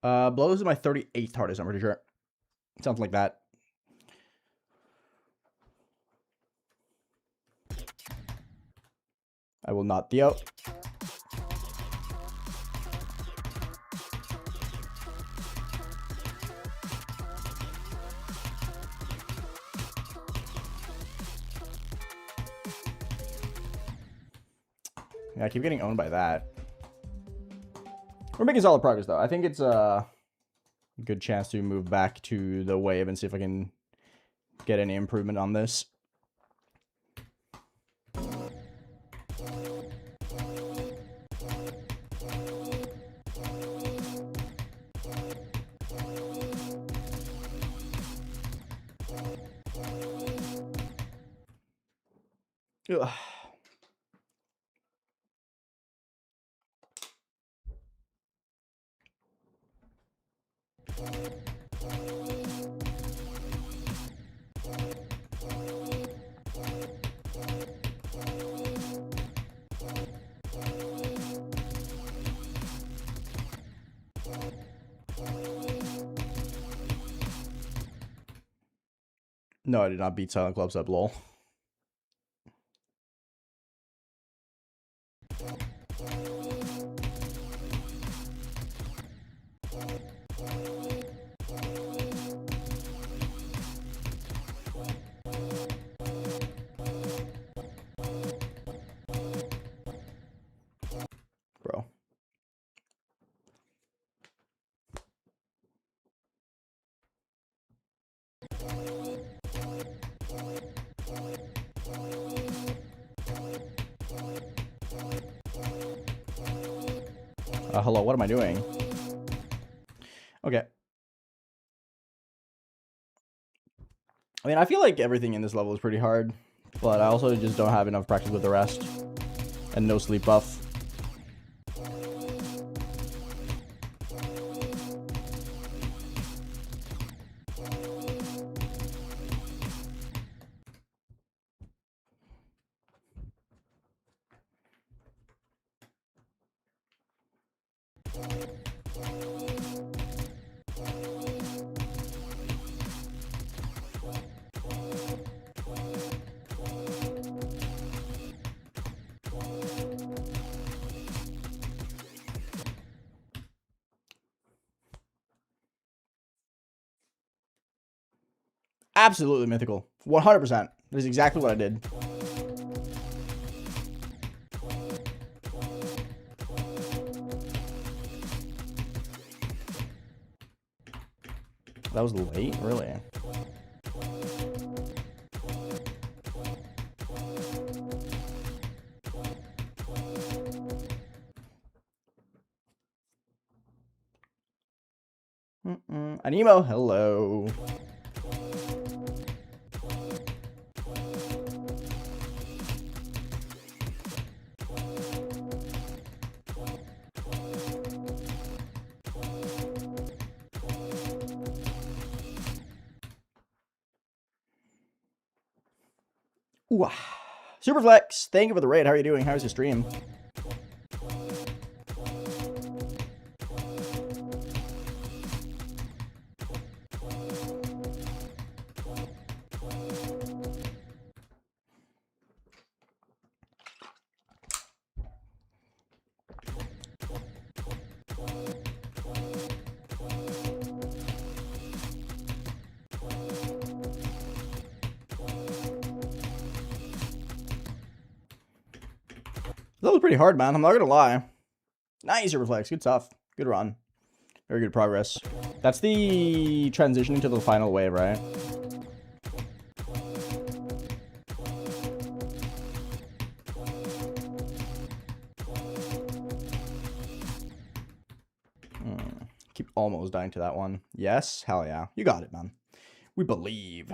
A: Blows is my 38th hardest, I'm pretty sure. Something like that. I will not Theo. Yeah, I keep getting owned by that. We're making solid progress, though. I think it's a good chance to move back to the wave and see if I can get any improvement on this. Ugh. No, I did not beat Silent Clubs up, lol. Bro. Hello, what am I doing? Okay. I mean, I feel like everything in this level is pretty hard, but I also just don't have enough practice with the rest. And no sleep buff. Absolutely mythical. 100%. That is exactly what I did. That was late? Really? An emo. Hello. Ooh. Superflex, thank you for the raid. How are you doing? How's your stream? That was pretty hard, man. I'm not gonna lie. Nice, Superflex. Good stuff. Good run. Very good progress. That's the transitioning to the final wave, right? Keep almost dying to that one. Yes? Hell yeah. You got it, man. We believe.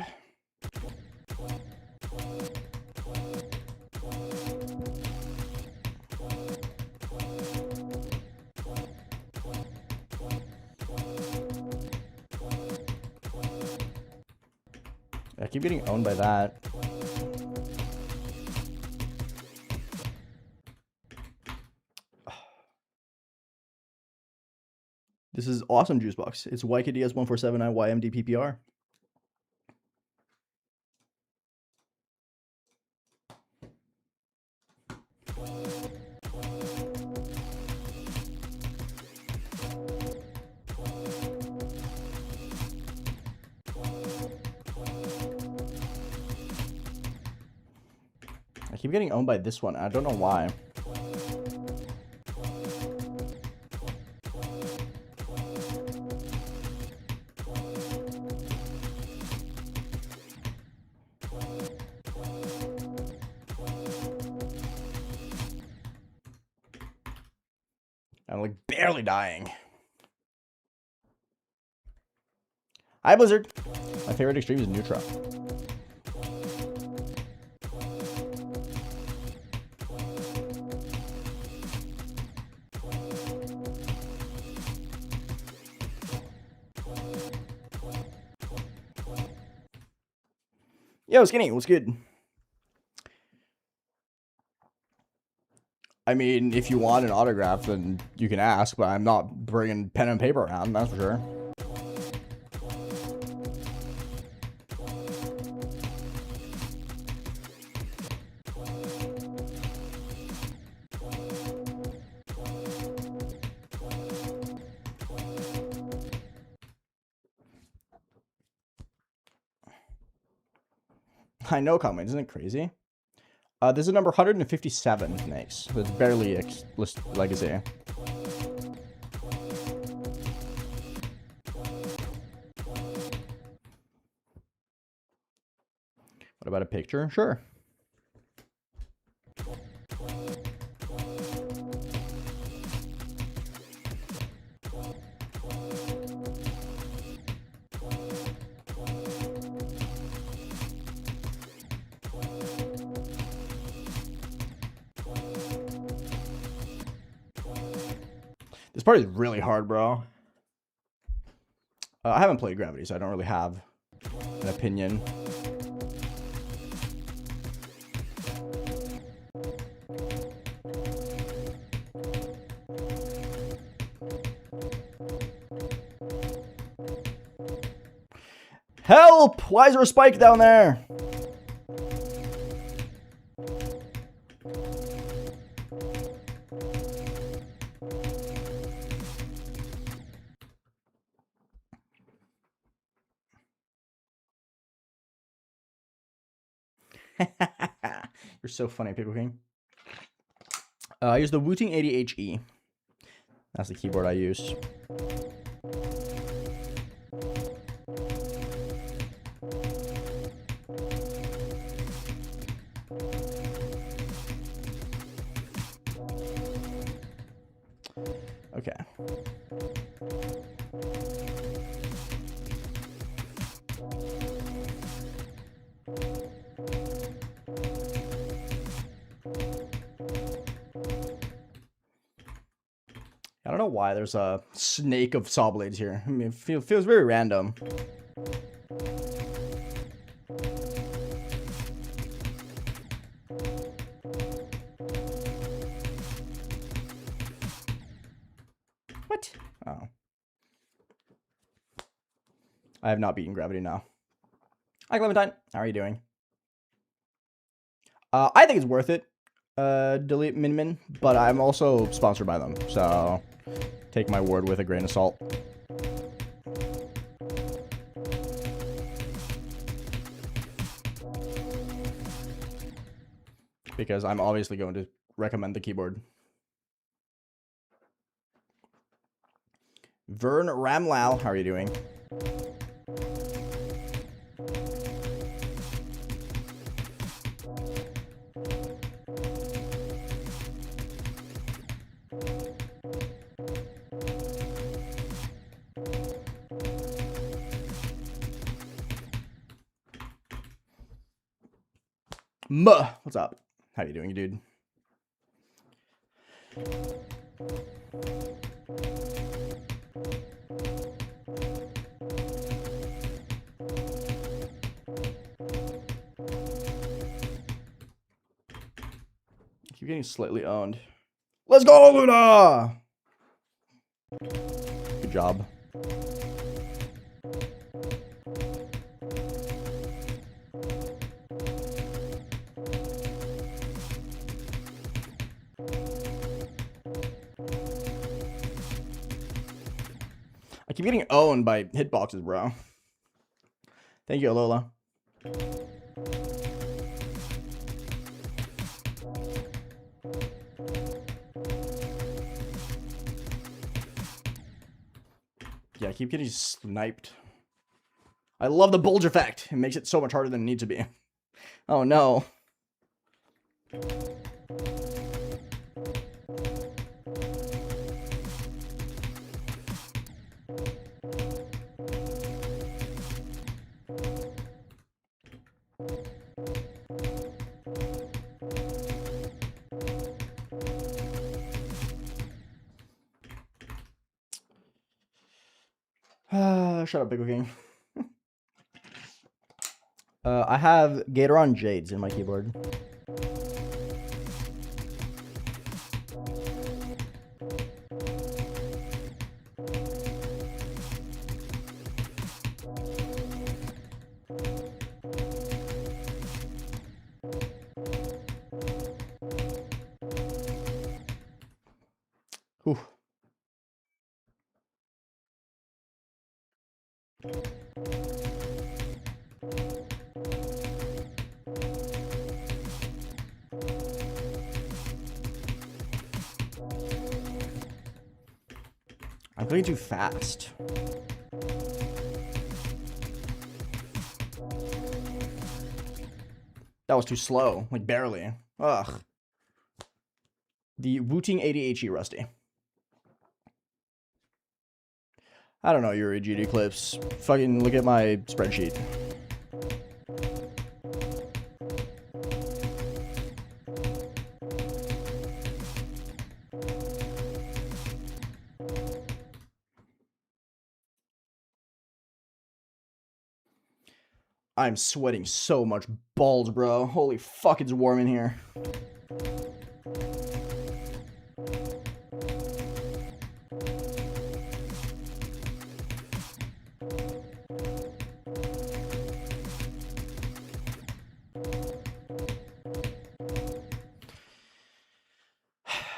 A: I keep getting owned by that. This is awesome juice box. It's YKDS1479YMDPPR. I keep getting owned by this one. I don't know why. I'm like barely dying. Hi, Blizzard. My favorite extreme is Neutra. Yo, Skinny, what's good? I mean, if you want an autograph, then you can ask, but I'm not bringing pen and paper around, that's for sure. I know, comment, isn't it crazy? This is number 157, thanks. So it's barely legacy. What about a picture? Sure. This part is really hard, bro. I haven't played Gravity, so I don't really have an opinion. Help! Why is there a spike down there? You're so funny, Pickle King. I use the Wooting 80HE. That's the keyboard I use. Okay. I don't know why there's a snake of saw blades here. I mean, it feels very random. What? Oh. I have not beaten Gravity now. Hi, Clementine. How are you doing? I think it's worth it. Delete Min, but I'm also sponsored by them, so take my word with a grain of salt. Because I'm obviously going to recommend the keyboard. Vern Ramlal, how are you doing? Muh. What's up? How you doing, dude? I keep getting slightly owned. Let's go, Luna! Good job. I keep getting owned by hitboxes, bro. Thank you, Alola. Yeah, I keep getting sniped. I love the bulge effect. It makes it so much harder than it needs to be. Oh no. Shut up, Pickle King. I have Gatoron Jades in my keyboard. Whew. I'm going too fast. That was too slow, like barely. Ugh. The Wooting ADHD Rusty. I don't know your GD clips. Fucking look at my spreadsheet. I'm sweating so much balls, bro. Holy fuck, it's warm in here.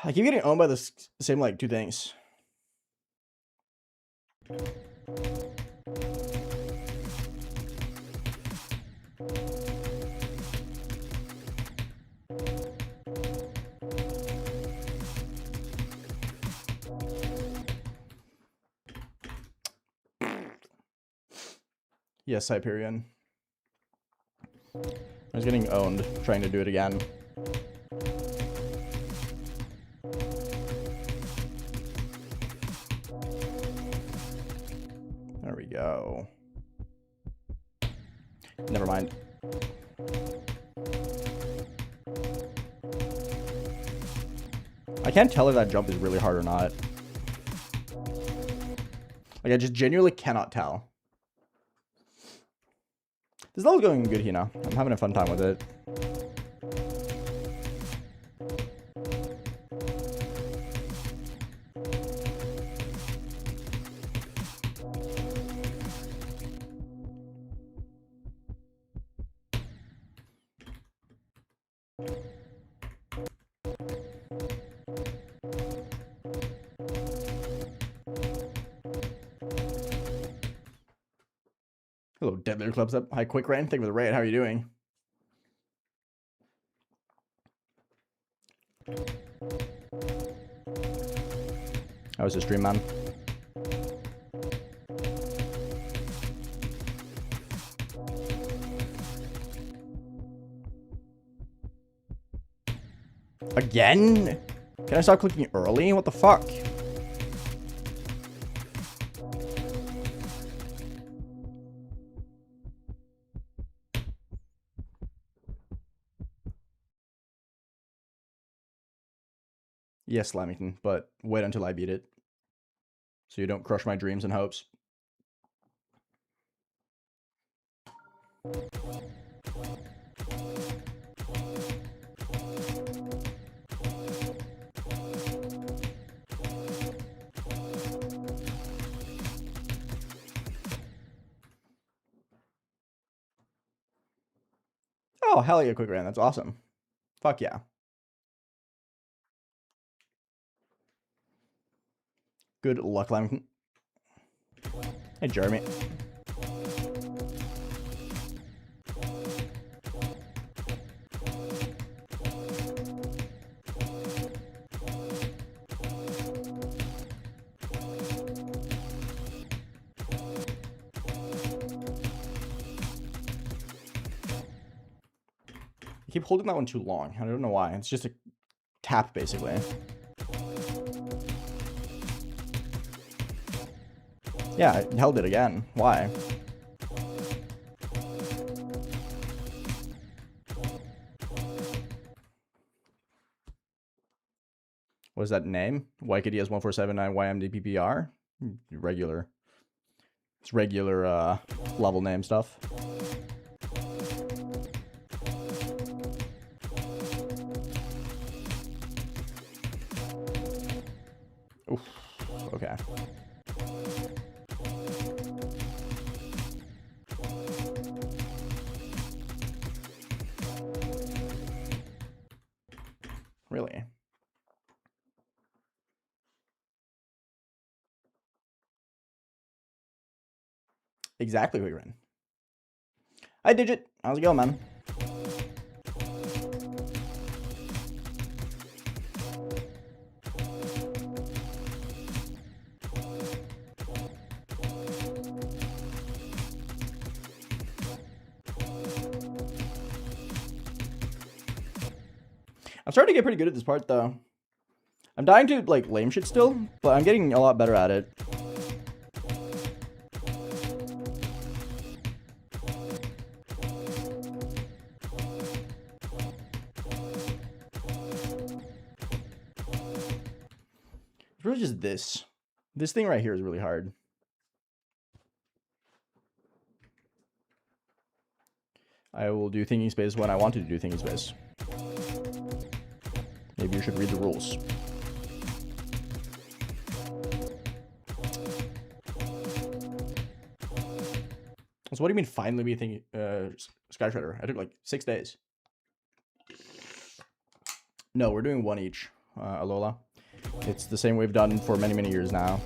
A: I keep getting owned by the same, like, two things. Yes, Hyperion. I was getting owned, trying to do it again. There we go. Never mind. I can't tell if that jump is really hard or not. Like, I just genuinely cannot tell. This level's going good, you know. I'm having a fun time with it. Hello, Deadlier Clubs up. Hi, Quick Rain. Thank you for the raid. How are you doing? How was the stream, man? Again? Can I stop clicking early? What the fuck? Yes, Lamington, but wait until I beat it. So you don't crush my dreams and hopes. Oh, hell yeah, quick ran. That's awesome. Fuck yeah. Good luck, Lamington. Hey, Jeremy. I keep holding that one too long. I don't know why. It's just a tap, basically. Yeah, I held it again. Why? What is that name? YKDS1479YMDPPR? Regular. It's regular level name stuff. Oof. Okay. Really? Exactly, Wigrin. Hi, Digit. How's it going, man? I'm starting to get pretty good at this part, though. I'm dying to, like, lame shit still, but I'm getting a lot better at it. It's really just this. This thing right here is really hard. I will do thinking space when I want to do thinking space. Maybe you should read the rules. So what do you mean finally be thinking Sky Shredder? I took like 6 days. No, we're doing one each, Alola. It's the same we've done for many, many years now.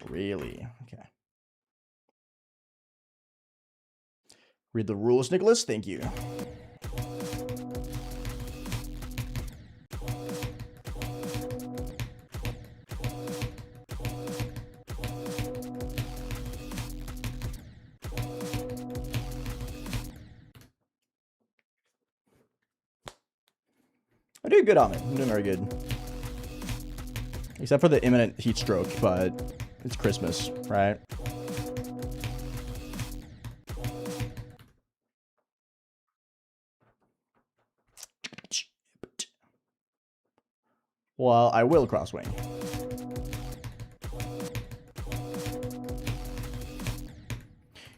A: Really? Okay. Read the rules, Nicholas. Thank you. I'm doing good on it. I'm doing very good. Except for the imminent heat stroke, but it's Christmas, right? Well, I will crosswing.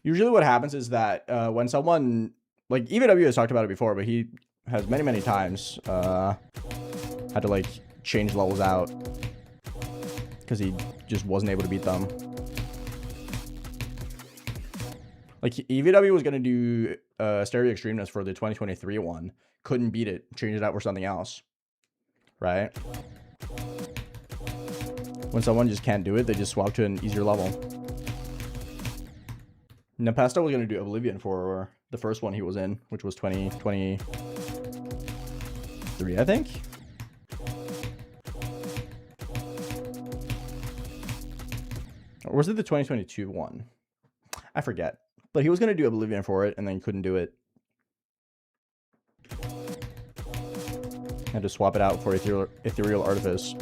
A: Usually what happens is that when someone, like EVW has talked about it before, but he has many, many times had to like change levels out because he just wasn't able to beat them. Like EVW was going to do Stereo Extremeness for the 2023 one. Couldn't beat it. Changed it out for something else. Right? When someone just can't do it, they just swap to an easier level. Nepesto was going to do Oblivion for the first one he was in, which was 2023, I think. Or was it the 2022 one? I forget. But he was going to do Oblivion for it, and then couldn't do it. Had to swap it out for Ethereal Artifice.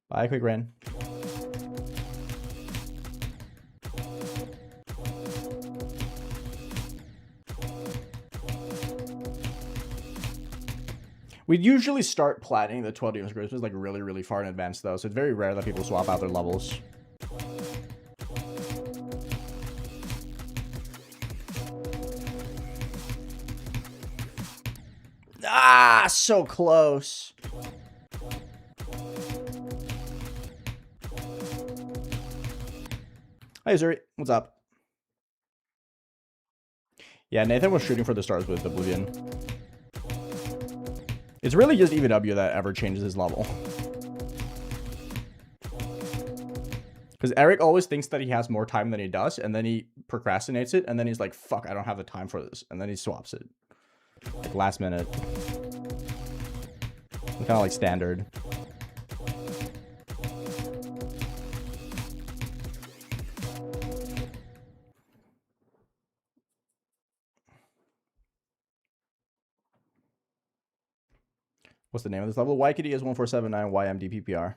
A: Bye, quick rain. We'd usually start planning the 12 Demons Christmas like really, really far in advance though, so it's very rare that people swap out their levels. Ah, so close. Hey, Zuri, what's up? Yeah, Nathan was shooting for the stars with Oblivion. It's really just EVW that ever changes his level. Because Eric always thinks that he has more time than he does, and then he procrastinates it, and then he's like, fuck, I don't have the time for this. And then he swaps it. Like last minute. Kind of like standard. What's the name of this level? YKDS1479YMDPPR.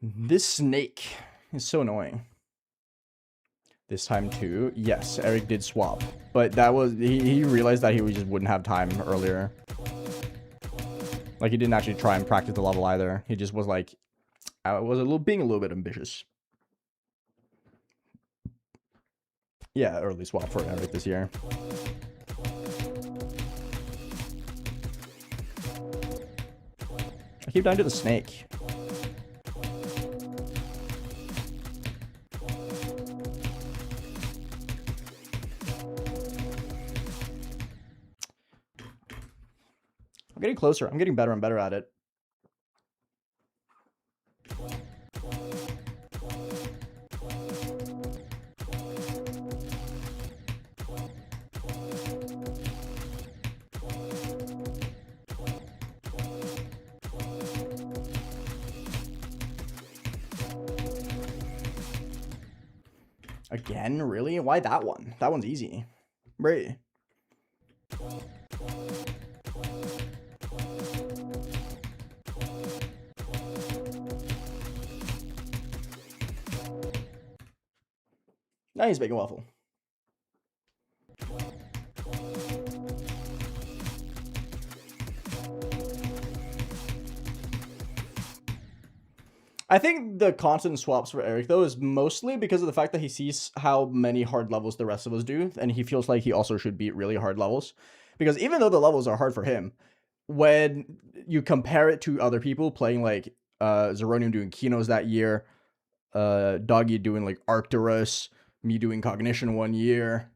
A: This snake is so annoying. This time too. Yes, Eric did swap. But that was... He realized that he just wouldn't have time earlier. Like, he didn't actually try and practice the level either. He just was like... being a little bit ambitious. Yeah, early swap for Eric this year. I keep dying to the snake. I'm getting closer. I'm getting better and better at it. Again? Really? Why that one? That one's easy. Right. Nice bacon waffle. I think the constant swaps for Eric, though, is mostly because of the fact that he sees how many hard levels the rest of us do, and he feels like he also should beat really hard levels. Because even though the levels are hard for him, when you compare it to other people playing, like, Zeronium doing Kinos that year, Doggy doing, like, Arcturus, me doing Cognition one year,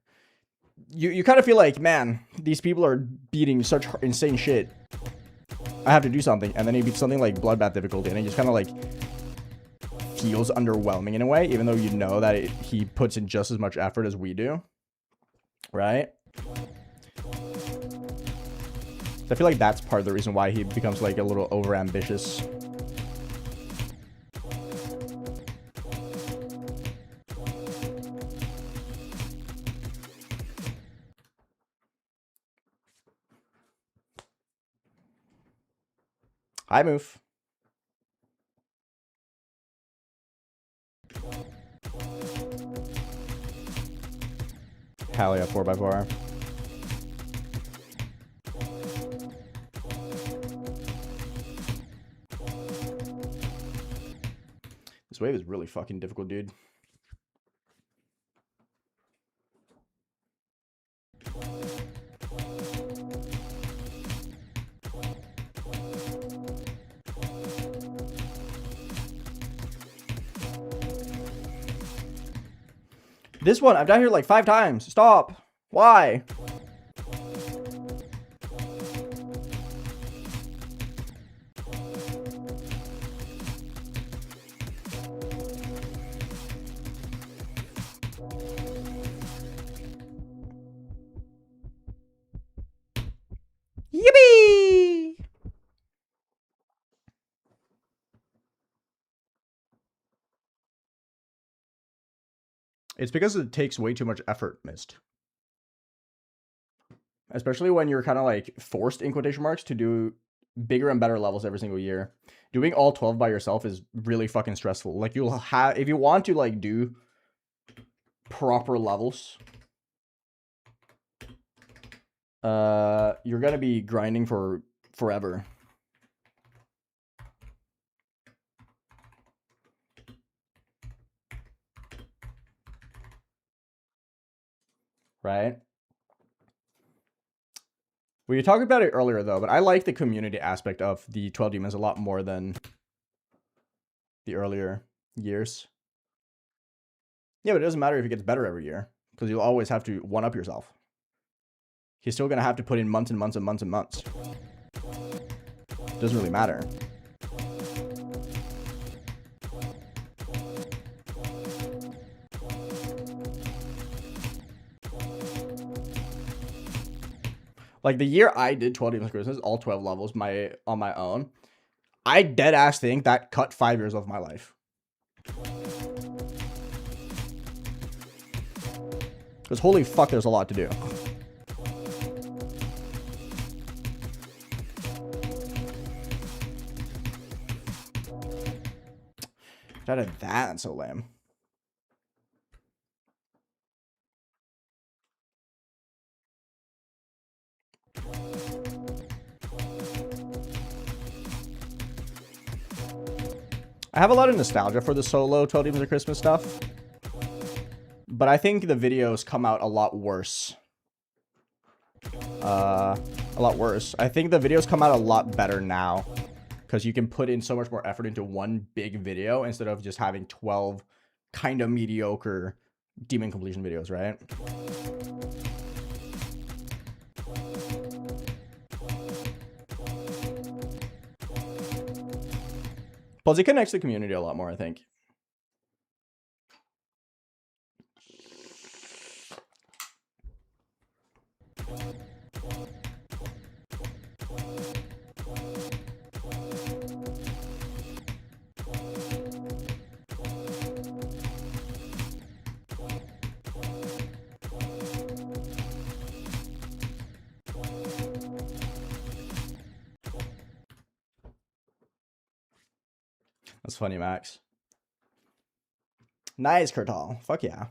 A: you kind of feel like, man, these people are beating such insane shit. I have to do something. And then he beats something like Bloodbath difficulty, and he just kind of, like... feels underwhelming in a way, even though you know that he puts in just as much effort as we do, right? I feel like that's part of the reason why he becomes like a little over ambitious. Hi, Moof. Hell yeah, 4x4. This wave is really fucking difficult, dude. This one, I've died here like 5 times. Stop. Why? Yippee! It's because it takes way too much effort, Mist. Especially when you're kind of like forced, in quotation marks, to do bigger and better levels every single year. Doing all 12 by yourself is really fucking stressful. Like, you'll have, if you want to like do proper levels, you're gonna be grinding for forever. Right? We talked about it earlier though, but I like the community aspect of the 12 Demons a lot more than the earlier years. Yeah, but it doesn't matter if it gets better every year, because you'll always have to one-up yourself. He's still gonna have to put in months and months and months and months. Doesn't really matter. Like, the year I did 12 Demons Christmas, all 12 levels on my own, I dead ass think that cut 5 years of my life. Because holy fuck, there's a lot to do. That's so lame. I have a lot of nostalgia for the solo 12 Demons of Christmas stuff, but I think the videos come out a lot worse. A lot worse. I think the videos come out a lot better now, because you can put in so much more effort into one big video instead of just having 12 kind of mediocre demon completion videos, right? Plus, it connects the community a lot more, I think. That's funny, Max. Nice, Kurtal. Fuck yeah.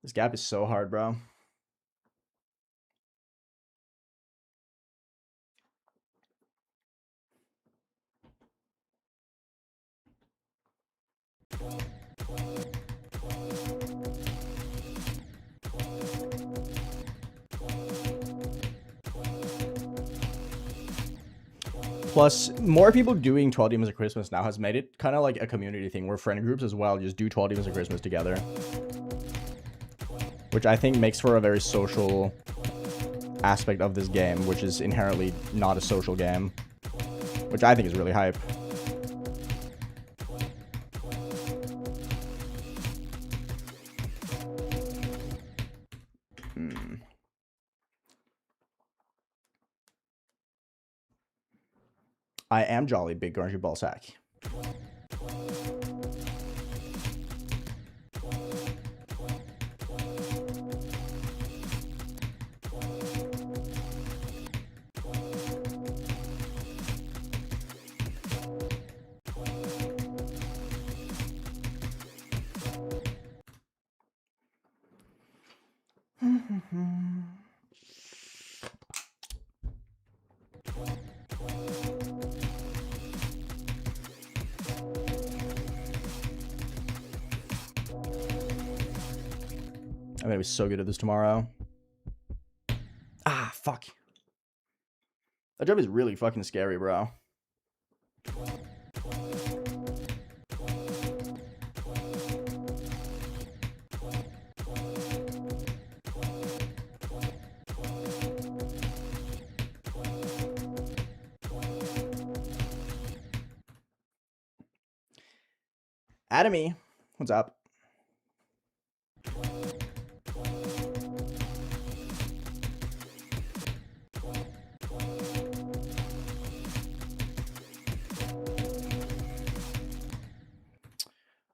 A: This gap is so hard, bro. Plus, more people doing 12 Demons of Christmas now has made it kind of like a community thing where friend groups as well just do 12 Demons of Christmas together. Which I think makes for a very social aspect of this game, which is inherently not a social game. Which I think is really hype. I am jolly, big grungy ballsack. I'm gonna be so good at this tomorrow. Ah, fuck. That job is really fucking scary, bro. Atomy, what's up?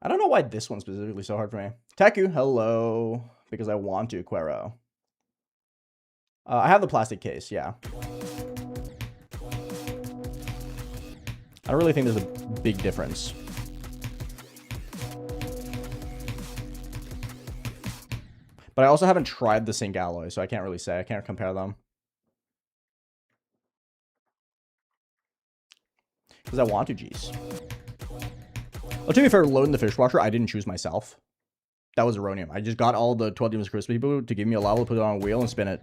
A: I don't know why this one's specifically so hard for me. Taku, hello. Because I want to, Quero. I have the plastic case, yeah. I don't really think there's a big difference. But I also haven't tried the zinc alloy, so I can't really say. I can't compare them. Because I want to, geez. Well, to be fair, loading the dishwasher, I didn't choose myself. That was Zeronium. I just got all the 12 Demons Crispy people to give me a level, put it on a wheel, and spin it.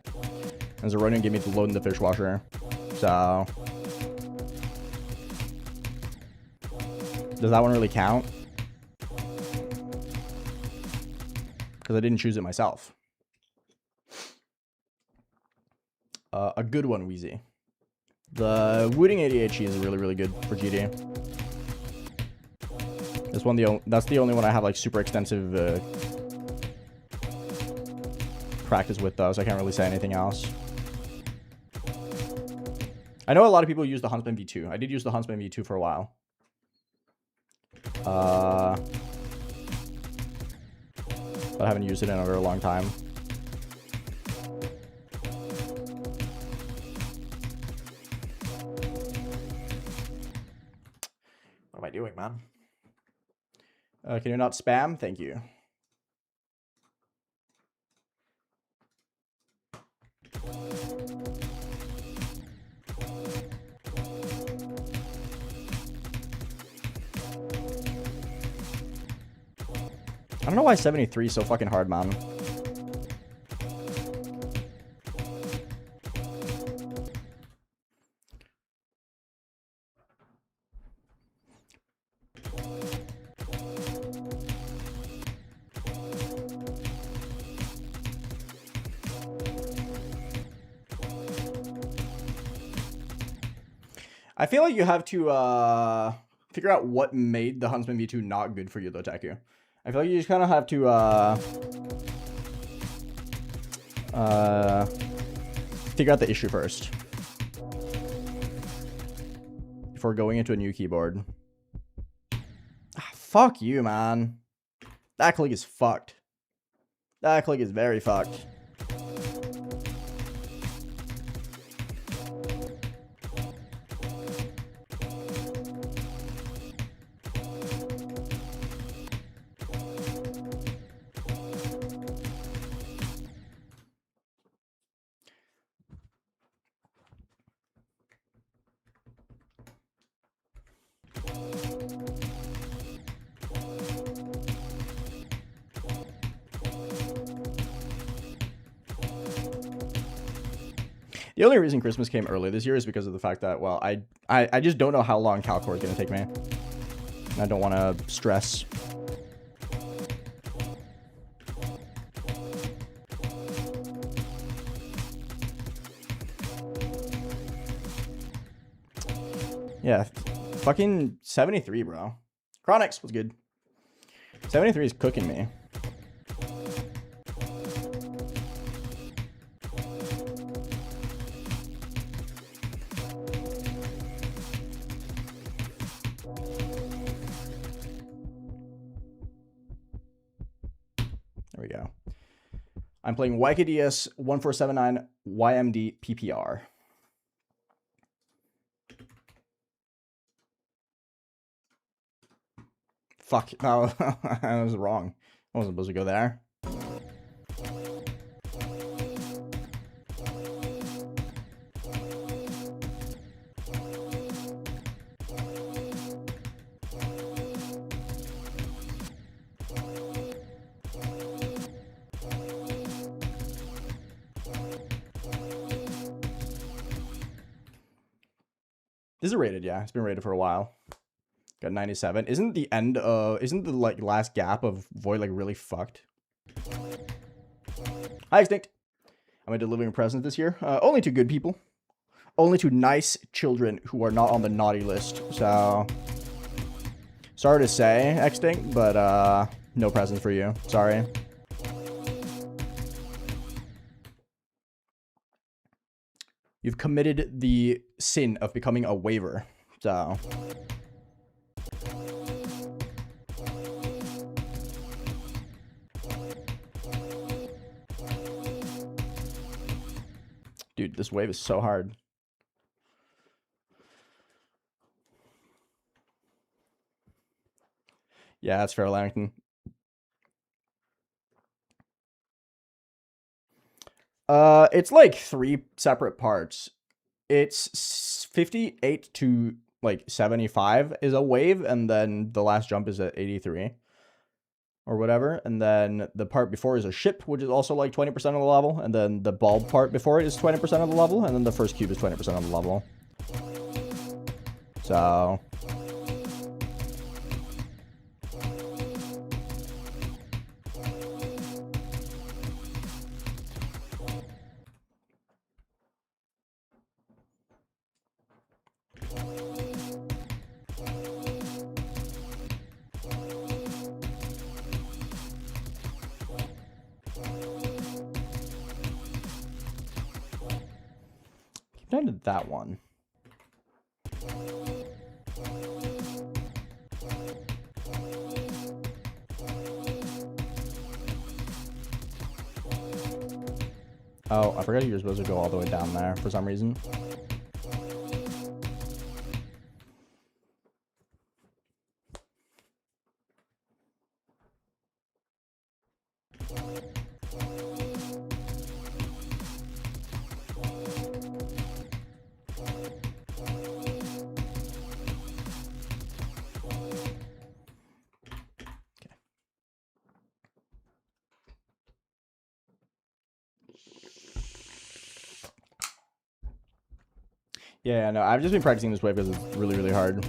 A: And Zeronium gave me the load in the dishwasher. So... does that one really count? Because I didn't choose it myself. A good one, Wheezy. The Wooding ADHD is really, really good for GD. This one, that's the only one I have like super extensive practice with, though, so I can't really say anything else. I know a lot of people use the Huntsman V2. I did use the Huntsman V2 for a while. But I haven't used it in a very long time. What am I doing, man? Can you not spam? Thank you. I don't know why 73 is so fucking hard, man. I feel like you have to figure out what made the Huntsman V2 not good for you, though, Taku. I feel like you just kind of have to figure out the issue first before going into a new keyboard. Ah, fuck you, man. That click is fucked. That click is very fucked. The only reason Christmas came early this year is because of the fact that, well, I just don't know how long Calcore is going to take me. And I don't want to stress. Yeah, fucking 73, bro. Chronix was good. 73 is cooking me. There we go. I'm playing YKDS1479YMDPPR. Fuck. No, I was wrong. I wasn't supposed to go there. This is rated, yeah. It's been rated for a while. Got 97. Isn't the end isn't the like last gap of Void like really fucked? Hi, Extinct. Am I delivering a present this year? Only to good people. Only to nice children who are not on the naughty list. So sorry to say, Extinct, but no presents for you. Sorry. You've committed the sin of becoming a waiver. So Dude, this wave is so hard. Yeah, that's fair, Langton. It's like 3 separate parts. It's 58 to like 75 is a wave, and then the last jump is at 83 or whatever, and then the part before is a ship, which is also like 20% of the level, and then the bulb part before it is 20% of the level, and then the first cube is 20% of the level. So I did that one. Oh, I forgot you were supposed to go all the way down there for some reason. Yeah, no, I've just been practicing this wave because it's really, really hard.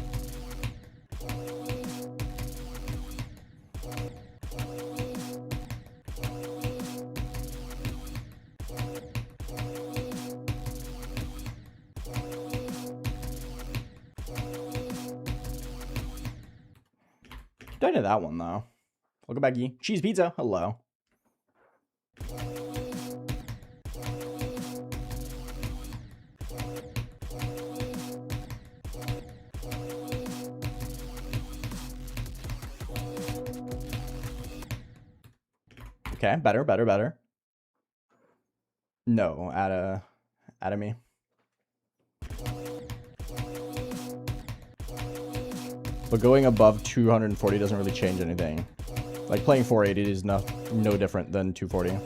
A: Don't know that one, though. Welcome back, Yi. Cheese pizza. Hello. Okay, better, better, better. No, at me. But going above 240 doesn't really change anything. Like, playing 480 is no different than 240.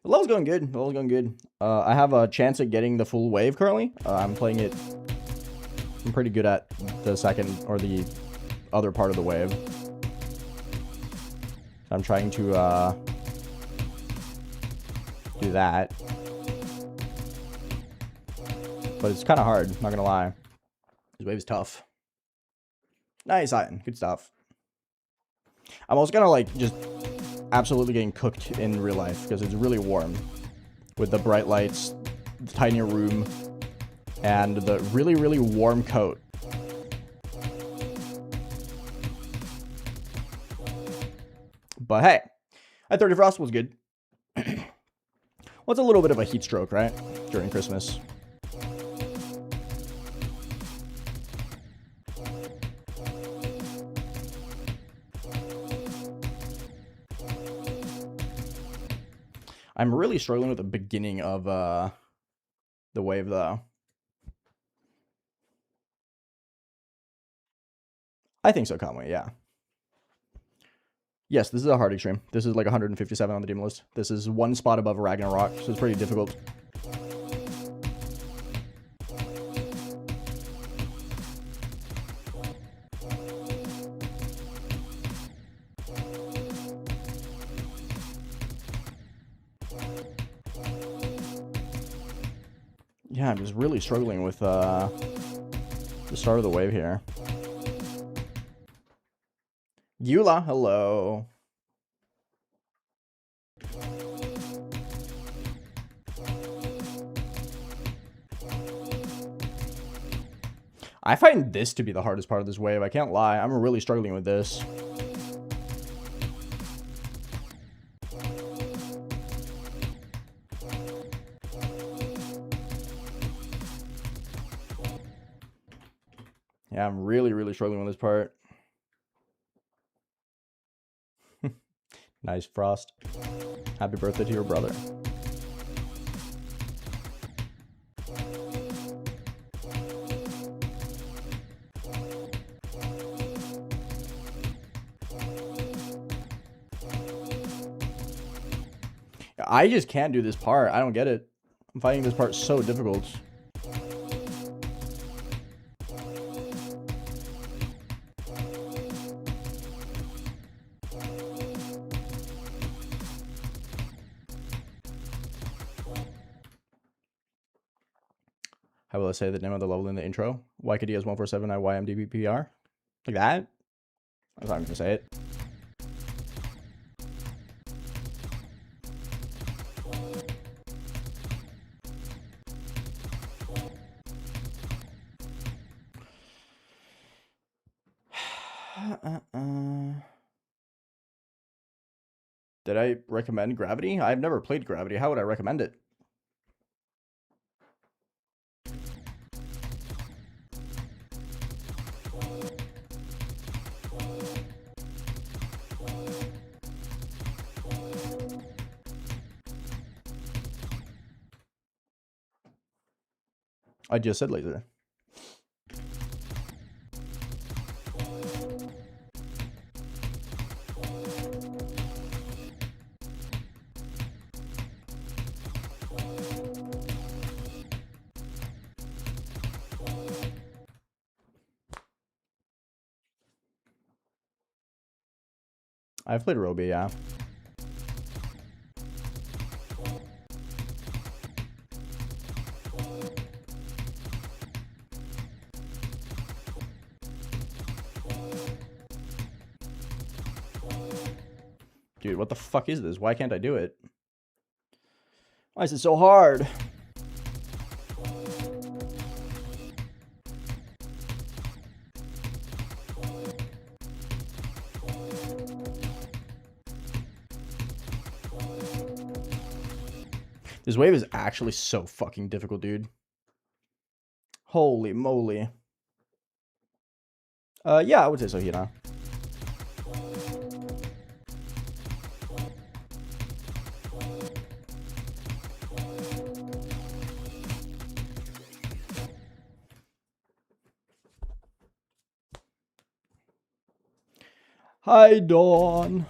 A: The level's going good. The level's going good. I have a chance at getting the full wave currently. I'm playing it. I'm pretty good at the second or the other part of the wave. I'm trying to do that. But it's kind of hard, not gonna lie. This wave is tough. Nice, Ian. Good stuff. I'm also gonna like just absolutely getting cooked in real life because it's really warm with the bright lights, the tiny room, and the really, really warm coat. But hey, at 30 Frost was good. What's a little bit of a heat stroke, right? During Christmas. I'm really struggling with the beginning of the wave, though. I think so, Conway, yeah. Yes, this is a hard extreme. This is like 157 on the demon list. This is one spot above Ragnarok, so it's pretty difficult. Yeah, I'm just really struggling with the start of the wave here. Eula, hello. I find this to be the hardest part of this wave. I can't lie. I'm really struggling with this. Yeah, I'm really, really struggling with this part. Nice, Frost. Happy birthday to your brother. I just can't do this part. I don't get it. I'm finding this part so difficult. How will I say the name of the level in the intro? YKDS1479YMDPPR? Like that? That's how I'm gonna say it. Did I recommend Gravity? I've never played Gravity. How would I recommend it? I just said laser. I've played Roby, yeah. Dude, what the fuck is this? Why can't I do it? Why is it so hard? This wave is actually so fucking difficult, dude. Holy moly. Yeah, I would say so, Hina. Hi, Dawn.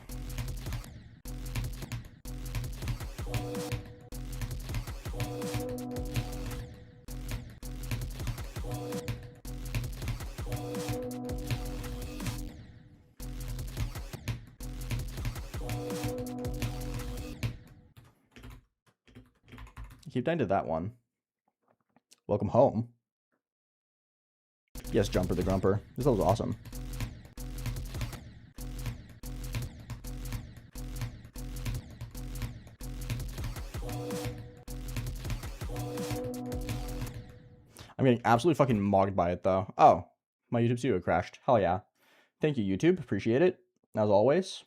A: Keep dying to that one. Welcome home. Yes, Jumper the Grumper. This level's awesome. I'm getting absolutely fucking mogged by it, though. Oh, my YouTube studio crashed. Hell yeah. Thank you, YouTube. Appreciate it. As always.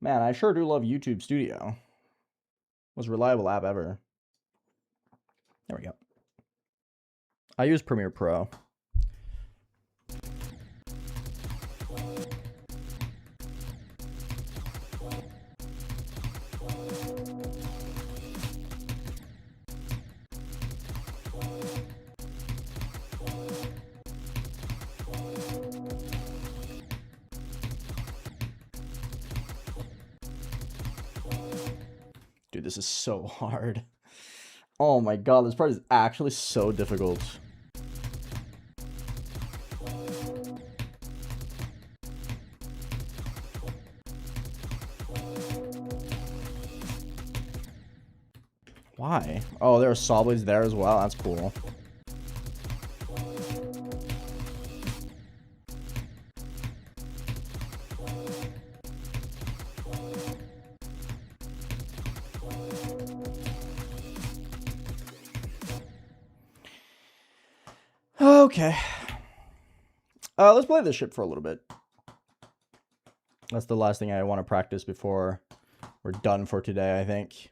A: Man, I sure do love YouTube Studio. Most reliable app ever. There we go. I use Premiere Pro. Dude, this is so hard. Oh my god, this part is actually so difficult. Why? Oh, there are saw blades there as well. That's cool. Okay. Let's play this ship for a little bit. That's the last thing I want to practice before we're done for today, I think.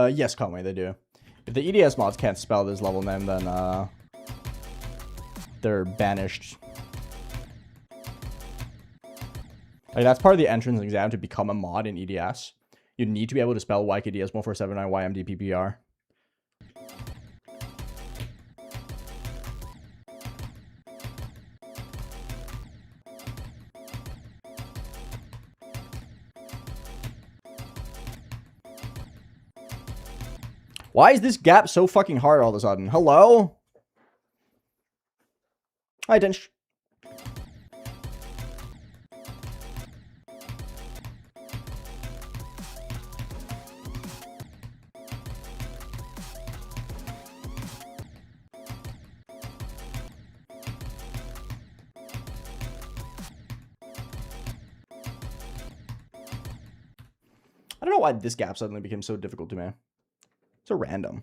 A: Yes, Conway, they do. If the EDS mods can't spell this level name, then they're banished. Like, that's part of the entrance exam to become a mod in EDS. You need to be able to spell YKDS1479YMDPPR. Why is this gap so fucking hard all of a sudden? Hello? Hi, Dench. I don't know why this gap suddenly became so difficult to me. So random.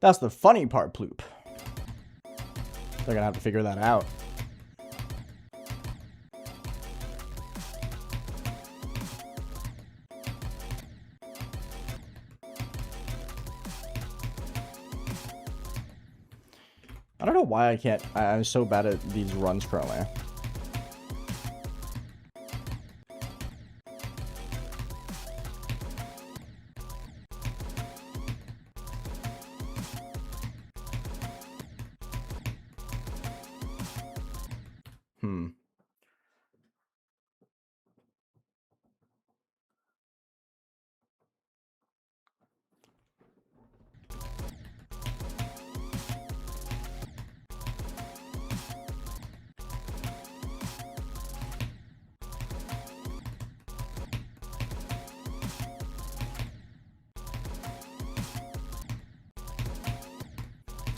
A: That's the funny part, Ploop. They're gonna have to figure that out. I don't know why I can't. I'm so bad at these runs currently.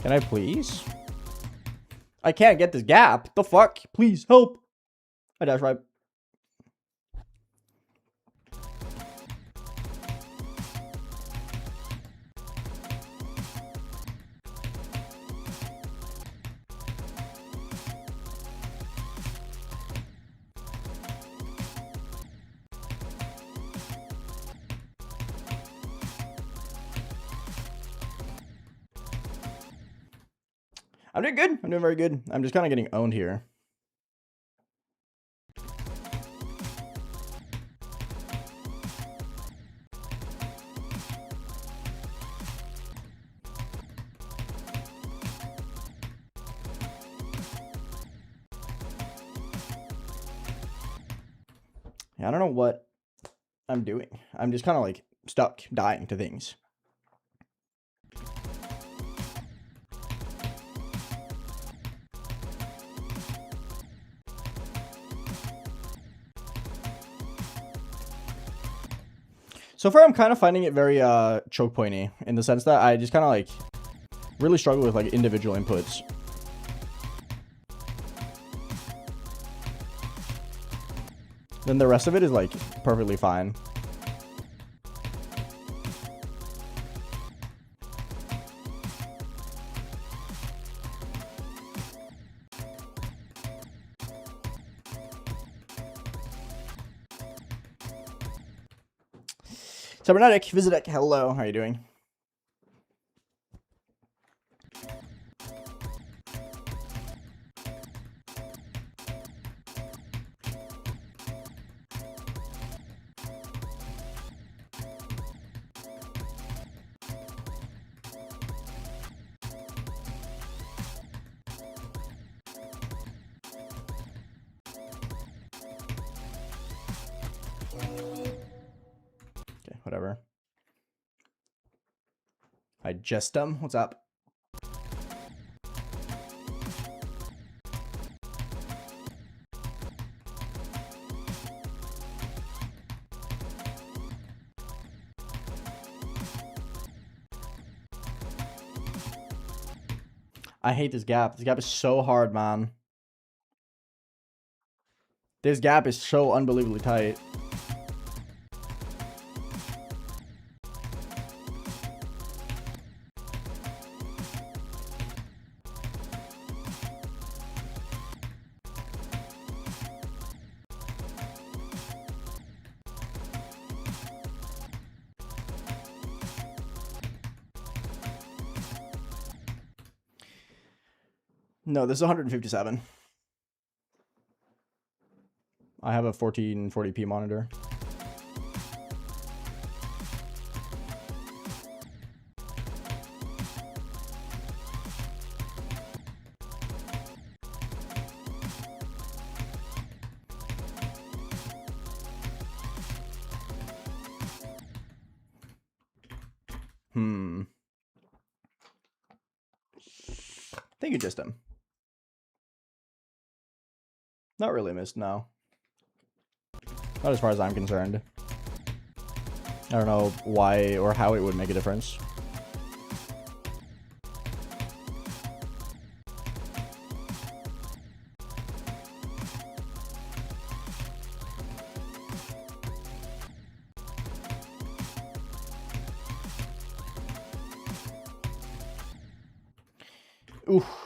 A: Can I please? I can't get this gap. The fuck? Please help. I dash right. I'm doing good. I'm doing very good. I'm just kind of getting owned here. Yeah, I don't know what I'm doing. I'm just kind of like stuck dying to things. So far, I'm kind of finding it very choke pointy in the sense that I just kind of like really struggle with like individual inputs. Then the rest of it is like perfectly fine. Cybernetic, Visitek, hello, how are you doing? Okay, whatever. Hi, Jestum, what's up? I hate this gap. This gap is so hard, man. This gap is so unbelievably tight. No, this is 157. I have a 1440p monitor. I think you just him. Not really missed, no. Not as far as I'm concerned. I don't know why or how it would make a difference. Oof.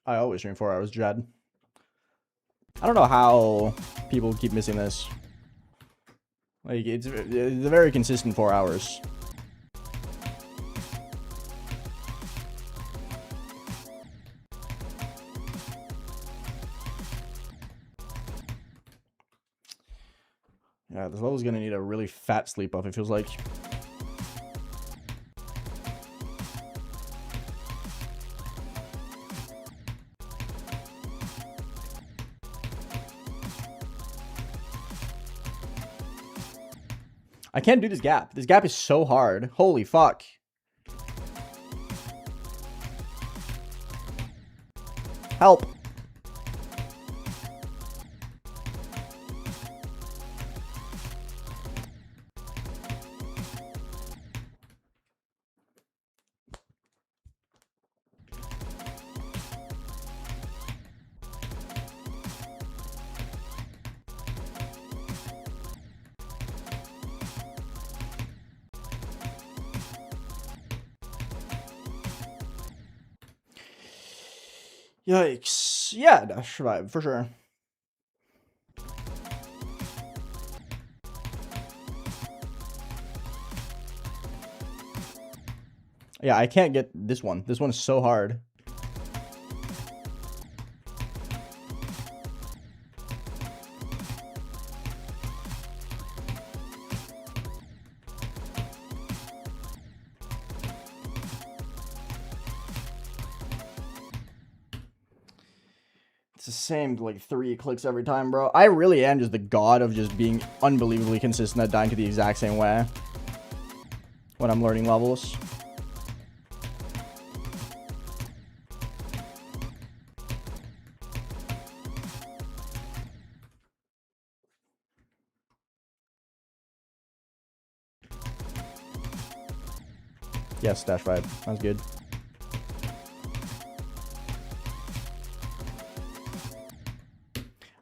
A: I always stream 4 hours, Jed. I don't know how people keep missing this. Like, it's a very consistent 4 hours. Yeah, this level's gonna need a really fat sleep buff, it feels like. I can't do this gap. This gap is so hard. Holy fuck. Help. Yikes. Yeah, dash survive, for sure. Yeah, I can't get this one. This one is so hard. It's the same, like, 3 clicks every time, bro. I really am just the god of just being unbelievably consistent at dying to the exact same way when I'm learning levels. Yes, dash 5. Sounds good.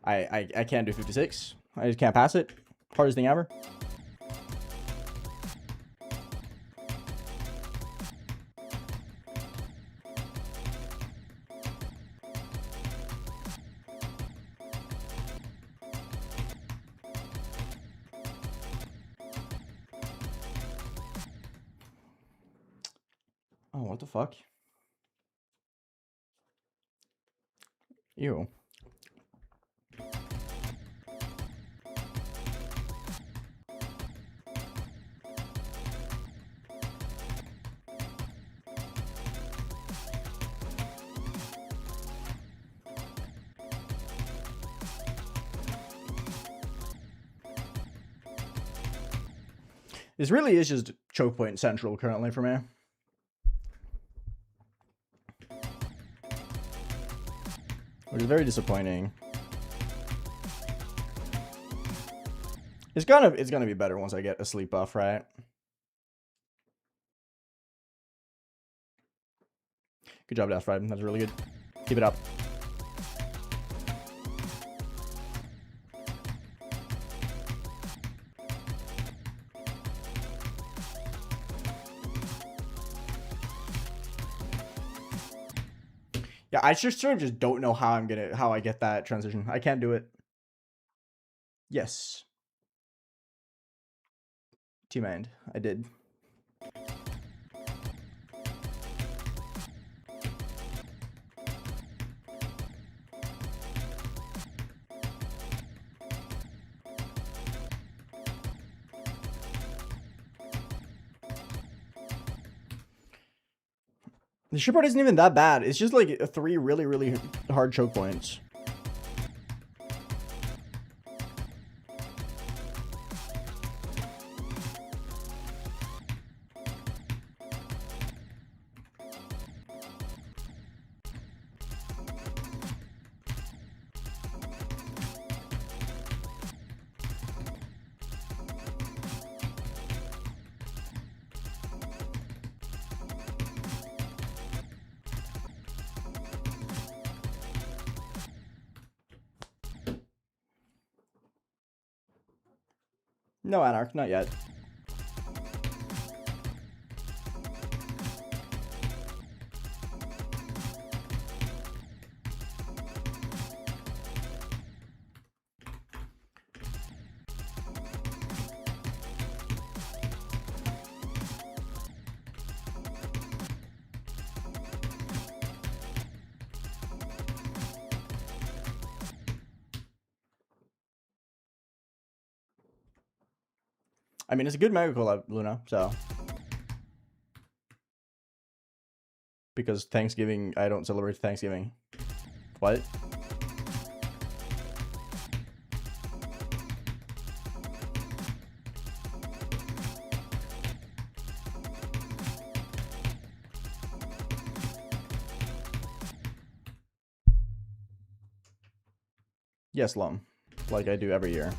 A: I can't do 56. I just can't pass it. Hardest thing ever. Oh, what the fuck? Ew. This really is just choke point central currently for me. which is very disappointing. It's gonna be better once I get a sleep buff, right? Good job, Death Ride. That's really good. Keep it up. Yeah, I just sort of just don't know how I get that transition. I can't do it. Yes. T-Mind. I did. The ship part isn't even that bad. It's just like 3 really, really hard choke points. No, Anarch, not yet. I mean, it's a good Mega Collab, Luna, so. Because Thanksgiving, I don't celebrate Thanksgiving. What? Yes, Lum. Like I do every year.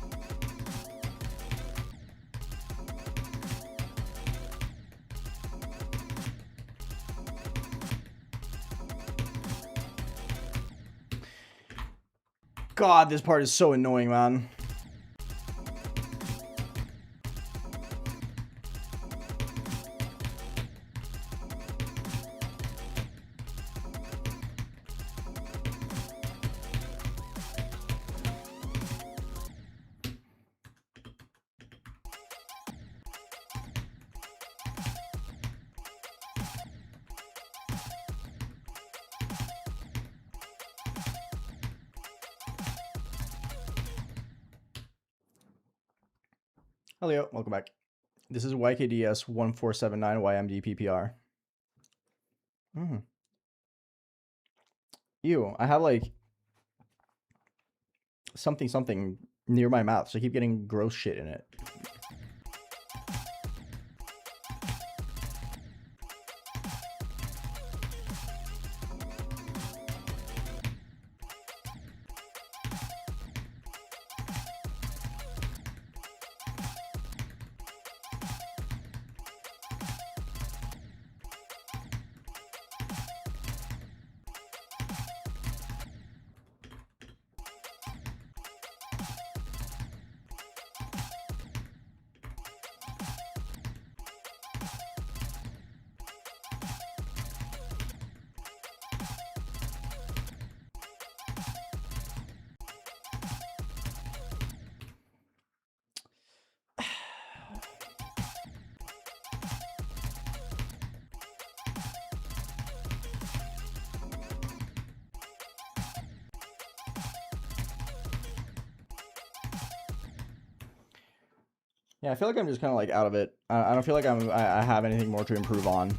A: God, this part is so annoying, man. Hello, welcome back. This is YKDS1479YMDPPR. Ew, I have like something near my mouth, so I keep getting gross shit in it. Yeah, I feel like I'm just kind of like out of it. I don't feel like I have anything more to improve on.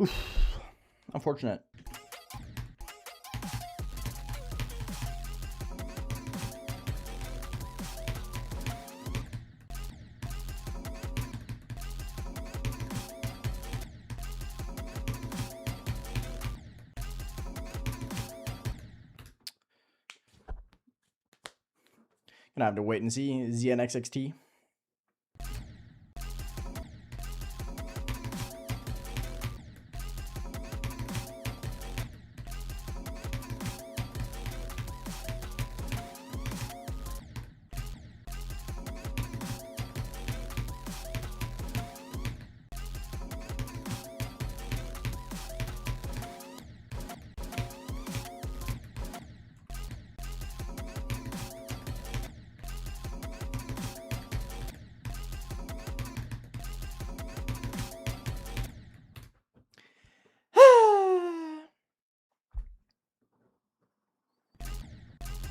A: Oof. Unfortunate. Gonna have to wait and see. ZNXXT.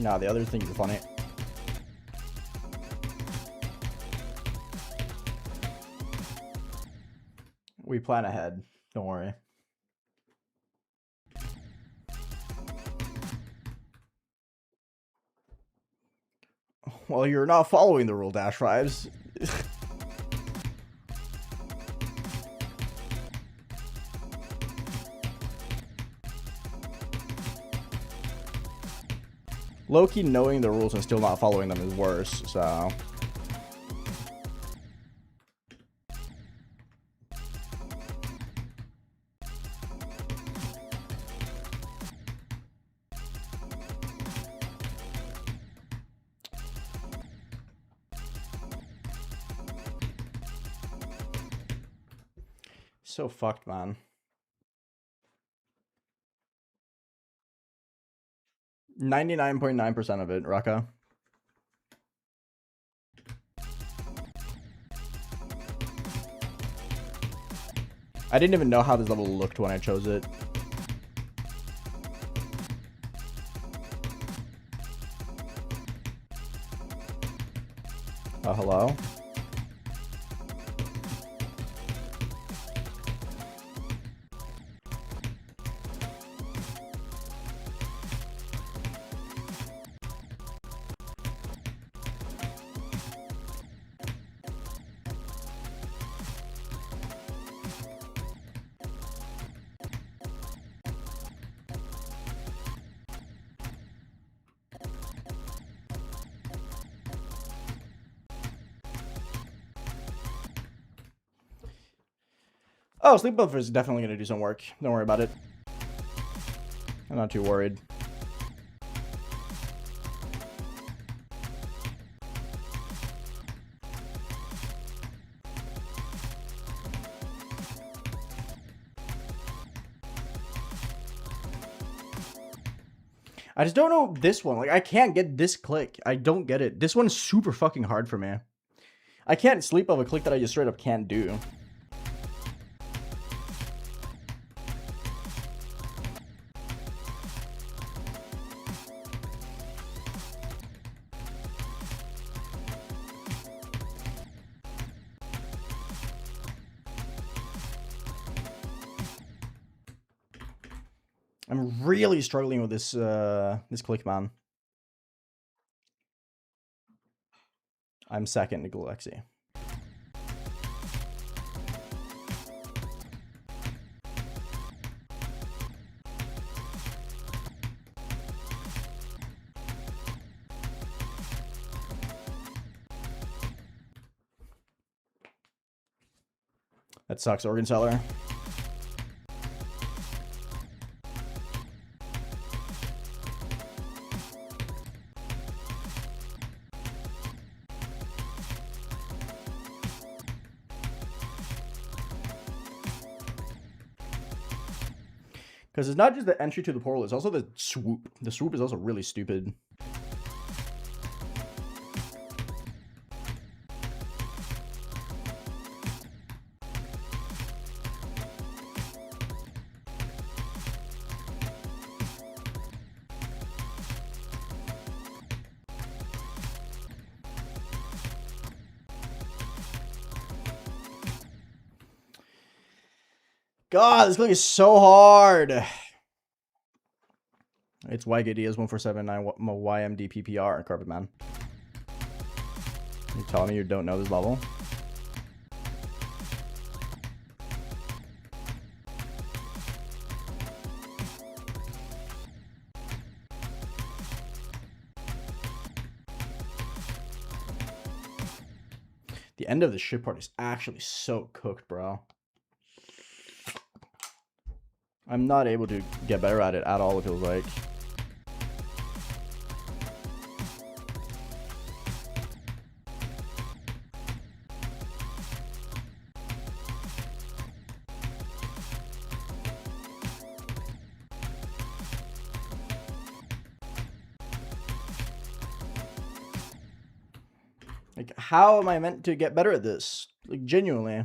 A: Nah, the other things are funny. We plan ahead. Don't worry. Well, you're not following the rule, Dash Vibes. Low-key knowing the rules and still not following them is worse, so... So fucked, man. 99.9% of it, Raka. I didn't even know how this level looked when I chose it. Hello? Oh, Sleep Buffer is definitely going to do some work. Don't worry about it. I'm not too worried. I just don't know this one. Like, I can't get this click. I don't get it. This one's super fucking hard for me. I can't sleep of a click that I just straight up can't do. I'm really struggling with this this click, man. I'm second to Galaxy. That sucks, Organ Seller. Because it's not just the entry to the portal, it's also the swoop. The swoop is also really stupid. God, this click is so hard. It's YKDS1479YMDPPR, Carpet Man. You're telling me you don't know this level? The end of the ship part is actually so cooked, bro. I'm not able to get better at it at all, it feels like. Like, how am I meant to get better at this? Like, genuinely.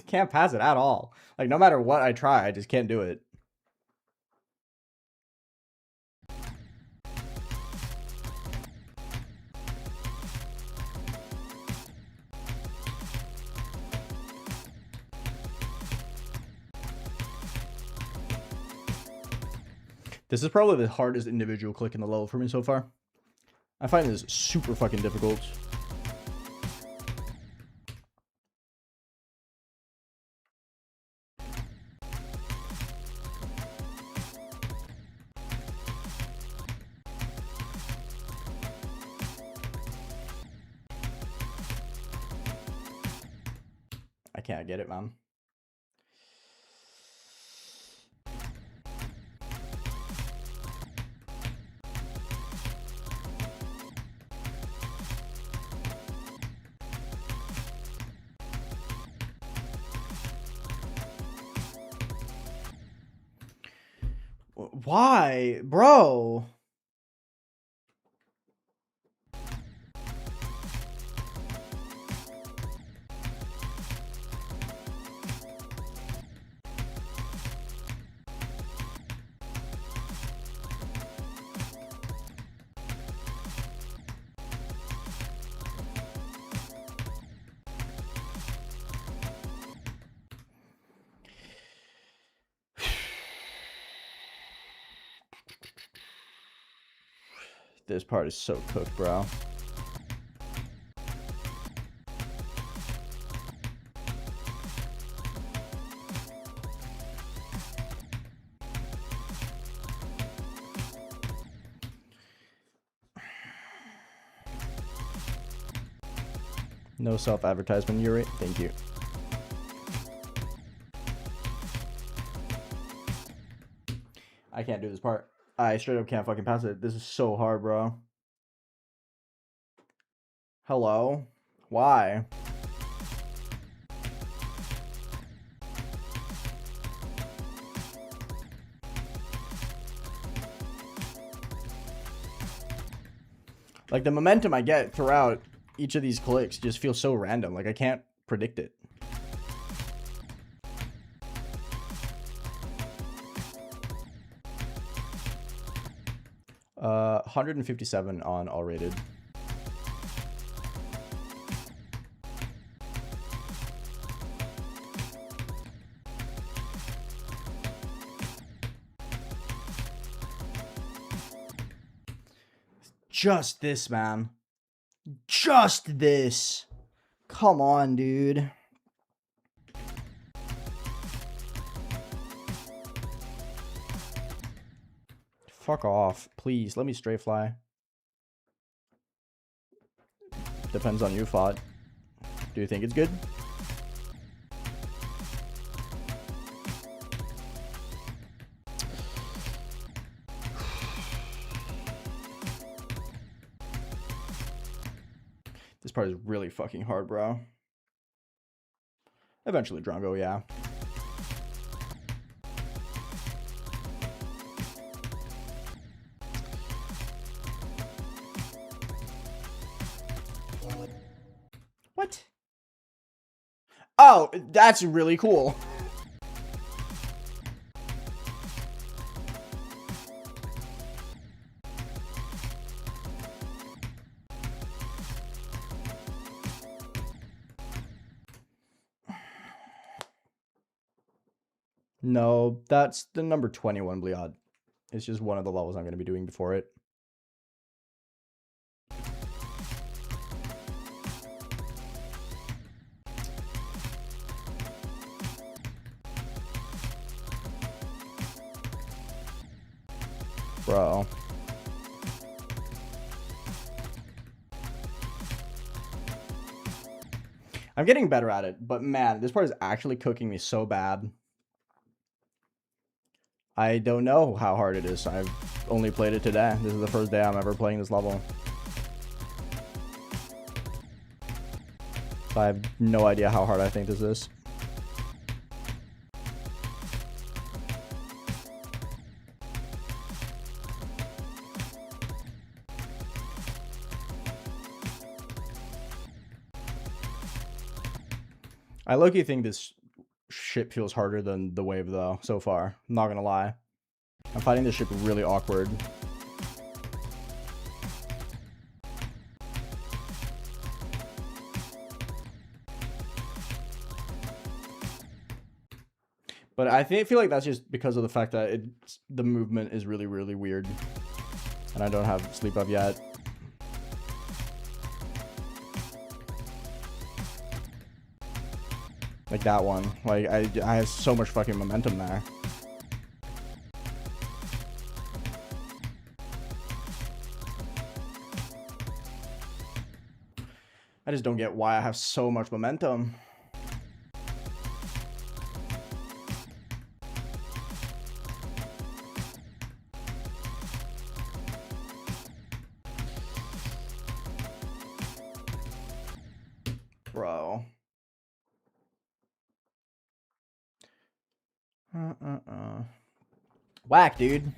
A: Can't pass it at all. Like, no matter what I try, I just can't do it. This is probably the hardest individual click in the level for me so far. I find this super fucking difficult. I can't get it, man. Why? Bro. This part is so cooked, bro. No self-advertisement, Yuri. Thank you. I can't do this part. I straight up can't fucking pass it. This is so hard, bro. Hello? Why? Like, the momentum I get throughout each of these clicks just feels so random. Like, I can't predict it. Uh, 157 on all rated. Just this, man. Just this. Come on, dude. Fuck off. Please, let me straight fly. Depends on you, Fought. Do you think it's good? This part is really fucking hard, bro. Eventually, Drongo, yeah. What? Oh, that's really cool. No, that's the number 21 Bliad. It's just one of the levels I'm going to be doing before it. Bro. I'm getting better at it, but man, this part is actually cooking me so bad. I don't know how hard it is. I've only played it today. This is the first day I'm ever playing this level. So I have no idea how hard I think this is. I low-key think this ship feels harder than the wave, though, so far. I'm not gonna lie. I'm fighting this ship really awkward. But I feel like that's just because of the fact that the movement is really, really weird. And I don't have sleep up yet. Like that one. Like, I have so much fucking momentum there. I just don't get why I have so much momentum. Bro. Whack, dude.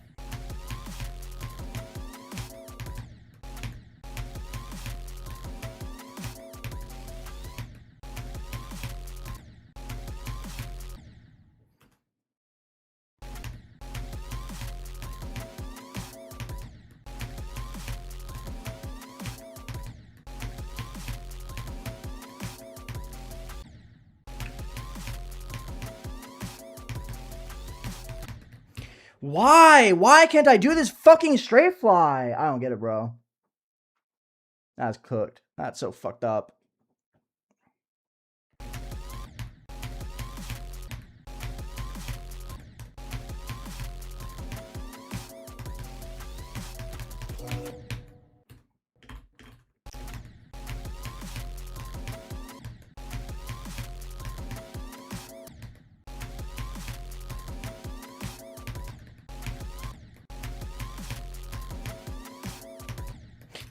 A: Why? Why can't I do this fucking straight fly? I don't get it, bro. That's cooked. That's so fucked up.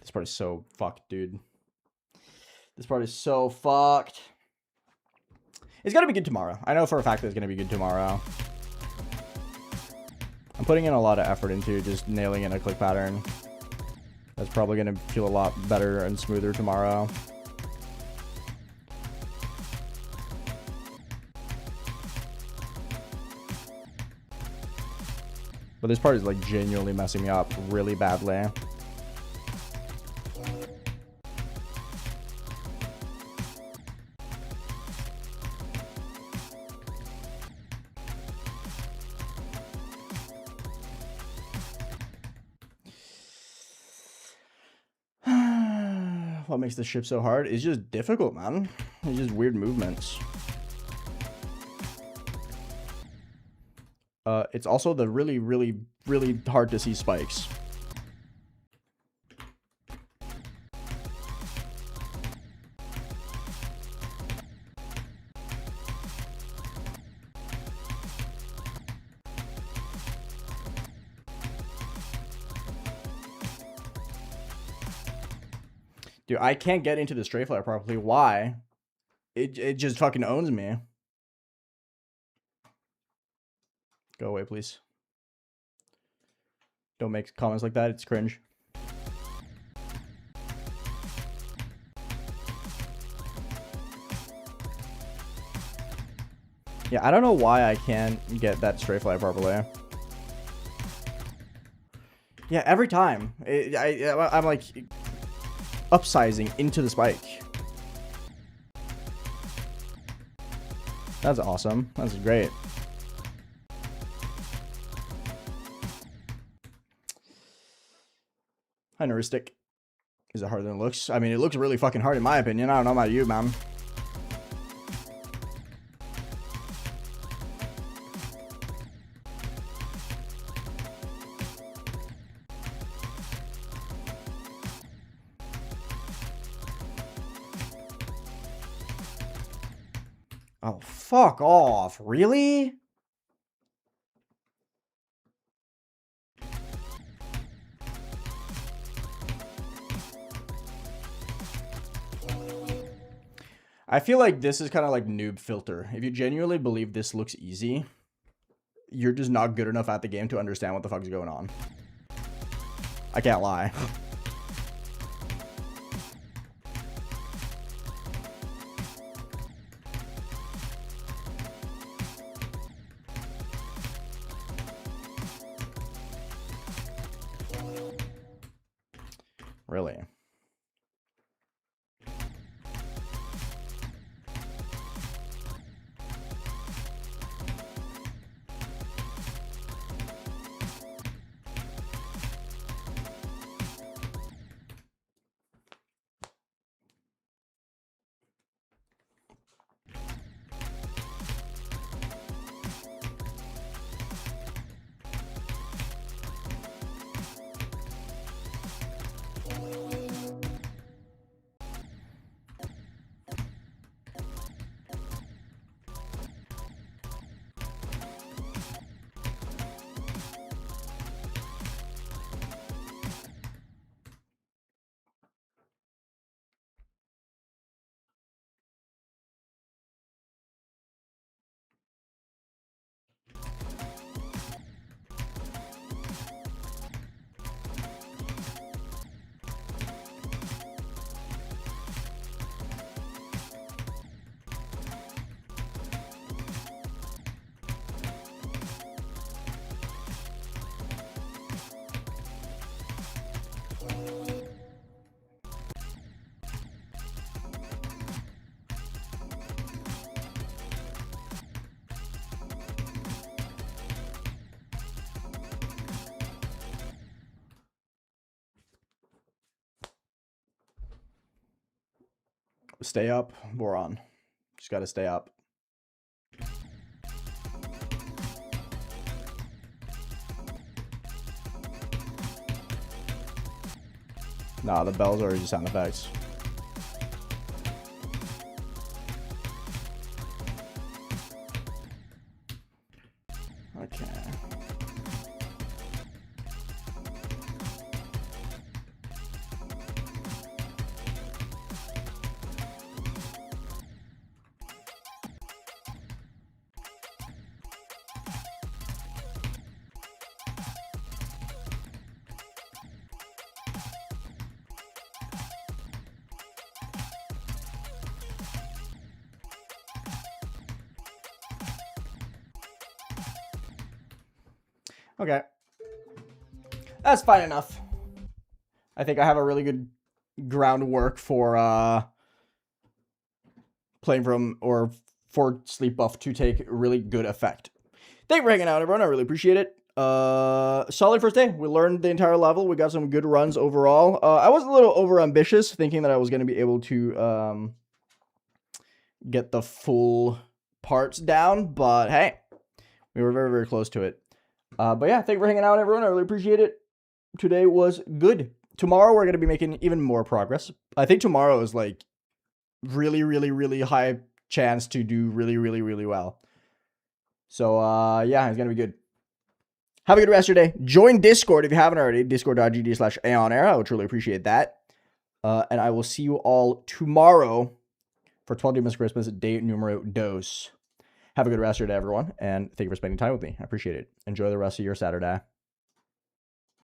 A: This part is so fucked, dude. This part is so fucked. It's gonna be good tomorrow. I know for a fact that it's gonna be good tomorrow. I'm putting in a lot of effort into just nailing in a click pattern. That's probably gonna feel a lot better and smoother tomorrow. But this part is like genuinely messing me up really badly. What makes the ship so hard? It's just difficult, man. It's just weird movements. It's also the really, really, really hard to see spikes. Dude, I can't get into the strafe flyer properly. Why? It just fucking owns me. Go away, please. Don't make comments like that. It's cringe. Yeah, I don't know why I can't get that strafe flyer properly. Yeah, every time. I'm like upsizing into the spike. That's awesome. That's great. Hi, Neuristic. Is it harder than it looks? I mean, it looks really fucking hard in my opinion. I don't know about you, man. Oh, fuck off. Really? I feel like this is kind of like noob filter. If you genuinely believe this looks easy, you're just not good enough at the game to understand what the fuck is going on. I can't lie. Really? Stay up, Boron. Just gotta stay up. Nah, the bells are just sound effects. Okay. Okay. That's fine enough. I think I have a really good groundwork for playing from or for sleep buff to take really good effect. Thank you for hanging out, everyone. I really appreciate it. Solid first day. We learned the entire level. We got some good runs overall. I was a little over ambitious, thinking that I was going to be able to get the full parts down, but hey, we were very, very close to it. But yeah, thank you for hanging out, everyone. I really appreciate it. Today was good. Tomorrow, we're going to be making even more progress. I think tomorrow is like really, really, really high chance to do really, really, really well. So, yeah, it's going to be good. Have a good rest of your day. Join Discord if you haven't already. Discord.gg/AeonAir. I would truly appreciate that. And I will see you all tomorrow for 12 Demons Christmas, day numero dos. Have a good rest of your day, everyone. And thank you for spending time with me. I appreciate it. Enjoy the rest of your Saturday.